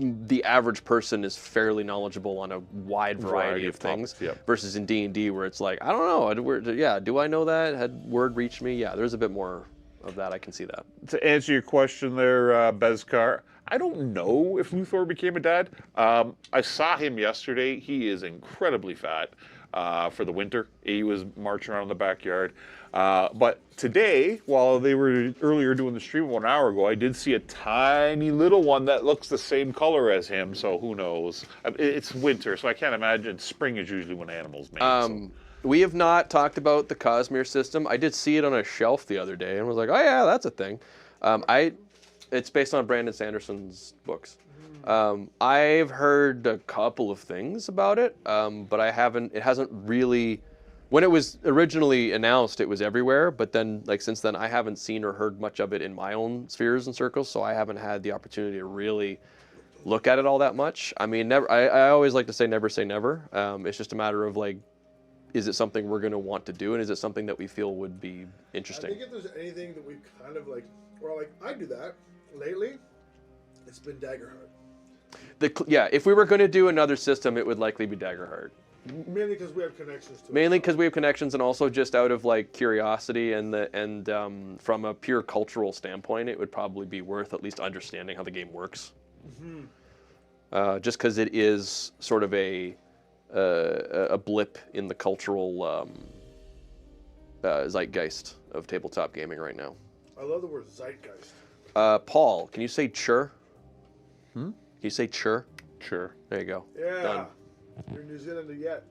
the average person is fairly knowledgeable on a wide variety of things, topics, yep. versus in D&D where it's like, I don't know, do I know that? Had word reached me? Yeah, there's a bit more of that. I can see that. To answer your question there, Bezkar, I don't know if Luthor became a dad. I saw him yesterday. He is incredibly fat for the winter. He was marching around in the backyard. But today, while they were earlier doing the stream 1 hour ago, I did see a tiny little one that looks the same color as him, so who knows? It's winter, so I can't imagine. Spring is usually when animals mate. We have not talked about the Cosmere system. I did see it on a shelf the other day and was like, oh yeah, that's a thing. It's based on Brandon Sanderson's books. I've heard a couple of things about it, but it hasn't really, when it was originally announced, it was everywhere, but then, like, since then, I haven't seen or heard much of it in my own spheres and circles, so I haven't had the opportunity to really look at it all that much. I mean, I always like to say never. It's just a matter of, like, is it something we're going to want to do, and is it something that we feel would be interesting? I think if there's anything that we've kind of like, or like, I do that lately, it's been Daggerheart. If we were going to do another system, it would likely be Daggerheart. Mainly because we have connections to it. Mainly because we have connections, and also just out of like curiosity and from a pure cultural standpoint, it would probably be worth at least understanding how the game works. Just because it is sort of a blip in the cultural zeitgeist of tabletop gaming right now. I love the word zeitgeist. Paul, can you say chur? Can you say chur? Sure. There you go. Yeah. Done. You're New Zealander yet.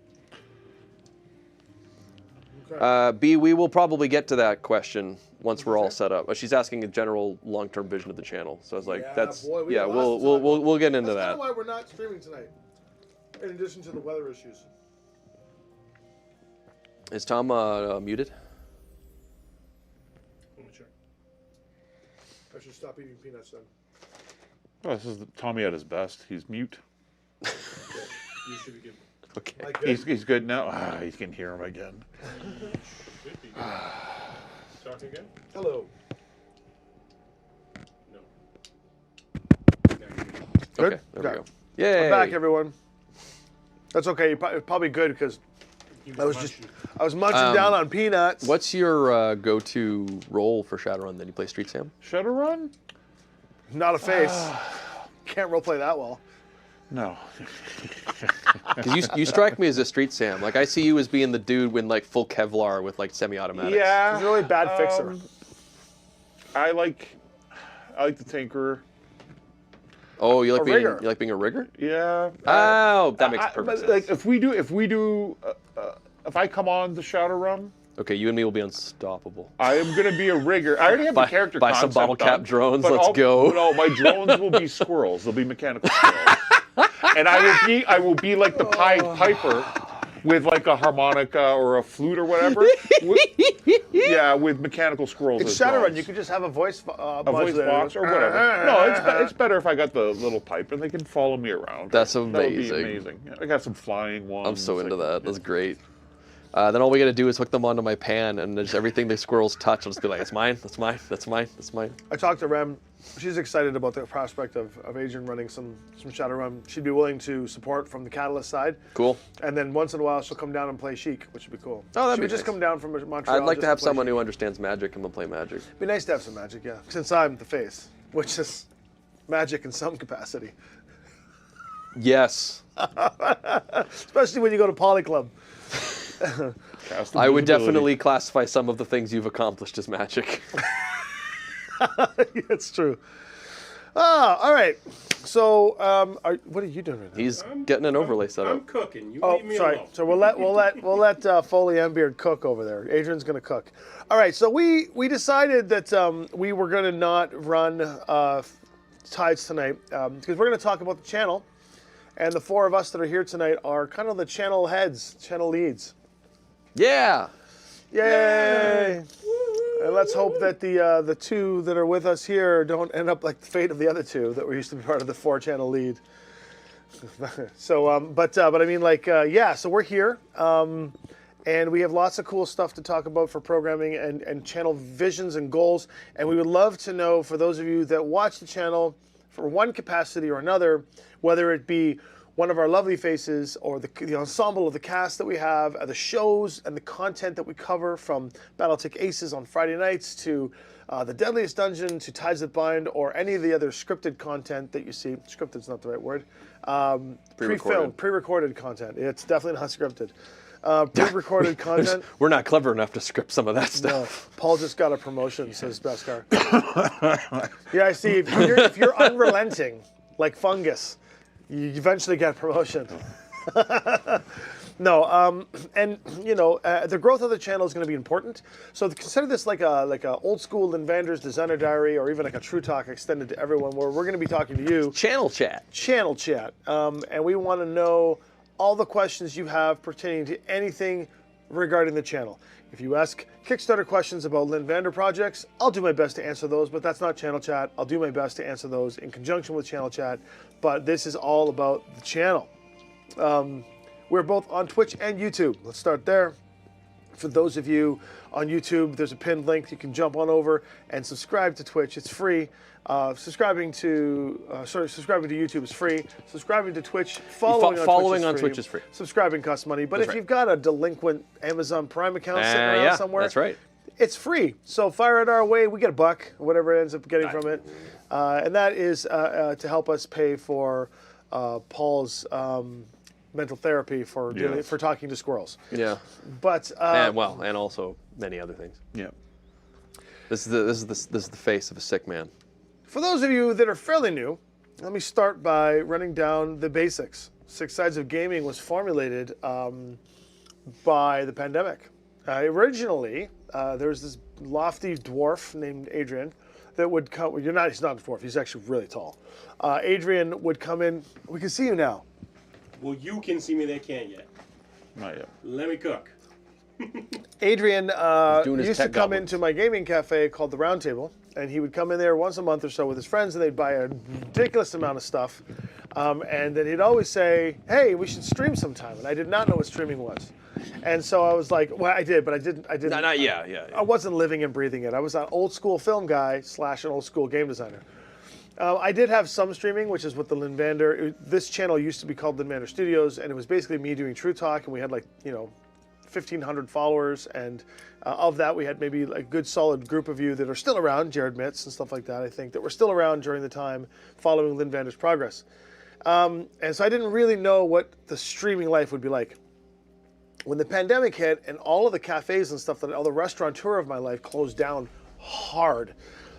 Okay. B, we will probably get to that question once we're all set up. She's asking a general long-term vision of the channel. So I was like, we'll get into That's that. kind of why we're not streaming tonight. In addition to the weather issues. Is Tom muted? Let me check. I should stop eating peanuts then. Oh, this is Tommy at his best. He's mute. Okay. You should be good. Okay. Like good? He's good now. Ah, you can hear him again. Should be good. Talk again? Hello. No. Good? Okay, there we Okay. go. Yay! I'm back, everyone. That's okay. Probably good because I was munching down on peanuts. What's your go-to role for Shadowrun? Then you play Street Sam? Shadowrun? Not a face. Can't roleplay that well. No. Because you strike me as a Street Sam. Like I see you as being the dude with like full Kevlar with like semi-automatics. Yeah. He's a really bad fixer. I like the Tinkerer. Oh, you like being rigger. you like being a rigger? Yeah. Oh, that makes perfect but, sense. like if I come on the Shadowrun, Okay, you and me will be unstoppable. I am gonna be a rigger. I already have the character buy some concept bottle cap done, drones, but let's go. No, my drones will be squirrels. They'll be mechanical squirrels. And I will be like the Pied Piper with like a harmonica or a flute or whatever. with mechanical squirrels. It's as Shadowrun. drones. You could just have a voice A voice box or whatever. No, it's better if I got the little pipe and they can follow me around. That's That would be amazing. amazing. Yeah, I got some flying ones. I'm so into like- that. That's great. Then all we gotta do is hook them onto my pan, and just everything the squirrels touch, I'll just be like, "That's mine. That's mine. That's mine. That's mine." I talked to Rem. She's excited about the prospect of Adrian running some Shadowrun. She'd be willing to support from the Catalyst side. Cool. And then once in a while, she'll come down and play Chic, which would be cool. Oh, that'd she be would just nice. come down from Montreal. I'd like just to have play someone Chic. who understands magic and will play magic. It'd be nice to have some magic, yeah. Since I'm the face, which is magic in some capacity. Yes, Especially when you go to Poly Club. Cast I would invisibility. definitely classify some of the things you've accomplished as magic. It's true. All right. So, what are you doing right now? He's getting an overlay set I'm up. cooking. You Oh, leave me sorry. alone. So we'll let Foley and Beard cook over there. Adrian's gonna cook. All right. So we decided that we were gonna not run Tides tonight because we're gonna talk about the channel, and the four of us that are here tonight are kind of the channel heads, channel leads. Yeah. Yay! And let's hope that the two that are with us here don't end up like the fate of the other two that were used to be part of the 4-channel lead. So, but I mean, like, yeah. So we're here, and we have lots of cool stuff to talk about for programming and channel visions and goals. And we would love to know, for those of you that watch the channel for one capacity or another, whether it be one of our lovely faces or the ensemble of the cast that we have, the shows and the content that we cover, from Battletech Aces on Friday nights to The Deadliest Dungeon to Tides That Bind, or any of the other scripted content that you see. Scripted's not the right word. Pre-filmed, pre-recorded content. It's definitely not scripted. Pre-recorded content. We're not clever enough to script some of that stuff. Paul just got a promotion, says Beskar. Yeah, I see. If you're unrelenting, like fungus, you eventually get promotion. No, and you know, the growth of the channel is going to be important. So consider this like a old school Linvander's Designer Diary, or even like a True Talk extended to everyone, where we're going to be talking to you. Channel chat. Channel chat, and we want to know all the questions you have pertaining to anything regarding the channel. If you ask Kickstarter questions about Linvander projects, I'll do my best to answer those, but that's not channel chat. I'll do my best to answer those in conjunction with channel chat, but this is all about the channel. We're both on Twitch and YouTube. Let's start there. For those of you on YouTube, there's a pinned link. You can jump on over and subscribe to Twitch. It's free. Subscribing to YouTube is free. Subscribing to Twitch, following on Twitch is free. Subscribing costs money, but if you've got a delinquent Amazon Prime account sitting around somewhere, that's right. It's free. So fire it our way. We get $1, whatever it ends up getting from it, and that is to help us pay for Paul's mental therapy for talking to squirrels. Yeah. But And also many other things. Yeah. This is the face of a sick man. for those of you that are fairly new, let me start by running down the basics. Six Sides of Gaming was formulated by the pandemic. Originally, there was this lofty dwarf named Adrian that would come. He's not a dwarf. He's actually really tall. Adrian would come in. We can see you now. Well, you can see me. They can't yet. Not yet. Let me cook. Adrian doing his used to Tech come Goblins. into my gaming cafe called the Round Table, and he would come in there once a month or so with his friends, and they'd buy a ridiculous amount of stuff. And then he'd always say, hey, we should stream sometime. And I did not know what streaming was. And so I was like, well, I did, but I didn't. I wasn't living and breathing it. I was an old school film guy / an old school game designer. I did have some streaming, which is what the Linvander, this channel used to be called Linvander Studios, and it was basically me doing True Talk, and we had 1,500 followers, and of that we had maybe a good solid group of you that are still around, Jared Mitz and stuff like that, I think, that were still around during the time following Linvander's progress. And so I didn't really know what the streaming life would be like. When the pandemic hit and all of the cafes and stuff, all the restaurateur of my life closed down hard,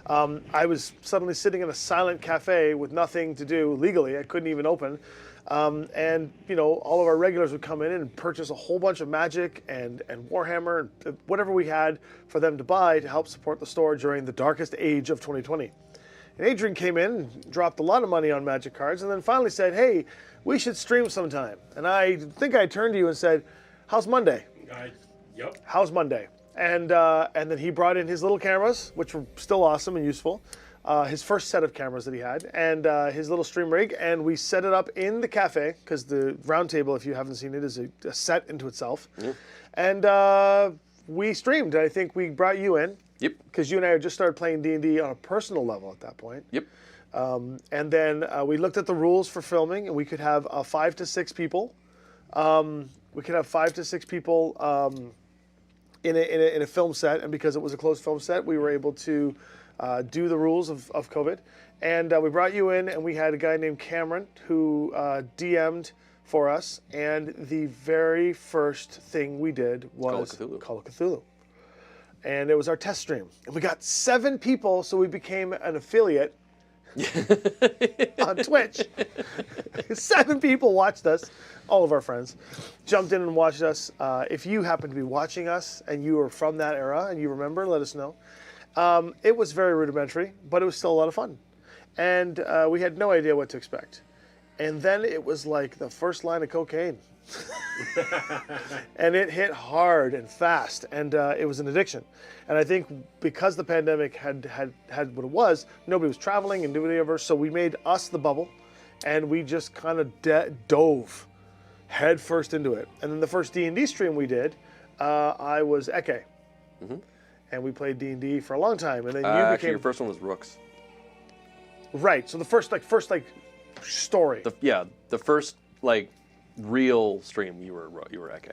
I was suddenly sitting in a silent cafe with nothing to do legally. I couldn't even open. And all of our regulars would come in and purchase a whole bunch of Magic and Warhammer and whatever we had for them to buy to help support the store during the darkest age of 2020. And Adrian came in and dropped a lot of money on Magic cards and then finally said, hey, we should stream sometime. And I think I turned to you and said, how's Monday? Yep. How's Monday? And then he brought in his little cameras, which were still awesome and useful. His first set of cameras that he had, and his little stream rig, and we set it up in the cafe, because the round table, if you haven't seen it, is a set into itself. Mm. And we streamed. I think we brought you in. Yep. Because you and I had just started playing D&D on a personal level at that point. Yep. And then we looked at the rules for filming, and we could have 5 to 6 people. We could have 5 to 6 people in a film set, and because it was a closed film set, we were able to do the rules of COVID. And we brought you in, and we had a guy named Cameron who DM'd for us, and the very first thing we did was Call of Cthulhu. And it was our test stream. And we got 7 people, so we became an affiliate on Twitch. 7 people watched us, all of our friends, jumped in and watched us. If you happen to be watching us and you are from that era and you remember, let us know. It was very rudimentary, but it was still a lot of fun. And we had no idea what to expect. And then it was like the first line of cocaine. And it hit hard and fast, and it was an addiction. And I think because the pandemic had what it was, nobody was traveling and doing whatever, so we made us the bubble, and we just kind of dove head first into it. And then the first D&D stream we did, I was Eke. Mm-hmm. And we played D&D for a long time, and then you became... Actually, your first one was Rooks. Right, so the first story. The first real stream you were Eke.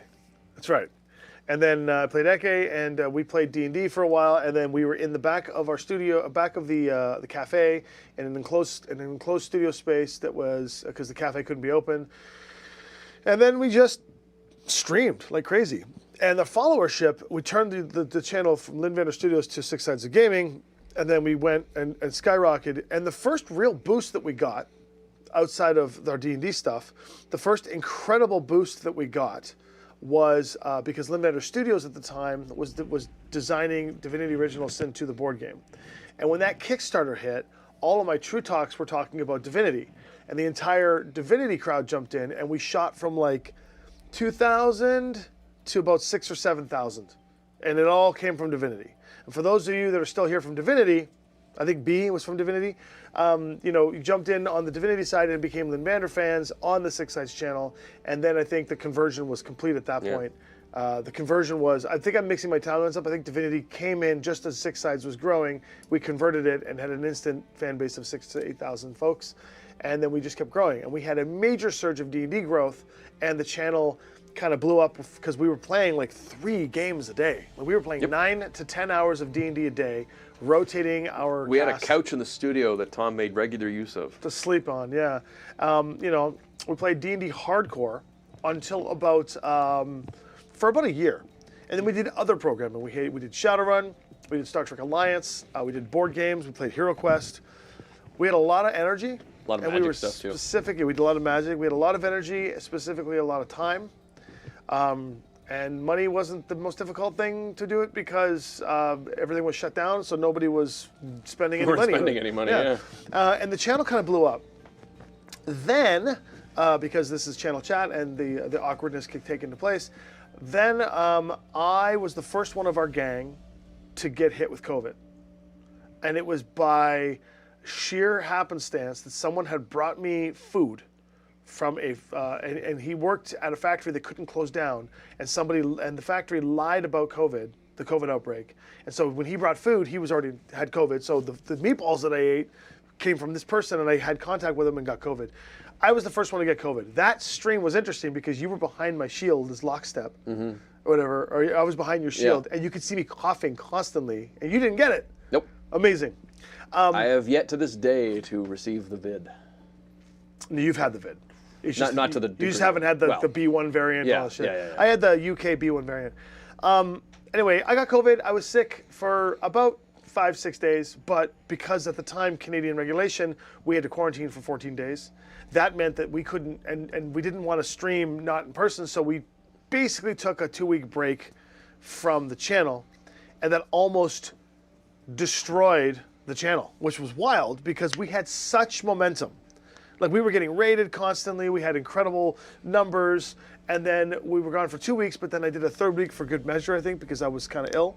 That's right. And then I played Eke, and we played D&D for a while, and then we were in the back of our studio, back of the cafe, in an enclosed studio space that was, because the cafe couldn't be open. And then we just streamed like crazy. And the followership, we turned the channel from Linvander Studios to Six Sides of Gaming, and then we went and skyrocketed. And the first real boost that we got, outside of our D&D stuff, the first incredible boost that we got was because Linvander Studios at the time was designing Divinity Original Sin 2, the board game. And when that Kickstarter hit, all of my True Talks were talking about Divinity. And the entire Divinity crowd jumped in, and we shot from 2,000 to about 6,000 or 7,000. And it all came from Divinity. And for those of you that are still here from Divinity, I think B was from Divinity, you jumped in on the Divinity side and became Linvander fans on the Six Sides channel. And then I think the conversion was complete at that point. The conversion was, I think I'm mixing my timelines up. I think Divinity came in just as Six Sides was growing. We converted it and had an instant fan base of 6,000 to 8,000 folks. And then we just kept growing. And we had a major surge of D&D growth, and the channel kind of blew up because we were playing 3 games a day. We were playing 9 to 10 hours of D&D a day, rotating our We had a couch in the studio that Tom made regular use of. To sleep on, yeah. We played D&D hardcore until for about a year. And then we did other programming. We did Shadowrun, we did Star Trek Alliance, we did board games, we played Hero Quest. We had a lot of energy. A lot of magic stuff, too. We did a lot of magic. We had a lot of energy, specifically a lot of time. And money wasn't the most difficult thing to do it because everything was shut down, so nobody was spending any money. Spending any money, yeah. And the channel kind of blew up. Then, because this is channel chat and the awkwardness could take into place, then I was the first one of our gang to get hit with COVID. And it was by sheer happenstance that someone had brought me food from and he worked at a factory that couldn't close down, and the factory lied about COVID, the COVID outbreak. And so when he brought food, he was already had COVID. So the meatballs that I ate came from this person, and I had contact with him and got COVID. I was the first one to get COVID. That stream was interesting because you were behind my shield as lockstep, or whatever, or I was behind your shield, and you could see me coughing constantly, and you didn't get it. Nope. Amazing. I have yet to this day to receive the vid. You've had the vid. It's Not to the You just degree. haven't had the Well, B1 variant. yeah, And all that shit. yeah. I had the UK B1 variant. Anyway, I got COVID. I was sick for about 5-6 days, but because at the time Canadian regulation, we had to quarantine for 14 days. That meant that we couldn't, and we didn't want to stream not in person, so we basically took a 2-week break from the channel, and that almost destroyed the channel, which was wild because we had such momentum. Like, we were getting rated constantly, we had incredible numbers, and then we were gone for 2 weeks, but then I did a 3rd week for good measure, I think, because I was kind of ill.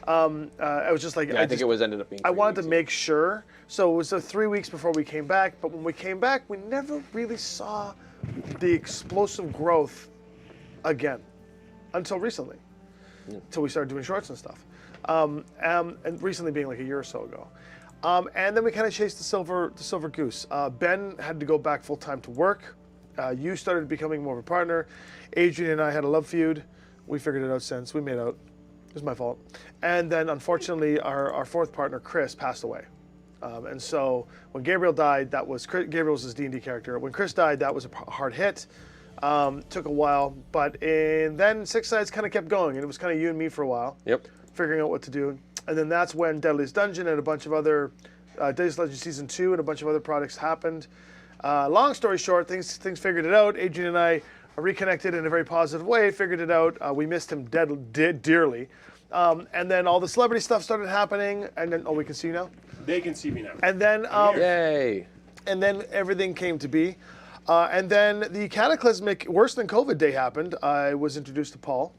I was just like, I think it was ended up being. I 3 wanted to weeks. make sure. So it was 3 weeks before we came back, but when we came back, we never really saw the explosive growth again until recently, until we started doing shorts and stuff. And recently being like a year or so ago. And then we kind of chased the silver goose. Ben had to go back full time to work. You started becoming more of a partner. Adrian and I had a love feud. We figured it out since. We made out. It was my fault. And then unfortunately, our 4th partner, Chris, passed away. And so when Gabriel died, Gabriel was his D&D character. When Chris died, that was a hard hit. Took a while, but then Six Sides kind of kept going, and it was kind of you and me for a while. Yep. Figuring out what to do. And then that's when Deadliest Dungeon and a bunch of other, Deadliest Dungeon Season 2 and a bunch of other products happened. Long story short, things figured it out. Adrian and I reconnected in a very positive way, figured it out. We missed him dearly. And then all the celebrity stuff started happening, and then, we can see you now? They can see me now. And then, Yay. and then everything came to be. And then the cataclysmic, worse than COVID day happened. I was introduced to Paul.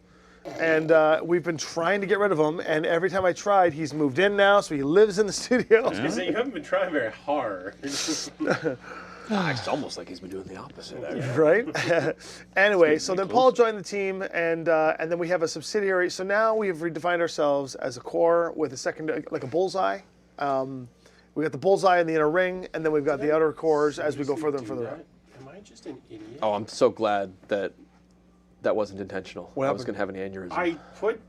And we've been trying to get rid of him, and every time I tried, he's moved in now, so he lives in the studio. You say you haven't been trying very hard. It's almost like he's been doing the opposite. Right? Anyway, so then Paul joined the team, and then we have a subsidiary. So now we have redefined ourselves as a core with a second, like a bullseye. We got the bullseye in the inner ring, and then we've got the outer cores as we go further and further out. Am I just an idiot? Oh, I'm so glad that wasn't intentional. What I was happened? going to have an aneurysm. I put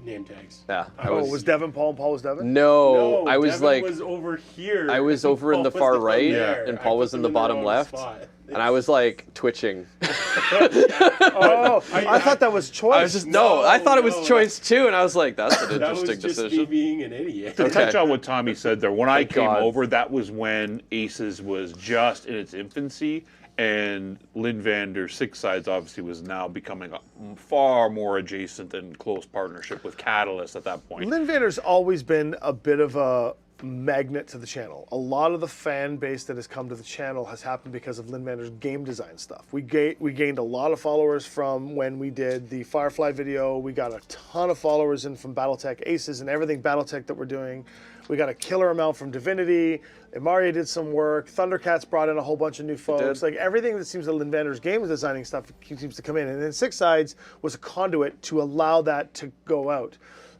name tags. Yeah. Was Devin Paul and Paul was Devin? No, I was Devin like, was over here. I was over in the Paul far was right, there. and I Paul put was in them the bottom wrong left, spot. and I was like twitching. Oh, I thought that was choice. I was just I thought it was no, choice too, and I was like, that's an That was interesting just me decision. being an idiot. To touch on what Tommy said there, when I Thank came God. over, that was when Aces was just in its infancy, and Lynn Vander's Six Sides obviously was now becoming a far more adjacent and close partnership with Catalyst at that point. Lynn Vander's always been a bit of a magnet to the channel. A lot of the fan base that has come to the channel has happened because of Lynn Vander's game design stuff. We gained a lot of followers from when we did the Firefly video. We got a ton of followers in from Battletech Aces and everything Battletech that we're doing. We got a killer amount from Divinity. Imaria did some work. Thundercats brought in a whole bunch of new folks. Like everything that seems that Lynn Vander's game designing stuff seems to come in. And then Six Sides was a conduit to allow that to go out.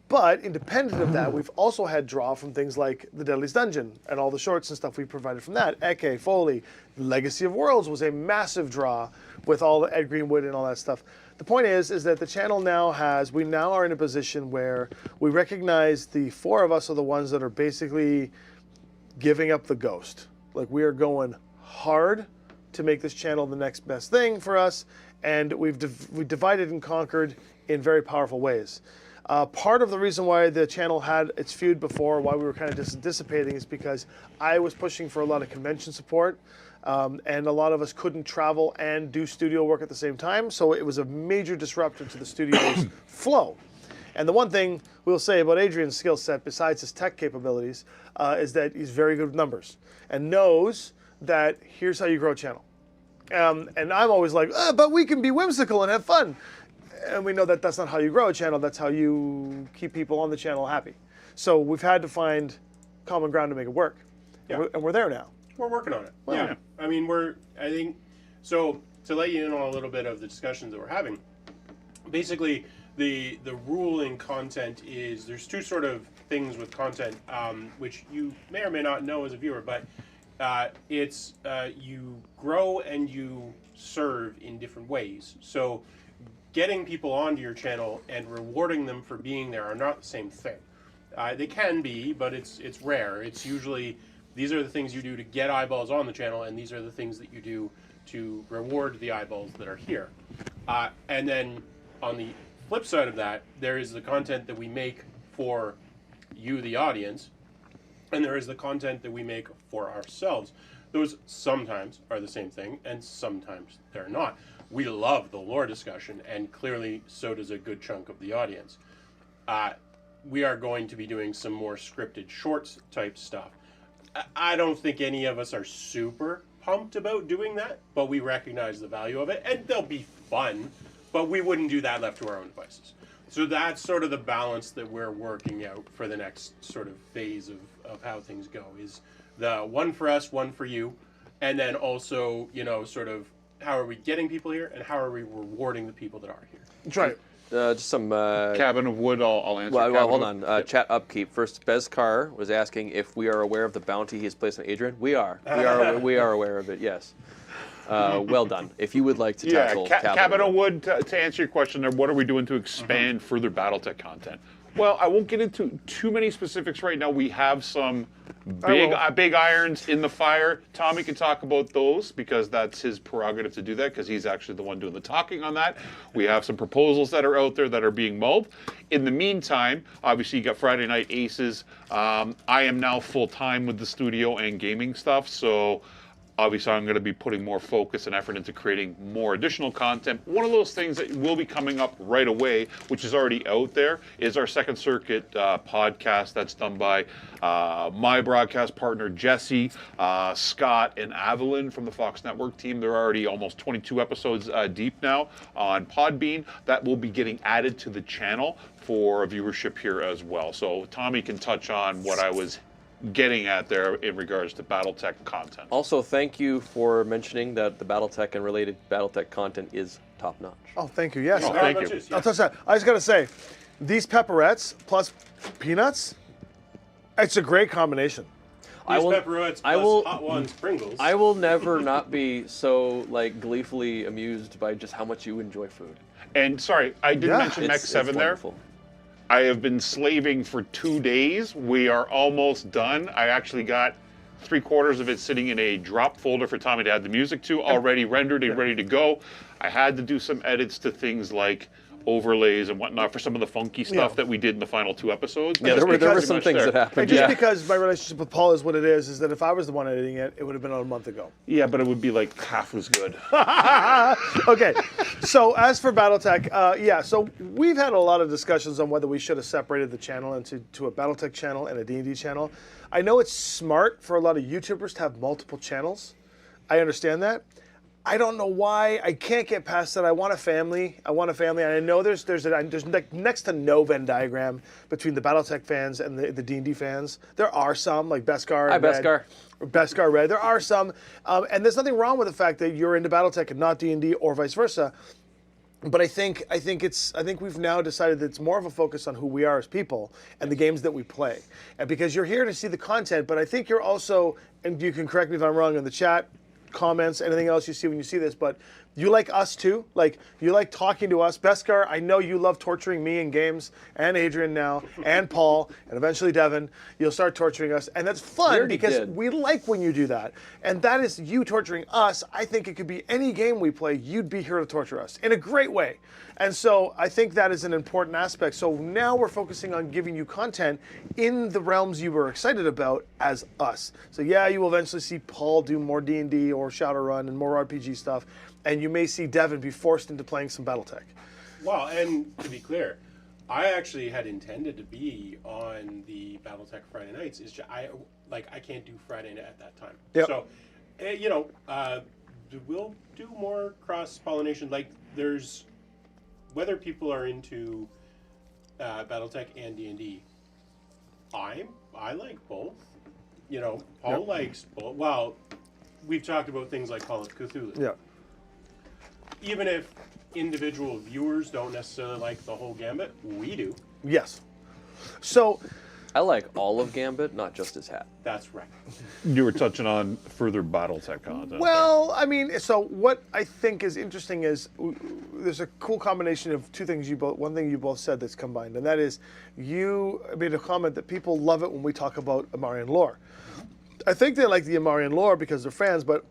But independent of that, we've also had draw from things like the Deadliest Dungeon and all the shorts and stuff we provided from that. Eke, Foley, Legacy of Worlds was a massive draw with all the Ed Greenwood and all that stuff. The point is that the channel we now are in a position where we recognize the 4 of us are the ones that are basically giving up the ghost. Like, we are going hard to make this channel the next best thing for us, and we divided and conquered in very powerful ways. Part of the reason why the channel had its feud before, why we were kind of dissipating, is because I was pushing for a lot of convention support, and a lot of us couldn't travel and do studio work at the same time, so it was a major disruptor to the studio's flow. And the one thing we'll say about Adrian's skill set, besides his tech capabilities, is that he's very good with numbers and knows that here's how you grow a channel. And I'm always like, but we can be whimsical and have fun. And we know that that's not how you grow a channel. That's how you keep people on the channel happy. So we've had to find common ground to make it work. Yeah. And we're there now. We're working on it. Well, yeah. I mean, I think, so to let you in on a little bit of the discussions that we're having, basically the rule in content is there's two sort of things with content, which you may or may not know as a viewer, but it's you grow and you serve in different ways. So getting people onto your channel and rewarding them for being there are not the same thing. They can be, but it's rare. It's usually, these are the things you do to get eyeballs on the channel, and these are the things that you do to reward the eyeballs that are here. And then on the flip side of that, there is the content that we make for you, the audience, and there is the content that we make for ourselves. Those sometimes are the same thing, and sometimes they're not. We love the lore discussion, and clearly so does a good chunk of the audience. We are going to be doing some more scripted shorts type stuff. I don't think any of us are super pumped about doing that, but we recognize the value of it, and they'll be fun, but we wouldn't do that left to our own devices. So that's sort of the balance that we're working out for the next sort of phase of how things go, is the one for us, one for you, and then also, you know, sort of how are we getting people here and how are we rewarding the people that are here. That's right. Just some. Cabin of Wood, I'll answer. Well, hold on. Chat upkeep. First, Bezkar was asking if we are aware of the bounty he's placed on Adrian. We are. We are aware of it, yes. Well done. If you would like to tackle Cabin of Wood, to answer your question there, what are we doing to expand further BattleTech content? Well, I won't get into too many specifics right now. We have some big irons in the fire. Tommy can talk about those because that's his prerogative to do that because he's actually the one doing the talking on that. We have some proposals that are out there that are being mulled. In the meantime, obviously you got Friday Night Aces. I am now full-time with the studio and gaming stuff, so obviously I'm going to be putting more focus and effort into creating more additional content. One of those things that will be coming up right away, which is already out there, is our Second Circuit podcast that's done by my broadcast partner Jesse, Scott, and Evelyn from the Fox Network team. They're already almost 22 episodes deep now on Podbean. That will be getting added to the channel for viewership here as well. So Tommy can touch on what I was getting at there in regards to BattleTech content. Also, thank you for mentioning that the BattleTech and related BattleTech content is top notch. Oh, thank you. Yes. Thank you. I'll touch that. I just got to say, these pepperettes plus peanuts, it's a great combination. These pepperettes plus Hot Ones Pringles. I will never not be so like gleefully amused by just how much you enjoy food. And sorry, I did mention Mech 7 there. Wonderful. I have been slaving for 2 days. We are almost done. I actually got 3/4 of it sitting in a drop folder for Tommy to add the music to, already rendered and ready to go. I had to do some edits to things like overlays and whatnot for some of the funky stuff that we did in the final 2 episodes. Yeah, there were some things that happened. And just because my relationship with Paul is what it is that if I was the one editing it, it would have been on a month ago. Yeah, but it would be like half as good. Okay, so as for BattleTech, so we've had a lot of discussions on whether we should have separated the channel into a BattleTech channel and a D&D channel. I know it's smart for a lot of YouTubers to have multiple channels. I understand that. I don't know why. I can't get past that. I want a family. And I know there's like next to no Venn diagram between the BattleTech fans and the D&D fans. There are some, like Beskar. Hi, Beskar. Beskar Red. There are some, and there's nothing wrong with the fact that you're into BattleTech and not D&D, or vice versa. But I think we've now decided that it's more of a focus on who we are as people and the games that we play, and because you're here to see the content. But I think you're also, and you can correct me if I'm wrong in the chat, comments, anything else you see when you see this, but you like us too. Like, you like talking to us. Beskar, I know you love torturing me in games, and Adrian now, and Paul, and eventually Devin. You'll start torturing us, and that's fun because we like when you do that. And that is you torturing us. I think it could be any game we play, you'd be here to torture us in a great way. And so I think that is an important aspect. So now we're focusing on giving you content in the realms you were excited about as us. So yeah, you will eventually see Paul do more D&D or Shadowrun and more RPG stuff. And you may see Devin be forced into playing some BattleTech. Well, and to be clear, I actually had intended to be on the BattleTech Friday nights. It's just, I can't do Friday night at that time. Yep. So, we'll do more cross-pollination. Like, there's, whether people are into BattleTech and D&D, I like both. you know, Paul likes. Well, we've talked about things like Call of Cthulhu. Yeah. Even if individual viewers don't necessarily like the whole gambit, we do. Yes. So, I like all of Gambit, not just his hat. That's right. You were touching on further BattleTech content. well, I mean, so what I think is interesting is there's a cool combination of two things one thing you both said that's combined, and that is you made a comment that people love it when we talk about Imarian lore. I think they like the Imarian lore because they're fans, but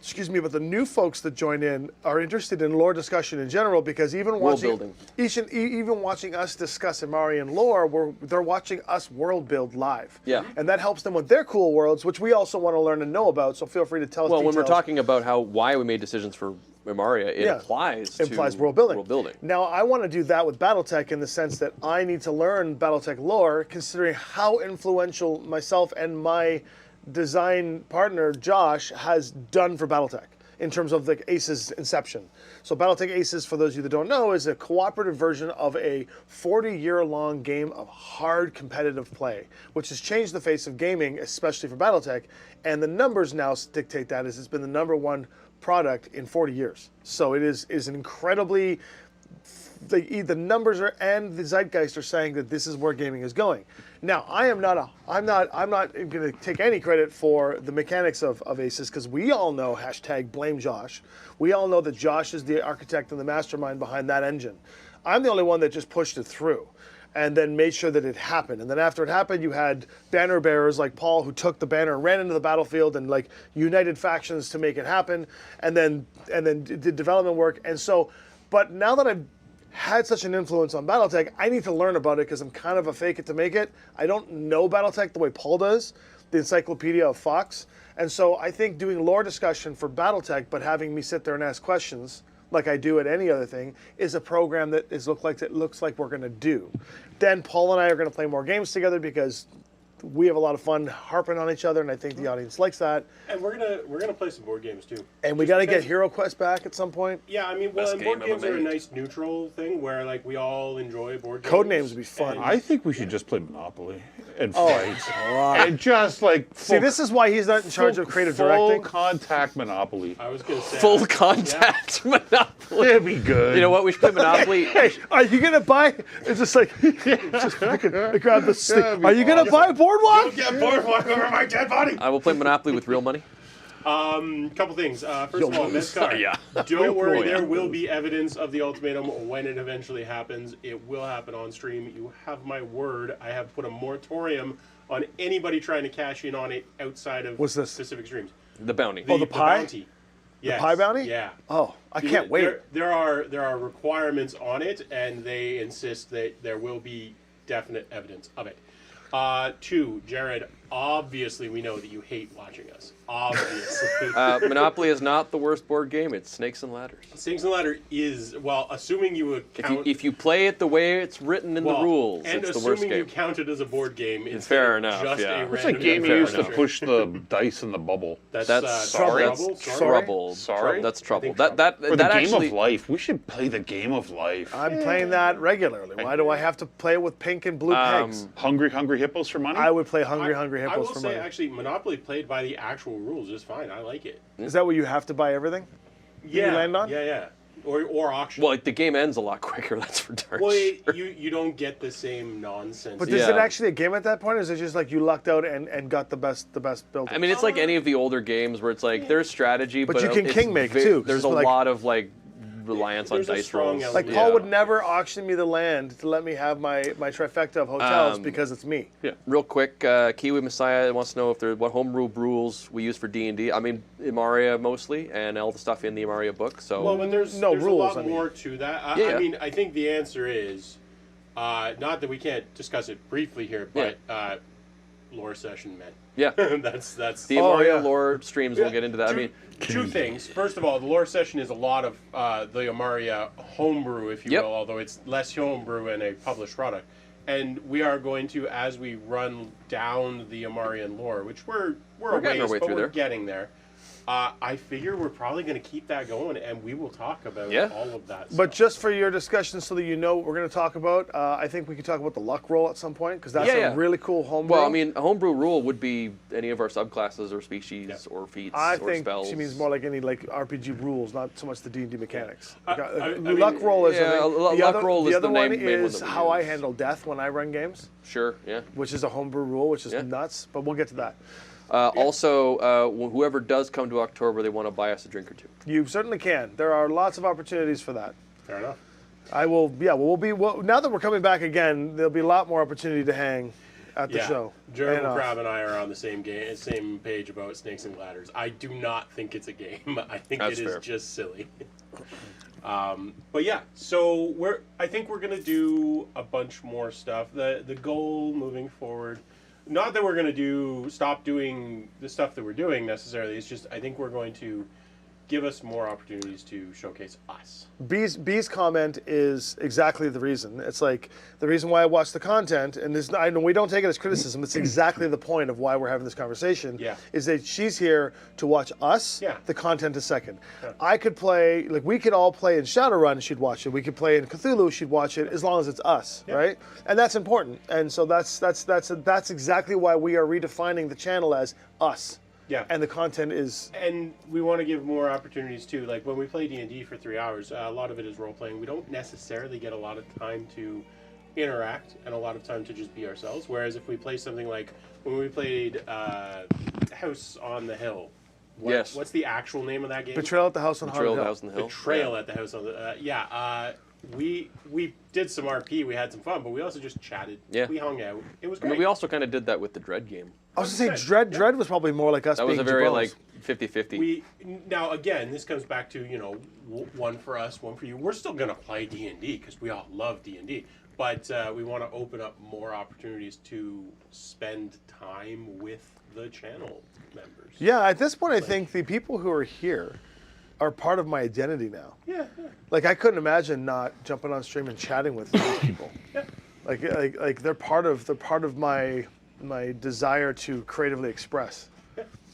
the new folks that join in are interested in lore discussion in general because even watching even watching us discuss Imarian lore, they're watching us world build live. Yeah. And that helps them with their cool worlds, which we also want to learn and know about. So feel free to tell us. Well, when we're details. talking about why we made decisions for Imaria, it applies world building. World building. Now, I want to do that with BattleTech in the sense that I need to learn BattleTech lore, considering how influential myself and my design partner Josh has done for BattleTech in terms of the Aces inception. So BattleTech Aces, for those of you that don't know, is a cooperative version of a 40-year-long game of hard competitive play, which has changed the face of gaming, especially for BattleTech. And the numbers now dictate that as it's been the #1 product in 40 years. So it is an incredibly the numbers and the zeitgeist are saying that this is where gaming is going. Now, I'm not going to take any credit for the mechanics of Aces because we all know #blame Josh. We all know that Josh is the architect and the mastermind behind that engine. I'm the only one that just pushed it through and then made sure that it happened. And then after it happened, you had banner bearers like Paul who took the banner and ran into the battlefield and like united factions to make it happen and then did development work. And so, but now that I've had such an influence on BattleTech, I need to learn about it because I'm kind of a fake it to make it. I don't know BattleTech the way Paul does, the encyclopedia of Fox. And so I think doing lore discussion for BattleTech, but having me sit there and ask questions like I do at any other thing, is a program that looks like we're going to do. Then Paul and I are going to play more games together because we have a lot of fun harping on each other, and I think the audience likes that. And we're gonna play some board games too. And we got to get Hero Quest back at some point. Yeah, I mean, Best board game games ever are a made. nice neutral thing where like we all enjoy board games. Codenames would be fun. I think we should just play Monopoly and fight. And just like See, this is why he's not in charge of creative directing. Full contact Monopoly. I was gonna say Full contact Monopoly. It'd be good. You know what? We should play Monopoly. Hey, are you gonna buy? It's just like, just fucking grab the stick. That'd be Are you gonna buy Boardwalk? Don't get boardwalk over my dead body. I will play Monopoly with real money. Couple things. First of all, Mezcar. Yeah. Don't worry, yeah. there will be evidence of the ultimatum when it eventually happens. It will happen on stream. You have my word. I have put a moratorium on anybody trying to cash in on it outside of What's this? specific streams. The bounty. the pie? bounty. Yes. Pie bounty? Yeah. Oh, I can't wait. There are requirements on it, and they insist that there will be definite evidence of it. 2, Jared, obviously we know that you hate watching us. Obviously. Monopoly is not the worst board game. It's Snakes and Ladders. Snakes and Ladder is, well, assuming you account... If you play it the way it's written in the rules, and it's the worst assuming you game. count it as a board game, it's Fair enough, just yeah. a It's It's a random game you Fair used to enough. push the dice in the bubble. That's Trouble. Sorry? Sorry? That's Trouble. think That Or the that game actually. of life. We should play the game of life. I'm playing that regularly. Why do I have to play it with pink and blue pegs? Hungry Hippos for money? I would play Hungry I Hippos will for say, money. actually, Monopoly played by the actual rules is fine. I like it. Is that what you have to buy everything? Yeah. land on? Yeah. Or auction. Well, the game ends a lot quicker. That's for darn Well, sure. you don't get the same nonsense. But is it Yeah. actually a game at that point, or is it just like you lucked out and got the best build? I mean, it's like any of the older games where it's like there's strategy, but you can it's king make, too, 'cause There's it's a like- lot of like reliance on There's a dice strong rolls. element. like Paul would never auction me the land to let me have my trifecta of hotels because it's me. Real quick, Kiwi Messiah wants to know if what homebrew rules we use for D&D. I mean, Imaria mostly, and all the stuff in the Imaria book. So Well, but there's No there's rules, a I lot mean. more to that. Yeah. I mean, I think the answer is not that we can't discuss it briefly here, but lore session meant. yeah, that's the Oh, Imaria yeah. lore streams. We'll get into that. I mean, two things. First of all, the lore session is a lot of the Imaria homebrew, if you Yep. will, although it's less homebrew and a published product. And we are going to, as we run down the Imarian lore, which we're a getting our ways, way but through we're there. getting there. I figure we're probably going to keep that going, and we will talk about Yeah. all of that But stuff. just for your discussion, so that you know what we're going to talk about, I think we could talk about the luck roll at some point, because that's Yeah. a really cool homebrew. Well, I mean, a homebrew rule would be any of our subclasses or species or feats I or think spells. she means more like any RPG rules, not so much the D&D mechanics. I mean, luck roll is yeah, the luck other, roll the is other the one main one is that we how I use. handle death when I run games, Sure, yeah. which is a homebrew rule, which is Yeah. nuts. But we'll get to that. Also, whoever does come to October, they want to buy us a drink or two. You certainly can. There are lots of opportunities for that. Fair enough. I will. Yeah, well, now that we're coming back again, there'll be a lot more opportunity to hang at the Yeah, show. Jeremy And off. Crab and I are on the same page about Snakes and Ladders. I do not think it's a game. I think That's it is fair. just silly. But yeah, so I think we're gonna do a bunch more stuff. The goal moving forward, not that we're gonna stop doing the stuff that we're doing necessarily. It's just I think we're going to give us more opportunities to showcase us. B's comment is exactly the reason. It's like the reason why I watch the content, and this, I know we don't take it as criticism. It's exactly the point of why we're having this conversation. Yeah. Is that she's here to watch us. Yeah. The content is second. I could play, like we could all play in Shadowrun. She'd watch it. We could play in Cthulhu. She'd watch it, as long as it's us, right? And that's important. And so that's exactly why we are redefining the channel as us. Yeah. And the content is. And we want to give more opportunities too. Like when we play D&D for 3 hours, a lot of it is role playing. We don't necessarily get a lot of time to interact and a lot of time to just be ourselves. Whereas if we play something like when we played House on the Hill. Yes. What's the actual name of that game? Betrayal at the House on Betrayal Haunted of the Hill. House on the Hill. Betrayal at the House on the we did some RP, we had some fun, but we also just chatted. Yeah. We hung out. It was I great. mean, we also kind of did that with the Dread game. I was going to say, Dread was probably more like us That was being a very Jabos. like 50-50. Now again, this comes back to one for us, one for you. We're still gonna play D&D because we all love D&D, but we want to open up more opportunities to spend time with the channel members. Yeah, at this point, I think the people who are here are part of my identity now. Yeah. Like, I couldn't imagine not jumping on stream and chatting with these people. Yeah. Like they're part of my desire to creatively express,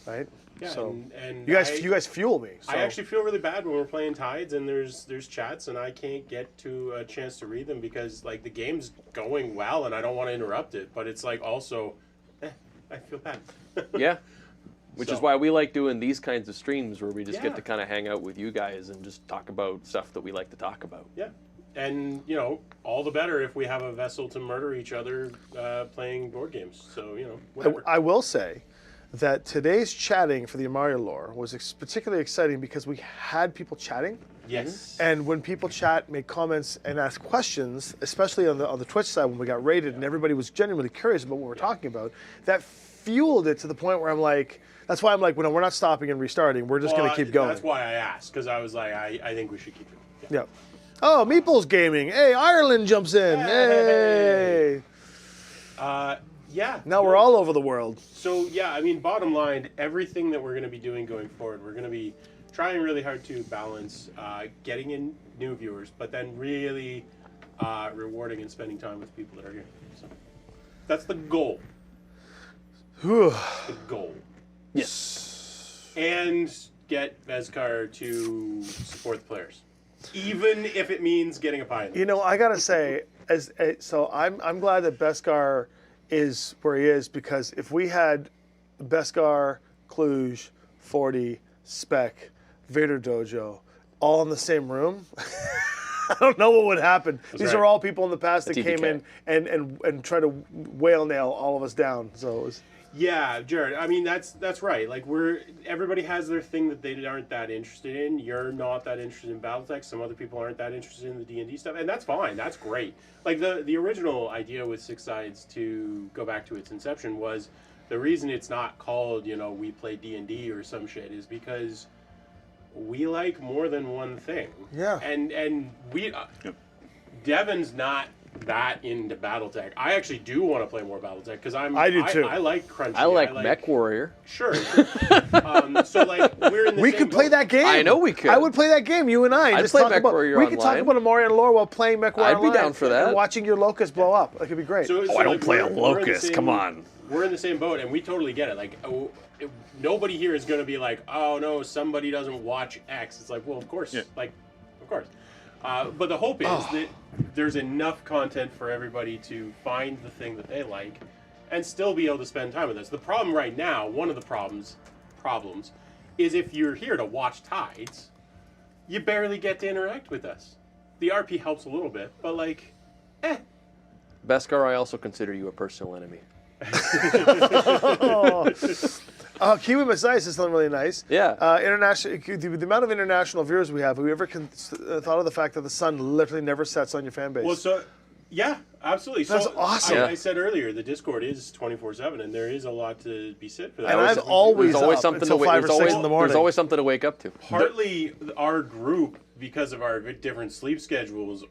right? Yeah, So and you guys fuel me. So. I actually feel really bad when we're playing Tides and there's chats and I can't get to a chance to read them because like the game's going well and I don't want to interrupt it, but it's like also, I feel bad. Yeah. Which is So- why we like doing these kinds of streams where we just Yeah. get to kind of hang out with you guys and just talk about stuff that we like to talk about. Yeah, and all the better if we have a vessel to murder each other playing board games. So whatever. I will say that today's chatting for the Imaria lore was particularly exciting because we had people chatting. Yes. And when people chat, make comments, and ask questions, especially on the Twitch side when we got raided and everybody was genuinely curious about what we're talking about, that fueled it to the point where I'm like, that's why I'm like, we're not stopping and restarting. We're just going to keep going. That's why I asked because I was like, I think we should keep it. Yeah. Oh, Meeples Gaming. Hey, Ireland jumps in. Hey. Yeah. Now we're all over the world. So yeah, I mean, bottom line, everything that we're going to be doing going forward, we're going to be trying really hard to balance getting in new viewers, but then really rewarding and spending time with people that are here. So that's the goal. The goal. Yes. And get Vezkar to support the players, even if it means getting a pie. I gotta say, so I'm glad that Beskar is where he is because if we had Beskar, Cluj, 40, Spec, Vader Dojo, all in the same room, I don't know what would happen. These are all people in the past that came in and tried to whale nail all of us down. So it was. Yeah, Jared. I mean, that's right. Like everybody has their thing that they aren't that interested in. You're not that interested in BattleTech. Some other people aren't that interested in the D&D stuff, and that's fine. That's great. Like the original idea with Six Sides, to go back to its inception, was the reason it's not called we play D&D or some shit is because we like more than one thing. Yeah. And we Devin's not that into BattleTech. I actually do want to play more BattleTech because I do too. I like Crunchy. I like Mech Warrior. Sure. So like we're in the We same could play boat. that game. I know we could. I would play that game, you and I. I'd just play talk Mech about, Warrior we could talk online. about Imaria and lore while playing Mech Warrior I'd be online down for that. and watching your locust blow up. That could be great. So, I don't like, play a we're in the locust. same- Come on. We're in the same boat, and we totally get it. Like, nobody here is going to be like, "Oh no, somebody doesn't watch X." It's like, well, of course, like, of course. But the hope is that there's enough content for everybody to find the thing that they like, and still be able to spend time with us. The problem right now, one of the problems, is if you're here to watch Tides, you barely get to interact with us. The RP helps a little bit, but like, Beskar, I also consider you a personal enemy. Kiwi Messias is something really nice. Yeah. International. The amount of international viewers we have. Have you ever thought of the fact that the sun literally never sets on your fan base? well, so yeah, absolutely. That's so awesome. I said earlier, the Discord is 24/7, and there is a lot to be said for that. and I've always There's always up something until to wait. 5 or There's 6 always, in the morning. there's always something to wake up to. Partly our group, because of our different sleep schedules,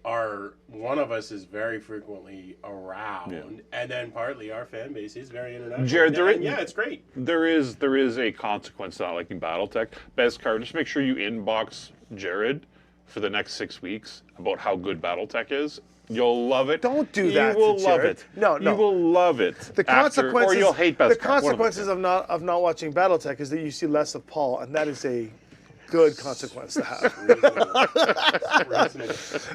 one of us is very frequently around, and then partly our fan base is very international. Jared, and yeah, it's great. There is a consequence to not liking BattleTech. Beskar, just make sure you inbox Jared for the next 6 weeks about how good BattleTech is. You'll love it. Don't do that You will to love Jared. it. No. You will love it. The after, consequences. or you'll hate Beskar. The consequences of not watching BattleTech is that you see less of Paul, and that is a good consequence to have.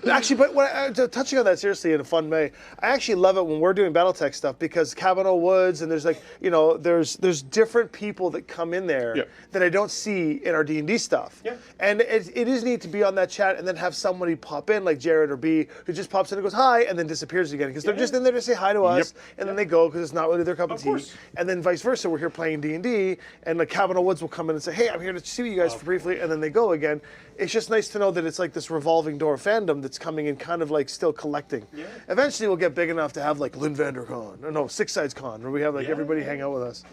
Actually, but touching on that seriously in a fun way, I actually love it when we're doing BattleTech stuff because Cabinal Woods and there's like there's different people that come in there that I don't see in our D&D stuff. Yeah. And it is neat to be on that chat and then have somebody pop in like Jared or B who just pops in and goes hi and then disappears again because they're just in there to say hi to us and then they go because it's not really their cup of tea. course. And then vice versa, we're here playing D&D and like Cabinal Woods will come in and say, hey, I'm here to see you guys briefly, and then they go again. It's just nice to know that it's like this revolving door fandom that's coming in kind of like still collecting. Yeah. Eventually we'll get big enough to have like LinvanderCon, or no, Six Sides Con, where we have like everybody hang out with us.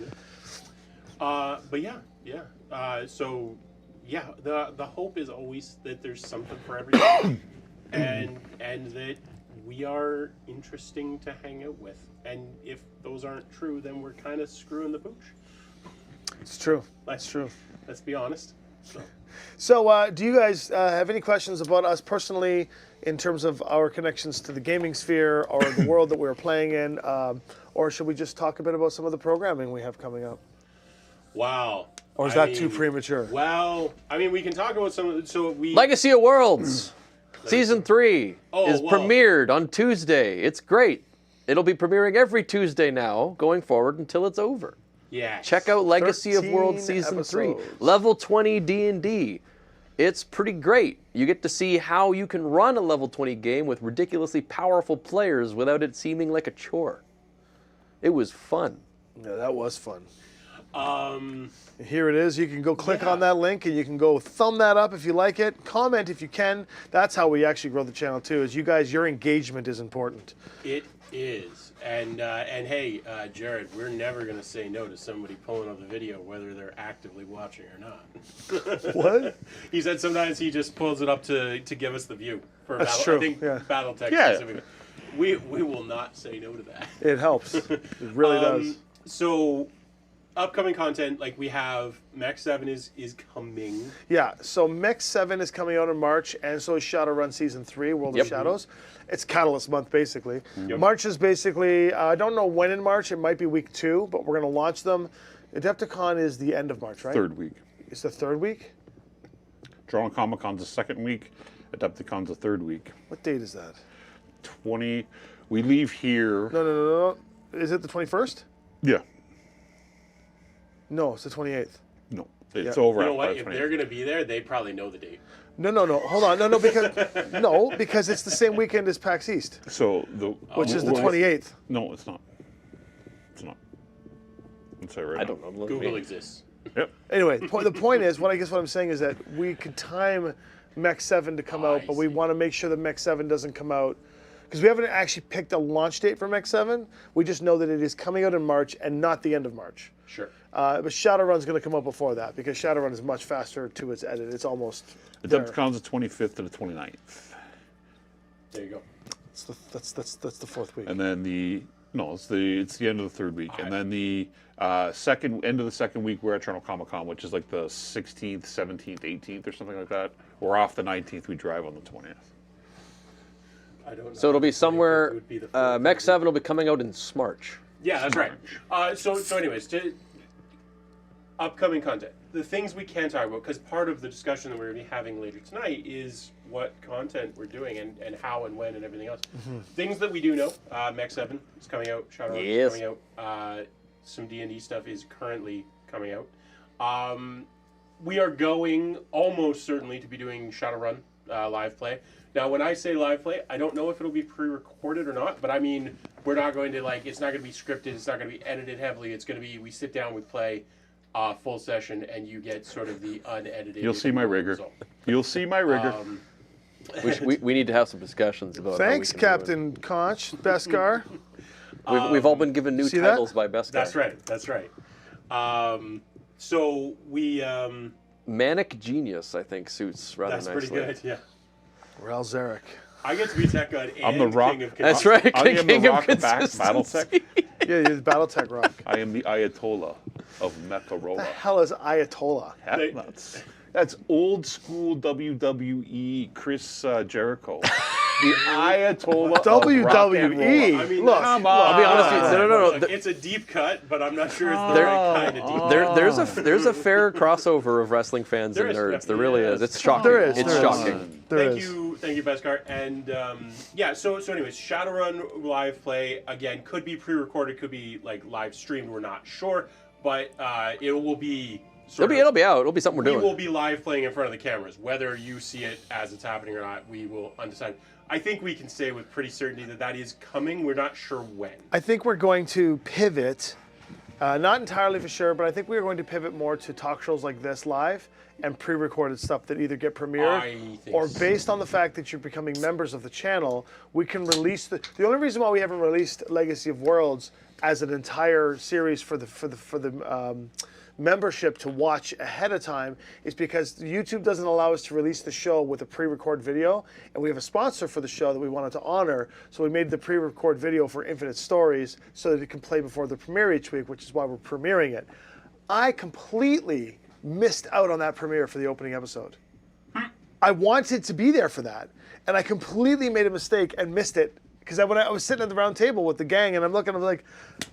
But so yeah, the hope is always that there's something for everybody, and that we are interesting to hang out with. And if those aren't true, then we're kind of screwing the pooch. It's true. That's true. Let's be honest. So, do you guys have any questions about us personally in terms of our connections to the gaming sphere or the world that we're playing in? Or should we just talk a bit about some of the programming we have coming up? Wow. Or is that too premature? Well, I mean, we can talk about some of the, so we... Legacy of Worlds, Season 3 is wow. premiered on Tuesday. It's great. It'll be premiering every Tuesday now, going forward until it's over. Yeah. Check out Legacy of 13 Worlds Season 3. episodes. Level 20 D&D. It's pretty great. You get to see how you can run a level 20 game with ridiculously powerful players without it seeming like a chore. It was fun. Yeah, that was fun. Here it is. You can go click on that link and you can go thumb that up if you like it. Comment if you can. That's how we actually grow the channel too. Is you guys, your engagement is important. It is. And hey, Jared, we're never going to say no to somebody pulling up the video, whether they're actively watching or not. What? He said sometimes he just pulls it up to give us the view. For That's true, I think yeah. BattleTech Yeah. specifically. We will not say no to that. It helps. It really does. So, upcoming content, like we have Mech 7 is coming. Yeah, so Mech 7 is coming out in March, and so is Shadowrun Season 3, World of Shadows. It's Catalyst month, basically. March is basically, I don't know when in March, it might be week 2, but we're going to launch them. Adepticon is the end of March, right? Third week. It's the third week? Toronto Comic Con's the second week. Adepticon's the third week. What date is that? 20. We leave here. No. Is it the 21st? Yeah. No, it's the 28th. No. It's Yeah. over You know after what? the If 28th. they're going to be there, they probably know the date. No. Hold on. Because it's the same weekend as PAX East, So the which is the 28th. No, it's not. It's not. Let's say right I now. don't know. Google exists. Yep. Anyway, the point is, what I'm saying is that we could time Mech 7 to come out, but we want to make sure that Mech 7 doesn't come out, because we haven't actually picked a launch date for Mech 7. We just know that it is coming out in March and not the end of March. Sure. But Shadowrun's going to come out before that, because Shadowrun is much faster to its edit. It's almost there. Adepticon's the 25th to the 29th. There you go. That's the fourth week. And then it's the end of the third week, and then the end of the second week we're at Toronto Comic Con, which is like the 16th, 17th, 18th, or something like that. We're off the 19th. We drive on the 20th. I don't know. So it'll be somewhere. It would be the fourth Mech 7 will be coming out in Smarch. Yeah, that's right. So anyways, to upcoming content, the things we can talk about, because part of the discussion that we're going to be having later tonight is what content we're doing and how and when and everything else. Things that we do know, Mech 7 is coming out, Shadowrun is coming out, some D&D stuff is currently coming out. We are going almost certainly to be doing Shadowrun live play. Now, when I say live play, I don't know if it'll be pre-recorded or not, but I mean, we're not going to, it's not going to be scripted, it's not going to be edited heavily, it's going to be, we sit down, we play full session, and you get sort of the unedited. You'll see my rigor. You'll see my rigor. We need to have some discussions about. Thanks, how we can Captain Conch, Beskar. We've all been given new see titles that? by Beskar. That's right. So we. Manic Genius, I think, suits rather That's nicely. pretty good. Yeah. Ral Zarek. I get to be Tech God and I'm the rock. King of That's Consistency. right. I am the King of rock back Consistency. Battletech. Yeah, you're the BattleTech rock. I am the Ayatollah of The Mecharola. hell is Ayatollah? That's old school WWE Chris Jericho. The Ayatollah of rock and roll. WWE. I mean, Look, Come I'll be honest with you. No. Look, it's a deep cut, but I'm not sure it's the right kind of deep. There's a fair crossover of wrestling fans There and is, nerds. There yeah. really is. It's shocking. There is, It's there is. shocking. There Thank you, Beskar. And so anyways, Shadowrun live play again could be pre-recorded, could be like live streamed. We're not sure, but it will be. It'll be out. It'll be something we're We doing. will be live playing in front of the cameras. Whether you see it as it's happening or not, we will undecided. I think we can say with pretty certainty that is coming. We're not sure when. I think we're going to pivot, not entirely for sure, but I think we're going to pivot more to talk shows like this live and pre-recorded stuff that either get I premiered think or so. based on the fact that you're becoming members of the channel, we can release the only reason why we haven't released Legacy of Worlds as an entire series for the membership to watch ahead of time is because YouTube doesn't allow us to release the show with a pre-record video, and we have a sponsor for the show that we wanted to honor, so we made the pre-record video for Infinite Stories so that it can play before the premiere each week, which is why we're premiering it. I completely missed out on that premiere for the opening episode. I wanted to be there for that, and I completely made a mistake and missed it. Because when I was sitting at the round table with the gang, and I'm like,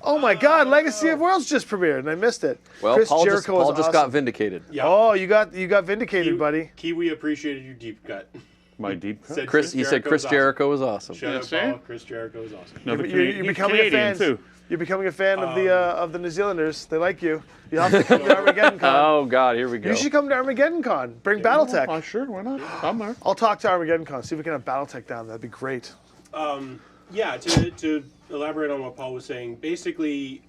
oh my God, Legacy of Worlds just premiered, and I missed it. Well, Chris Paul Jericho just got vindicated. Yeah. Oh, you got vindicated, buddy. Kiwi appreciated your deep cut. My deep cut. Said He said Chris Jericho was awesome. Shout out, see? Paul. Chris Jericho is awesome. No, You're he's becoming Canadian a fan. too. You're becoming a fan of the New Zealanders. They like you. You have to come to Armageddon Con. Oh God, here we go. You should come to Armageddon Con. Bring BattleTech. Oh, sure, why not? I'm there. I'll talk to Armageddon Con. See if we can have BattleTech down. That'd be great. Yeah, to elaborate on what Paul was saying, basically,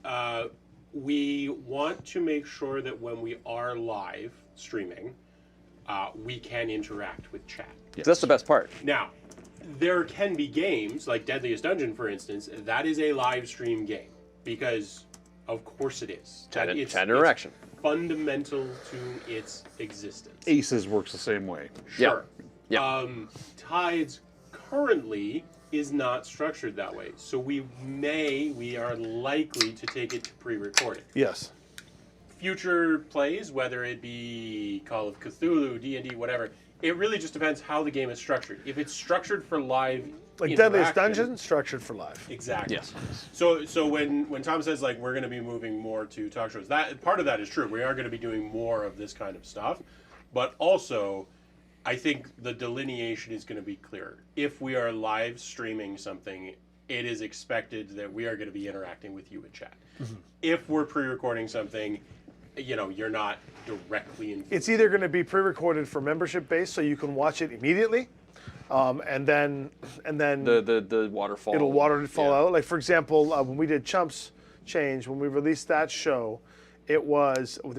we want to make sure that when we are live streaming, we can interact with chat. That's the best part. Now, there can be games, like Deadliest Dungeon, for instance, that is a live stream game, because of course it is. Chat It's interaction. fundamental to its existence. Aces works the same way. Sure. Yeah. Tides currently is not structured that way. So we are likely to take it to pre-recorded. Yes. Future plays, whether it be Call of Cthulhu, D&D, whatever, it really just depends how the game is structured. If it's structured for live Like Deadliest interaction- Dungeon, structured for live. Exactly. Yes. So when Tom says like we're going to be moving more to talk shows, that part of that is true. We are going to be doing more of this kind of stuff, but also I think the delineation is going to be clearer. If we are live streaming something, it is expected that we are going to be interacting with you in chat. Mm-hmm. If we're pre-recording something, you're not directly in. It's either going to be pre-recorded for membership base, so you can watch it immediately, and then The waterfall. it'll waterfall Yeah. out. Like for example, when we did Chumps Change, when we released that show, there was 10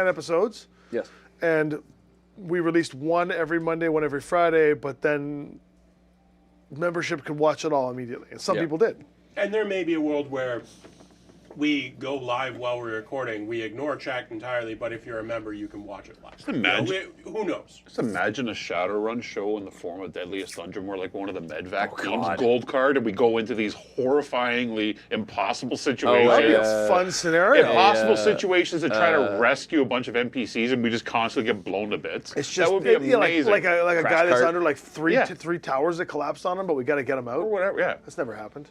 episodes, Yes. and we released one every Monday, one every Friday, but then membership could watch it all immediately, and some Yeah. people did. And there may be a world where we go live while we're recording. We ignore chat entirely, but if you're a member, you can watch it live. imagine- Who knows? Just imagine a Shadowrun show in the form of Deadliest Dungeon where like one of the medvac teams God. gold card and we go into these horrifyingly impossible situations. That'd be Yeah. a fun scenario. Impossible situations to try to rescue a bunch of NPCs and we just constantly get blown to bits. It's just that would be amazing. like a Crash guy that's cart. under like three Yeah. three towers that collapsed on him, but we got to get him out. or whatever. Yeah. That's never happened.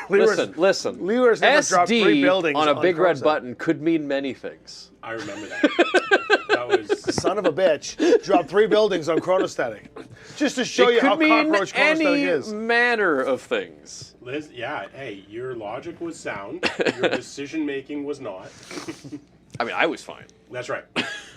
Listen. Leewar's never dropped 3 SD buildings on a big red Coruscant. button could mean many things. I remember that. That was Son of a bitch dropped 3 buildings on Chronostatic, just to show It you how could mean cockroach any Chronostatic is. manner of things. Liz. Yeah. Hey, your logic was sound. Your decision making was not. I mean, I was fine. That's right.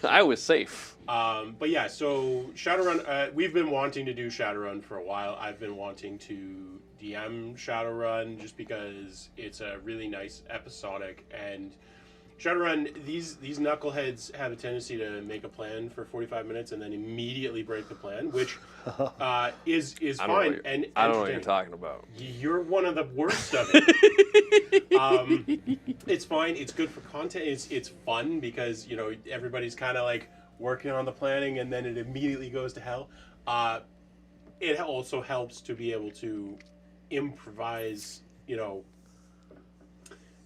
I was safe. But yeah, so Shadowrun, we've been wanting to do Shadowrun for a while. I've been wanting to DM Shadowrun just because it's a really nice episodic, and Shadowrun, these knuckleheads have a tendency to make a plan for 45 minutes and then immediately break the plan, which is I don't know fine what and I don't know what you're entertaining. talking about. You're one of the worst of it. It's fine. It's good for content. It's fun because, you know, everybody's kind of like working on the planning and then it immediately goes to hell. It also helps to be able to improvise, you know,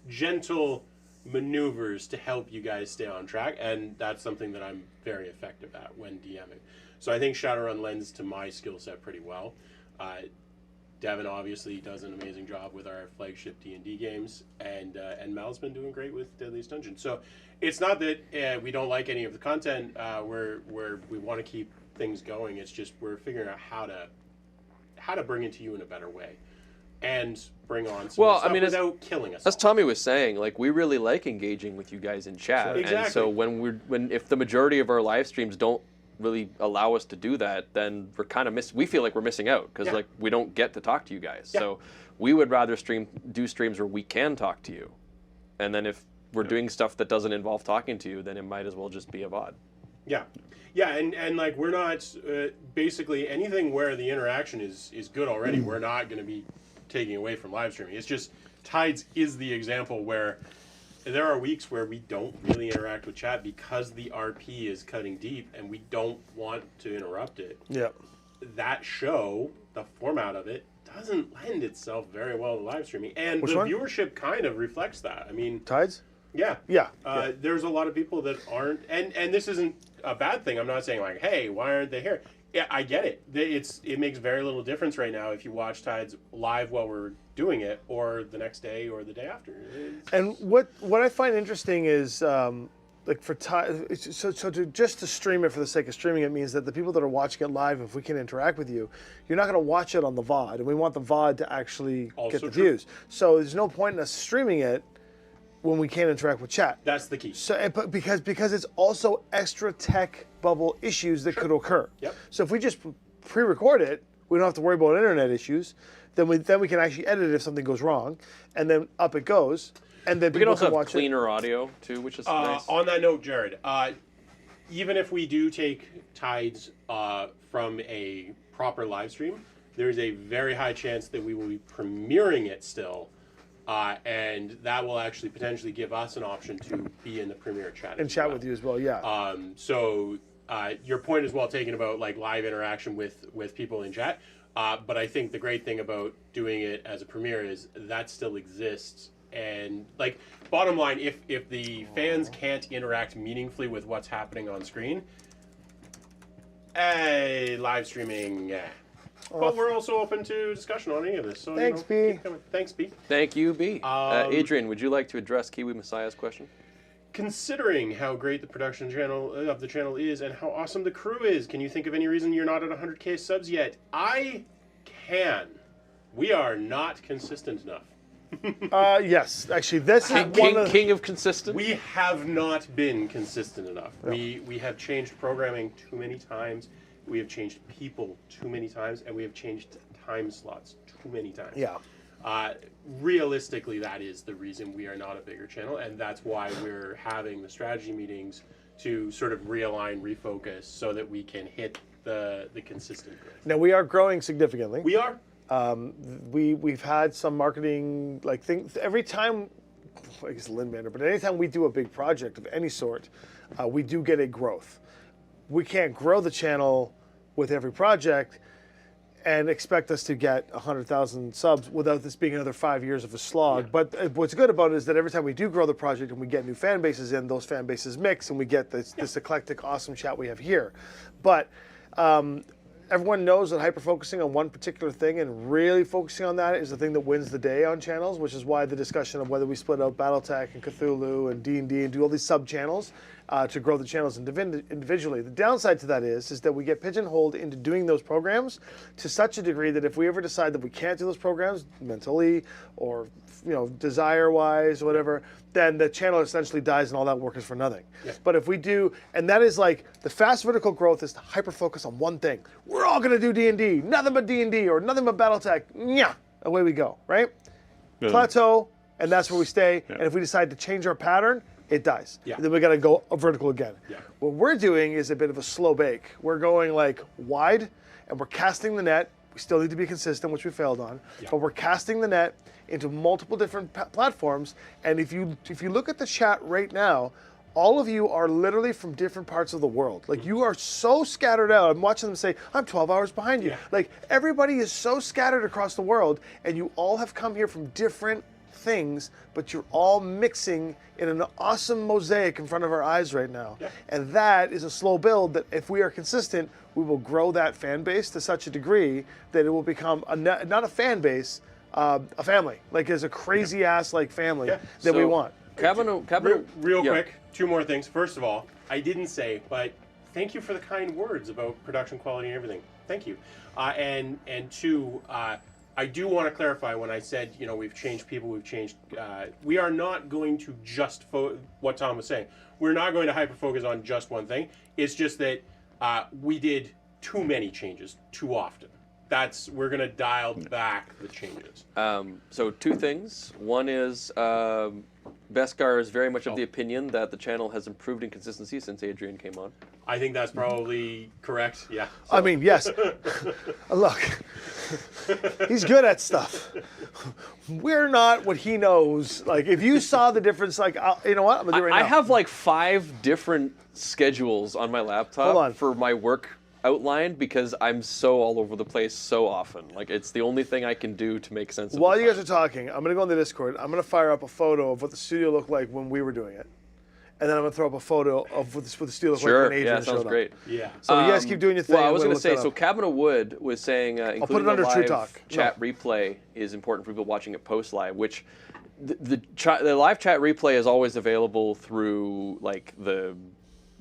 gentle maneuvers to help you guys stay on track, and that's something that I'm very effective at when DMing. So I think Shadowrun lends to my skill set pretty well. Devin obviously does an amazing job with our flagship D&D games, and Mal's been doing great with Deadliest Dungeon. So it's not that we don't like any of the content where we want to keep things going. It's just we're figuring out how to bring it to you in a better way, and bring on some stuff without killing us. As all. Tommy was saying, like, we really like engaging with you guys in chat, Exactly. and so if the majority of our live streams don't really allow us to do that, then we're kind of we feel like we're missing out because Yeah. like we don't get to talk to you guys. Yeah. So we would rather do streams where we can talk to you, and then if we're doing stuff that doesn't involve talking to you, then it might as well just be a VOD. Yeah, and like we're not basically anything where the interaction is good already. We're not going to be taking away from live streaming. It's just Tides is the example where there are weeks where we don't really interact with chat because the RP is cutting deep and we don't want to interrupt it. Yep. That show, the format of it, doesn't lend itself very well to live streaming, and Which the one? viewership kind of reflects that. I mean, Tides? yeah. Yeah. There's a lot of people that aren't, and this isn't a bad thing. I'm not saying like, hey, why aren't they here? Yeah, I get it. It makes very little difference right now if you watch Tides live while we're doing it, or the next day, or the day after. And what I find interesting is, like for so to stream it for the sake of streaming it means that the people that are watching it live, if we can interact with you, you're not going to watch it on the VOD, and we want the VOD to actually Also get the true. views. So there's no point in us streaming it when we can't interact with chat. That's the key. So but because it's also extra tech bubble issues that could occur. Yep. So if we just pre-record it, we don't have to worry about internet issues. Then we can actually edit it if something goes wrong, and then up it goes. And then We can people also have watch cleaner audio too, which is nice. On that note, Jared, even if we do take Tides from a proper live stream, there's a very high chance that we will be premiering it still. And that will actually potentially give us an option to be in the premiere chat. and as chat well. with you as well. Yeah. So your point is well taken about like live interaction with people in chat. But I think the great thing about doing it as a premiere is that still exists. And like bottom line, if the fans can't interact meaningfully with what's happening on screen, live streaming, yeah. But we're also open to discussion on any of this. So Thanks, you know, B. keep coming. Thanks, B. Thank you, B. Adrian, would you like to address Kiwi Messiah's question? Considering how great the production channel of the channel is and how awesome the crew is, can you think of any reason you're not at 100K subs yet? I can. We are not consistent enough. Yes. Actually, this is one of King of consistent. We have not been consistent enough. We have changed programming too many times. We have changed people too many times, and we have changed time slots too many times. Yeah. Realistically, that is the reason we are not a bigger channel, and that's why we're having the strategy meetings to sort of realign, refocus, so that we can hit the consistent growth. Now we are growing significantly. We are. We've had some marketing like things every time. I guess Lin Manor, but anytime we do a big project of any sort, we do get a growth. We can't grow the channel with every project and expect us to get 100,000 subs without this being another 5 years of a slog. Yeah. But what's good about it is that every time we do grow the project and we get new fan bases in, those fan bases mix and we get this eclectic, awesome chat we have here. But everyone knows that hyper-focusing on one particular thing and really focusing on that is the thing that wins the day on channels, which is why the discussion of whether we split out Battletech and Cthulhu and D&D and do all these sub-channels to grow the channels individually. The downside to that is that we get pigeonholed into doing those programs to such a degree that if we ever decide that we can't do those programs mentally or desire-wise or whatever, then the channel essentially dies and all that work is for nothing. Yeah. But if we do, and that is like, the fast vertical growth is to hyper-focus on one thing. We're all going to do D&D, nothing but D&D or nothing but Battletech. Yeah, away we go, right? Yeah. Plateau, and that's where we stay. Yeah. And if we decide to change our pattern, it dies. Yeah. And then we got to go vertical again. Yeah. What we're doing is a bit of a slow bake. We're going like wide, and we're casting the net. We still need to be consistent, which we failed on, but we're casting the net into multiple different platforms. And if you look at the chat right now, all of you are literally from different parts of the world. Like, you are so scattered out. I'm watching them say, I'm 12 hours behind you. Yeah. Like, everybody is so scattered across the world, and you all have come here from different things, but you're all mixing in an awesome mosaic in front of our eyes right now. Yeah. And that is a slow build that if we are consistent, we will grow that fan base to such a degree that it will become not a fan base, a family. Like, there's a crazy ass like family that we want. Real quick, two more things. First of all, I didn't say, but thank you for the kind words about production quality and everything. Thank you. And two, I do want to clarify when I said, we've changed people, we've changed, we are not going to just, what Tom was saying, we're not going to hyper-focus on just one thing. It's just that we did too many changes too often. We're going to dial back the changes. So two things. One is Beskar is very much of the opinion that the channel has improved in consistency since Adrian came on. I think that's probably correct, yeah. So. I mean, yes. Look, he's good at stuff. We're not what he knows. Like, if you saw the difference, like, you know what? I'm going to do it right now. I have like 5 different schedules on my laptop for my work outlined because I'm so all over the place so often. Like, it's the only thing I can do to make sense of it. While you guys are talking, I'm going to go on the Discord. I'm going to fire up a photo of what the studio looked like when we were doing it. And then I'm going to throw up a photo of what the studio looked like when Adrian showed up. Sounds great. Yeah. So you guys keep doing your thing. Well, I was going to say, so Cabinet of Wood was saying including the live chat replay is important for people watching it post-live, which the live chat replay is always available through like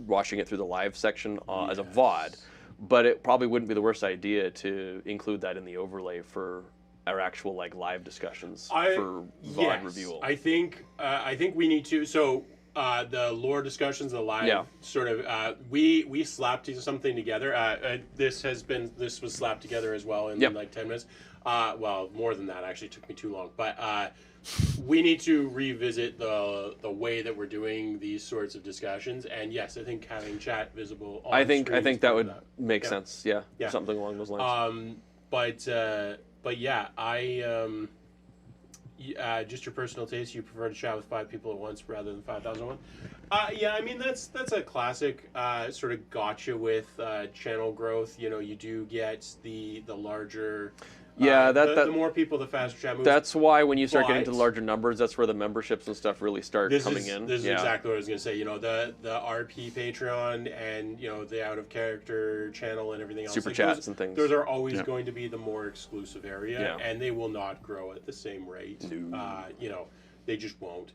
watching it through the live section as a VOD. But it probably wouldn't be the worst idea to include that in the overlay for our actual like live discussions for VOD review. I think we need to. So the lore discussions, the live sort of we slapped something together. This was slapped together as well in like 10 minutes. Well, more than that actually. It took me too long. But we need to revisit the way that we're doing these sorts of discussions. And yes, I think having chat visible on I think that would make sense. Yeah, something along those lines. But yeah, just your personal taste. You prefer to chat with 5 people at once rather than 5,000 at once. Yeah, I mean that's a classic sort of gotcha with channel growth. You do get the larger. Yeah, the more people, the faster chat moves. That's why when you start getting to the larger numbers, that's where the memberships and stuff really start coming in. This is exactly what I was going to say. The RP Patreon and the out of character channel and everything else. Super chats and things. Those are always going to be the more exclusive area, and they will not grow at the same rate. No. They just won't.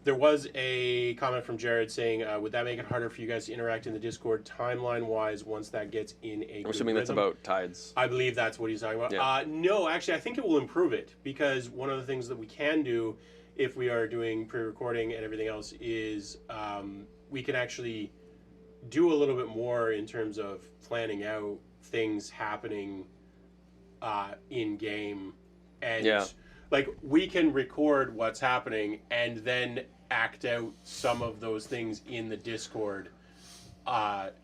There was a comment from Jared saying, would that make it harder for you guys to interact in the Discord timeline-wise once that gets in a I'm assuming that's about tides. I believe that's what he's talking about. Yeah. No, actually, I think it will improve it because one of the things that we can do if we are doing pre-recording and everything else is we can actually do a little bit more in terms of planning out things happening in-game and... Like, we can record what's happening and then act out some of those things in the Discord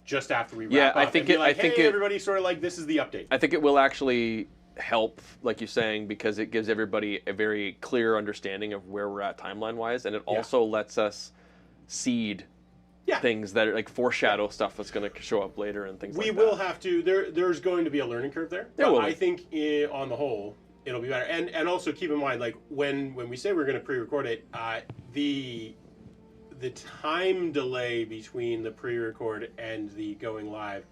just after we wrap Yeah, up. I think and be it- like, I think hey, it- everybody, sort of like this is the update. I think it will actually help, like you're saying, because it gives everybody a very clear understanding of where we're at timeline-wise, and it also lets us seed things that are like foreshadow stuff that's going to show up later and things like that. We will have to. There's going to be a learning curve there. There but will I be. think on the whole, it'll be better. And also keep in mind, like when we say we're going to pre-record it, the time delay between the pre-record and the going live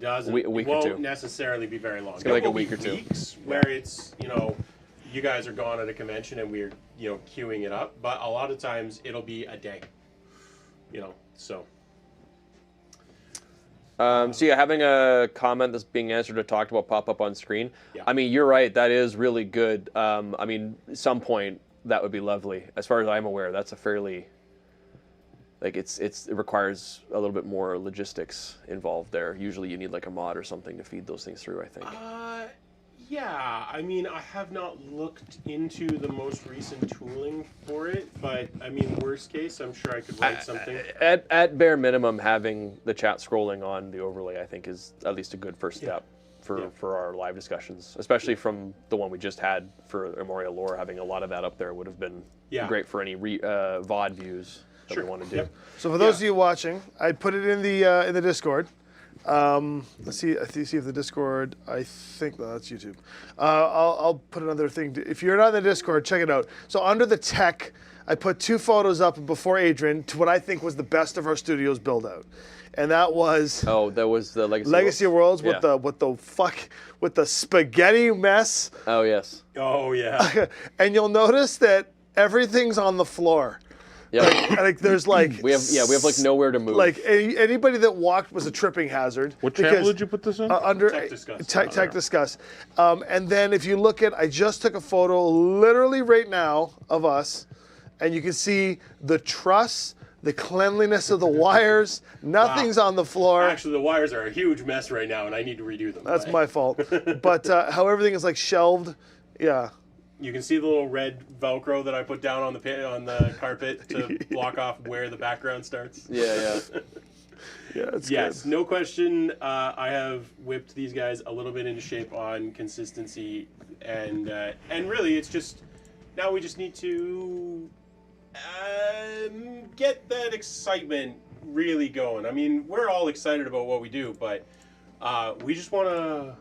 doesn't A week or won't two. necessarily be very long. It's gonna be There like a will week or two. weeks where it's you guys are gone at a convention and we're queuing it up, but a lot of times it'll be a day. So. So yeah, having a comment that's being answered or talked about pop up on screen. Yeah. I mean, you're right. That is really good. I mean, at some point that would be lovely. As far as I'm aware, that's a fairly it requires a little bit more logistics involved there. Usually, you need like a mod or something to feed those things through. I think. Yeah, I mean, I have not looked into the most recent tooling for it, but I mean, worst case, I'm sure I could write something. At bare minimum, having the chat scrolling on the overlay, I think, is at least a good first step for our live discussions, especially from the one we just had for Imaria lore. Having a lot of that up there would have been great for any VOD views that we want to do. Yep. So for those of you watching, I put it in the Discord. Let's see if the Discord. I think that's YouTube. I'll put another thing. If you're not in the Discord, check it out. So under the tech, I put 2 photos up before Adrian to what I think was the best of our studio's build out, and that was that was the Legacy of Worlds with the spaghetti mess. Oh yes. Oh yeah. And you'll notice that everything's on the floor. Yeah. Like there's like we have like nowhere to move. Like anybody that walked was a tripping hazard. What channel did you put this in? Under Tech Discuss. Tech Discuss. And then if you look at, I just took a photo literally right now of us, and you can see the truss, the cleanliness of the wires. Nothing's on the floor. Actually, the wires are a huge mess right now, and I need to redo them. That's my fault. But how everything is like shelved, yeah. You can see the little red Velcro that I put down on the carpet to block off where the background starts. Yeah. Yeah, it's Yes, good. no question. I have whipped these guys a little bit into shape on consistency, and really, it's just now we just need to get that excitement really going. I mean, we're all excited about what we do, but we just want to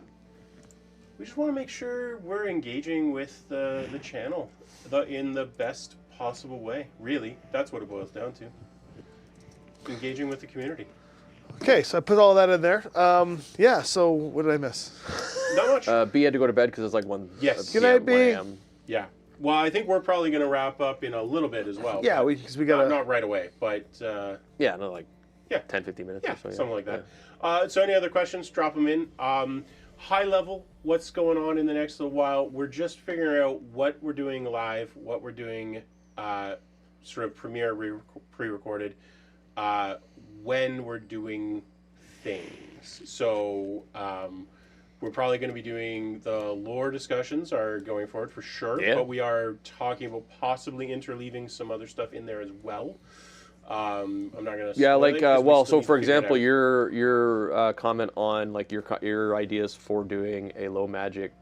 make sure we're engaging with the channel in the best possible way. Really, that's what it boils down to. Engaging with the community. Okay, so I put all that in there. Yeah, so what did I miss? Not much. B had to go to bed because it's like 1. Yes. Good night, 1 B. a.m. Yeah. Well, I think we're probably going to wrap up in a little bit as well. Yeah, but because we got not right away, but Yeah, no, like Yeah. 10, 15 minutes yeah, or so. something like that. So any other questions, drop them in. High level, what's going on in the next little while? We're just figuring out what we're doing live, what we're doing sort of premiere pre-recorded, when we're doing things. So we're probably going to be doing the lore discussions are going forward for sure, Yeah. but we are talking about possibly interleaving some other stuff in there as well. I'm not going to Yeah, like so for example, your comment on like your ideas for doing a low magic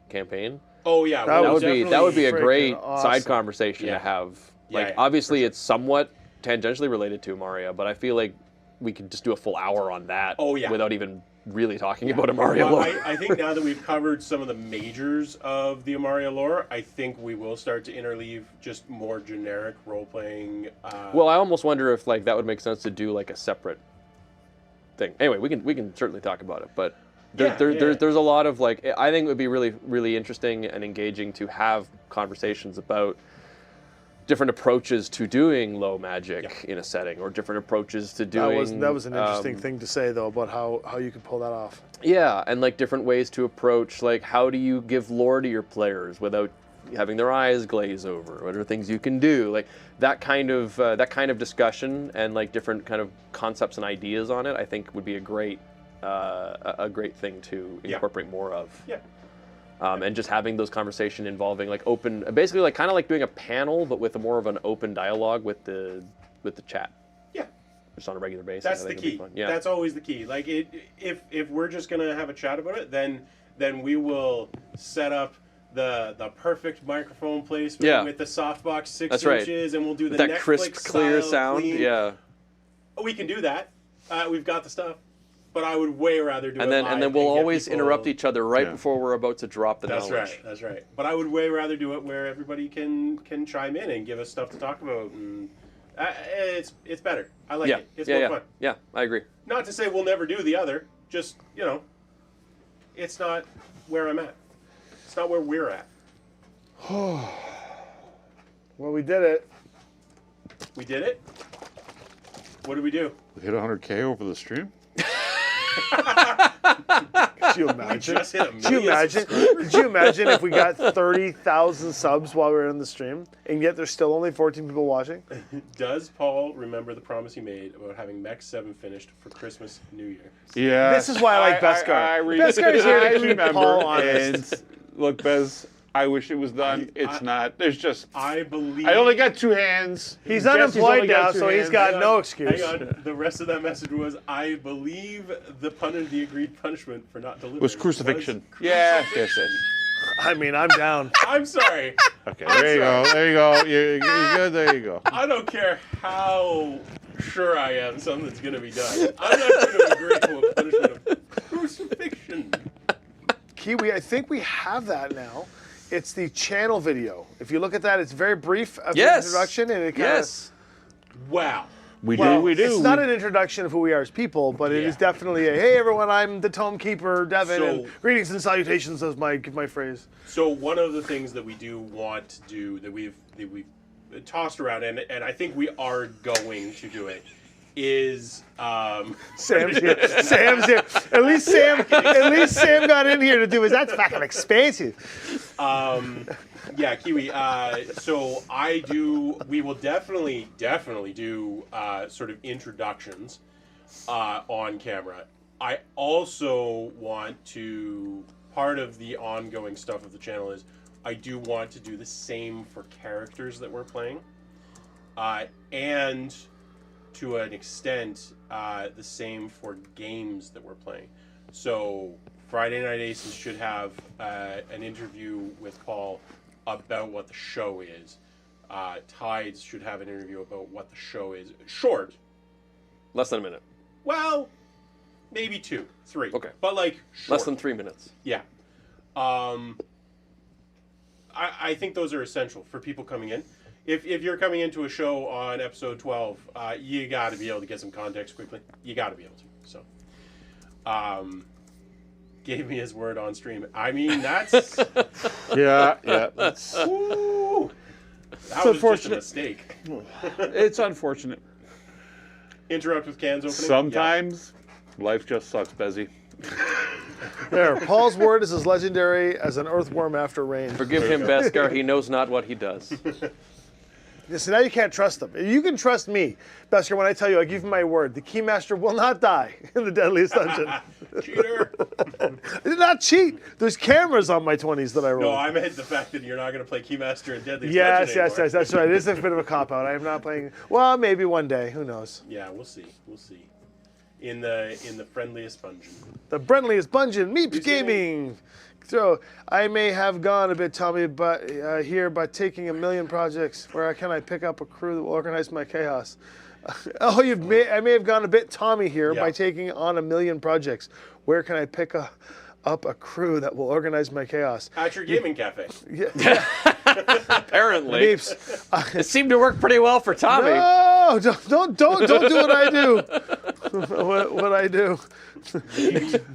campaign. Oh yeah, That well, That would be a freaking great awesome. side conversation Yeah. to have. Yeah, Like yeah, obviously it's somewhat tangentially related to Imaria, but I feel like we could just do a full hour on that Oh, yeah. without even really talking about Imaria Well, lore. I think now that we've covered some of the majors of the Imaria lore, I think we will start to interleave just more generic role-playing. Well, I almost wonder if like that would make sense to do like a separate thing. Anyway, we can certainly talk about it, but there's a lot of like I think it would be really interesting and engaging to have conversations about different approaches to doing low magic in a setting, or different approaches to doing. That was an interesting thing to say though about how you could pull that off. Yeah, and like different ways to approach, like how do you give lore to your players without having their eyes glaze over? What are things you can do? Like that kind of discussion and like different kind of concepts and ideas on it, I think would be a great thing to incorporate more of. Yeah. And just having those conversation involving like open, basically like kind of like doing a panel, but with more of an open dialogue with the chat. Yeah. just on a regular basis. That's I the think it'll key. be fun. Yeah. That's always the key. Like if we're just gonna have a chat about it, then we will set up the perfect microphone placement with the softbox 6 That's right. inches, and we'll do the that Netflix crisp, clear style sound. clean. Yeah. We can do that. We've got the stuff, but I would way rather do And it then live and then we'll get always people- interrupt each other right Yeah. before we're about to drop the That's knowledge. right. That's right. But I would way rather do it where everybody can chime in and give us stuff to talk about, and it's better. I like Yeah. it. It's yeah. more Yeah. fun. Yeah. I agree. Not to say we'll never do the other. Just it's not where I'm at. It's not where we're at. Well, we did it. We did it. What did we do? We hit 100K over the stream. Could you imagine? Just hit a Could you million imagine? Could you imagine if we got 30,000 subs while we were in the stream, and yet there's still only 14 people watching? Does Paul remember the promise he made about having Mech 7 finished for Christmas, New Year? Yeah. This is why I like Beskar. Beskar is here to keep Paul honest. And look, Bez, I wish it was done. It's not. There's just. I believe. I only got 2 hands. He's Jesse's unemployed only got now, 2 so he's hands. got Hang no on, excuse. Hang on. The rest of that message was, I believe the agreed punishment for not delivering Was crucifixion. was Yeah. Yes. I mean, I'm down. I'm sorry. Okay. There you go. There you go. You're good. There you go. I don't care how sure I am something's going to be done. I'm not going to agree to a punishment of crucifixion. Kiwi, I think we have that now. It's the channel video. If you look at that, it's very brief of the Yes. introduction, and it kind Yes. Wow. We Well, do. We do. it's not an introduction of who we are as people, but it is Yeah. definitely a, hey everyone, I'm the Tome Keeper Devin, and So- greetings and salutations as my phrase. So one of the things that we do want to do that we've tossed around, and I think we are going to do it, is Sam's here. Sam's here. At least Sam got in here to do his. That's fucking expensive. yeah, Kiwi. So we will definitely do sort of introductions on camera. I also want to, part of the ongoing stuff of the channel is I do want to do the same for characters that we're playing, and to an extent the same for games that we're playing. So Friday Night Aces should have an interview with Paul about what the show is. Tides should have an interview about what the show is. Short. Less than a minute. Well, maybe 2, 3. Okay. But like short. Less than 3 minutes. Yeah. I think those are essential for people coming in. If you're coming into a show on episode 12, you got to be able to get some context quickly. You got to be able to. So, gave me his word on stream. I mean, that's Yeah. That's. ooh, that was just It's a unfortunate. mistake. It's unfortunate. Interrupt with cans opening. Sometimes life just sucks, Bezzy. There, Paul's word is as legendary as an earthworm after rain. Forgive him, Beskar. He knows not what he does. So now you can't trust them. You can trust me, Beskar, when I tell you I give you my word. The Keymaster will not die in the deadliest dungeon. Yeah. Cheater. I did not cheat. There's cameras on my 20s that I rolled. No, I meant the fact that you're not going to play Keymaster and Deadly Yes, Dungeon anymore. that's right. It is a bit of a cop-out. I am not playing... Well, maybe one day. Who knows? Yeah, we'll see. We'll see. In the friendliest dungeon. The friendliest dungeon, Meeps You see Gaming. So, I may have gone a bit, Tommy, but here by taking 1 million projects, where can I pick up a crew that will organize my chaos? I may have gone a bit, Tommy, here Yeah. by taking on 1 million projects. Where can I pick up a crew that will organize my chaos? At your gaming cafe. Yeah. Apparently. Meeps. It seemed to work pretty well for Tommy. No, don't do what I do. what I do.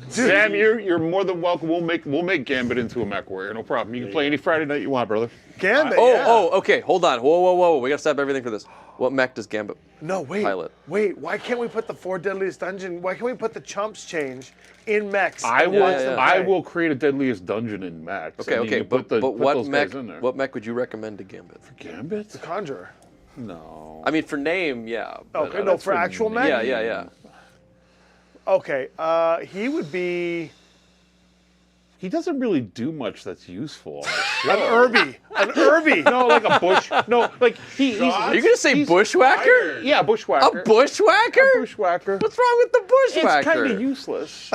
Sam, you're more than welcome. We'll make Gambit into a mech warrior. No problem. You can play any Friday night you want, brother. Gambit. Oh, yeah. okay. Hold on. Whoa. We gotta stop everything for this. What mech does Gambit? No, wait. Pilot. Wait, why can't we put the 4 deadliest dungeon? Why can't we put the chumps change in mechs? I and will. watch them I play? will create a deadliest dungeon in mechs. Okay, and then you but put what those mech? guys in there. What mech would you recommend to Gambit? Gambit? Conjurer. No. I mean, for name, yeah. but, Okay, no, for actual mech? Yeah. Okay, he would be... he doesn't really do much that's useful. On the An show. Irby. An Irby. No, like a bush. No, like he's. Are you gonna say he's bushwhacker? fired. Yeah, bushwhacker. A bushwhacker? A bushwhacker. What's wrong with the It's bushwhacker? kind of useless.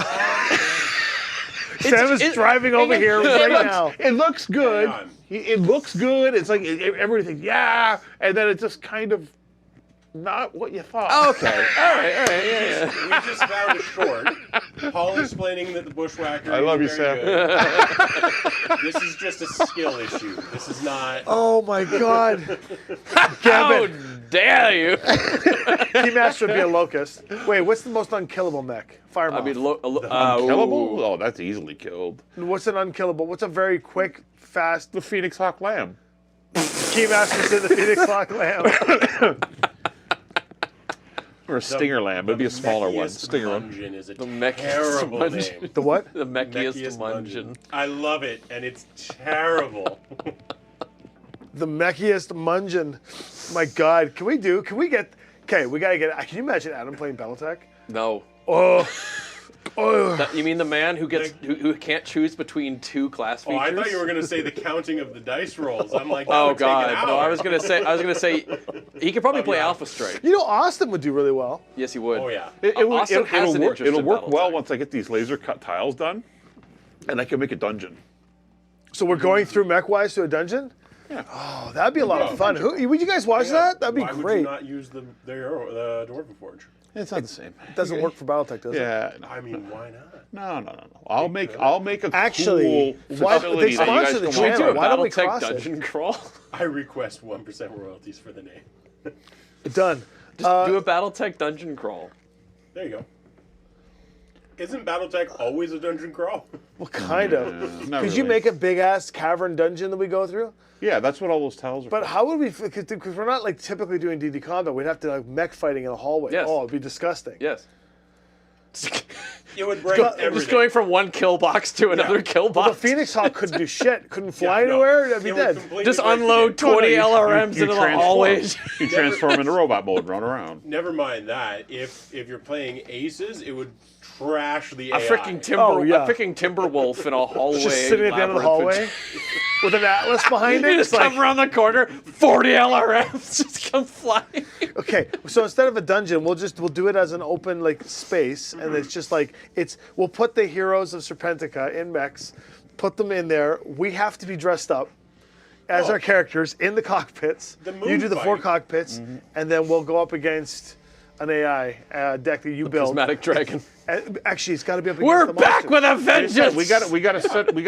Sam is driving over here right now. It looks good. Hang on. It looks good. It's like everything, yeah, and then it just kind of not what you thought. Okay. All right. Yeah. We just found a short. Paul explaining that the bushwhacker. I love is you, very Sam. good. This is just a skill issue. This is not. Oh my God. How Gambit. dare you? Keymaster would be a locust. Wait, what's the most unkillable mech? Fire I moth. mean, Unkillable? Oh, that's easily killed. What's an unkillable? What's a very quick, fast The Phoenix Hawk Lamb. Keymaster to the Phoenix Lock Lamb? Or a Stinger Lamb. It'd be a smaller one. Meckiest Stinger one. Mungeon is a Meckiest terrible Mungeon. name. The what? The meckiest Meckiest mungeon. I love it, and it's terrible. The meckiest Mungeon. My God, can we get? Okay, we gotta get. Can you imagine Adam playing BattleTech? No. Oh, You mean the man who gets who can't choose between two class Oh, features? I thought you were going to say the counting of the dice rolls. I'm like, that Oh would take an God! No, hour. I was gonna say he could probably play yeah. Alpha Strike. you know Austin would do really well. Yes, he would. Oh yeah. Austin has an interest It'll in work well BattleTech. once I get these laser cut tiles done, and I can make a dungeon. So we're going through mech-wise to a dungeon. Yeah. Oh, that'd be a lot of fun. Would you guys watch that? That'd be Why would great. you not use the Dwarven Forge? It's not the same. It doesn't work for BattleTech, does it? Yeah. I mean, why not? No. I'll make a Actually, cool why- facility they that you guys sponsor the can Can we walk do a channel. around. Why don't we BattleTech cross it? dungeon crawl? I request 1% royalties for the name. Done. Just do a BattleTech dungeon crawl. There you go. Isn't BattleTech always a dungeon crawl? Well, kind of. Not Could you really. make a big ass cavern dungeon that we go through? Yeah, that's what all those tiles are. But for. how would we? Because we're not like typically doing DD combat. We'd have to like mech fighting in a hallway. Yes. Oh, it'd be disgusting. Yes. It would break Just everything. going from one kill box to another kill Well, box. the Phoenix Hawk couldn't do shit. Couldn't fly Yeah, no. anywhere. That'd be It would dead. completely Just break the unload game. 20 You LRMs into the transform. hallways. You transform into robot mode, run around. Never mind that. If you're playing aces, it would trash the A AI. freaking Oh, yeah. timber wolf in a hallway. Just sitting at the end of the hallway with an atlas behind it. You It's just like, come around the corner, 40 LRMs just come flying. okay, so instead of a dungeon, we'll do it as an open like space, and it's just like we'll put the heroes of Serpentica in mechs, put them in there. We have to be dressed up as our characters in the cockpits. The moon You do the 4 fight. cockpits, and then we'll go up against an AI deck that you build. Prismatic Dragon. Actually, it's got to be up against We're the back monster. with a vengeance. We got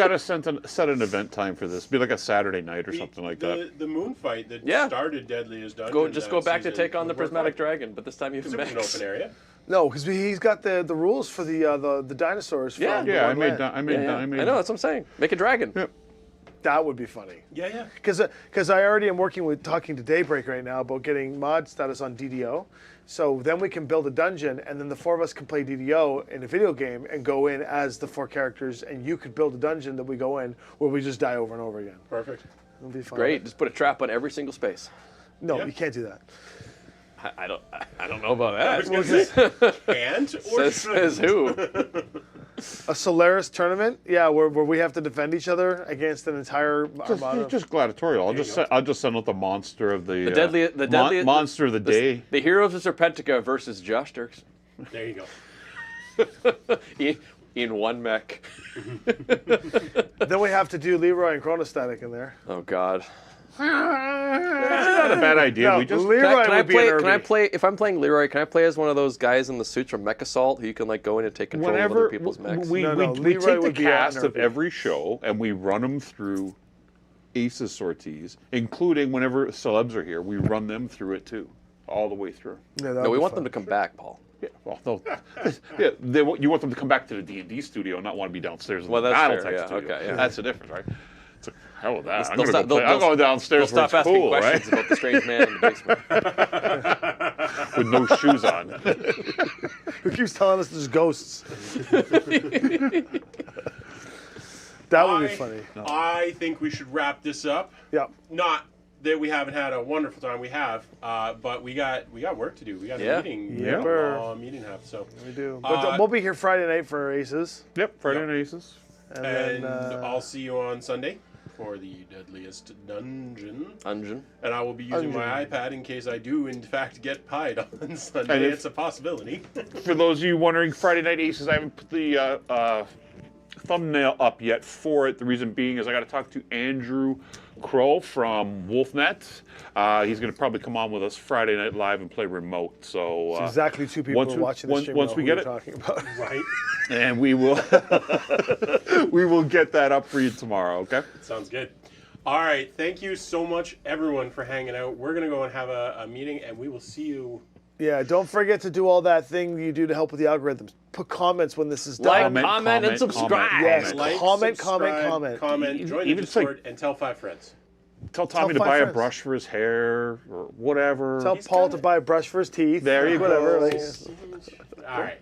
to set an event time for this. Be like a Saturday night or something like that. The moon fight that Yeah. started Deadly as Dungeon. Just go back to take on the would work Prismatic fine. Dragon, but this time you have It was an mechs. open area. No, because he's got the rules for the dinosaurs. Yeah. from Yeah, I the made. land. I made. Yeah, I I made. know, that's what I'm saying. Make a dragon. Yeah. That would be funny. Yeah. Because I already am talking to Daybreak right now about getting mod status on DDO. So then we can build a dungeon, and then the 4 of us can play DDO in a video game and go in as the 4 characters, and you could build a dungeon that we go in where we just die over and over again. Perfect. It'll be fun. Great. Just put a trap on every single space. No, Yeah. you can't do that. I don't know about I that. was going to say, can't or Says shouldn't? who? A Solaris tournament, yeah, where we have to defend each other against an entire armada. Just gladiatorial. I'll just send out the monster of the deadly- monster of the day. The heroes of Serpentica versus Josh Dirks. There you go. In one mech. Then we have to do Leroy and Chronostatic in there. Oh God. Not a bad idea. No, We just Leroy would be an Can I Irby. play? If I'm playing Leroy, can I play as one of those guys in the suits from Mech Assault who you can like go in and take control of other whenever people's mechs? we No, we Leroy take the would be cast an of Irby. every show and we run them through Aces sorties, including whenever celebs are here, we run them through it too, all the way through. Yeah, No, we want them to come back, Paul. Yeah, well, no, you want them to come back to the D&D studio and not want to be downstairs in Well, the that's fair, BattleTech yeah, studio. okay, yeah. That's the difference, right? It's like, hell with that. They'll stop- I'll go downstairs They'll where stop it's asking cool, questions right? about the strange man in the basement. With no shoes on. Who keeps telling us there's ghosts? That would be funny. I think we should wrap this up. Yeah. Not that we haven't had a wonderful time. We have, but we got work to do. We got Yeah. a meeting. Yeah. We got a meeting to have. So We do. But we'll be here Friday night for Aces. Yep, Friday Night Aces. And, And then, I'll see you on Sunday for the Deadliest Dungeon. Dungeon. And I will be using my iPad in case I do, in fact, get pied on Sunday. And if- It's a possibility. For those of you wondering, Friday Night Aces, I haven't put the thumbnail up yet for it. The reason being is I got to talk to Andrew Crow from Wolfnet. He's going to probably come on with us Friday Night Live and play remote. So exactly two people once who we- are watching the once- stream. once know we who get we're it- talking about. Right? and we will we will get that up for you tomorrow. Okay. Sounds good. All right. Thank you so much, everyone, for hanging out. We're going to go and have a meeting, and we will see you. Yeah, don't forget to do all that thing you do to help with the algorithms. Put comments when this is done. Like, comment, and subscribe. Yes. Like, Comment, subscribe, comment. join the Even if it's like- Discord, and tell 5 friends. Tell Tommy to five buy a friends. brush for his hair or whatever. Tell Paul to buy a brush for his teeth. There you go. whatever. Like, All right.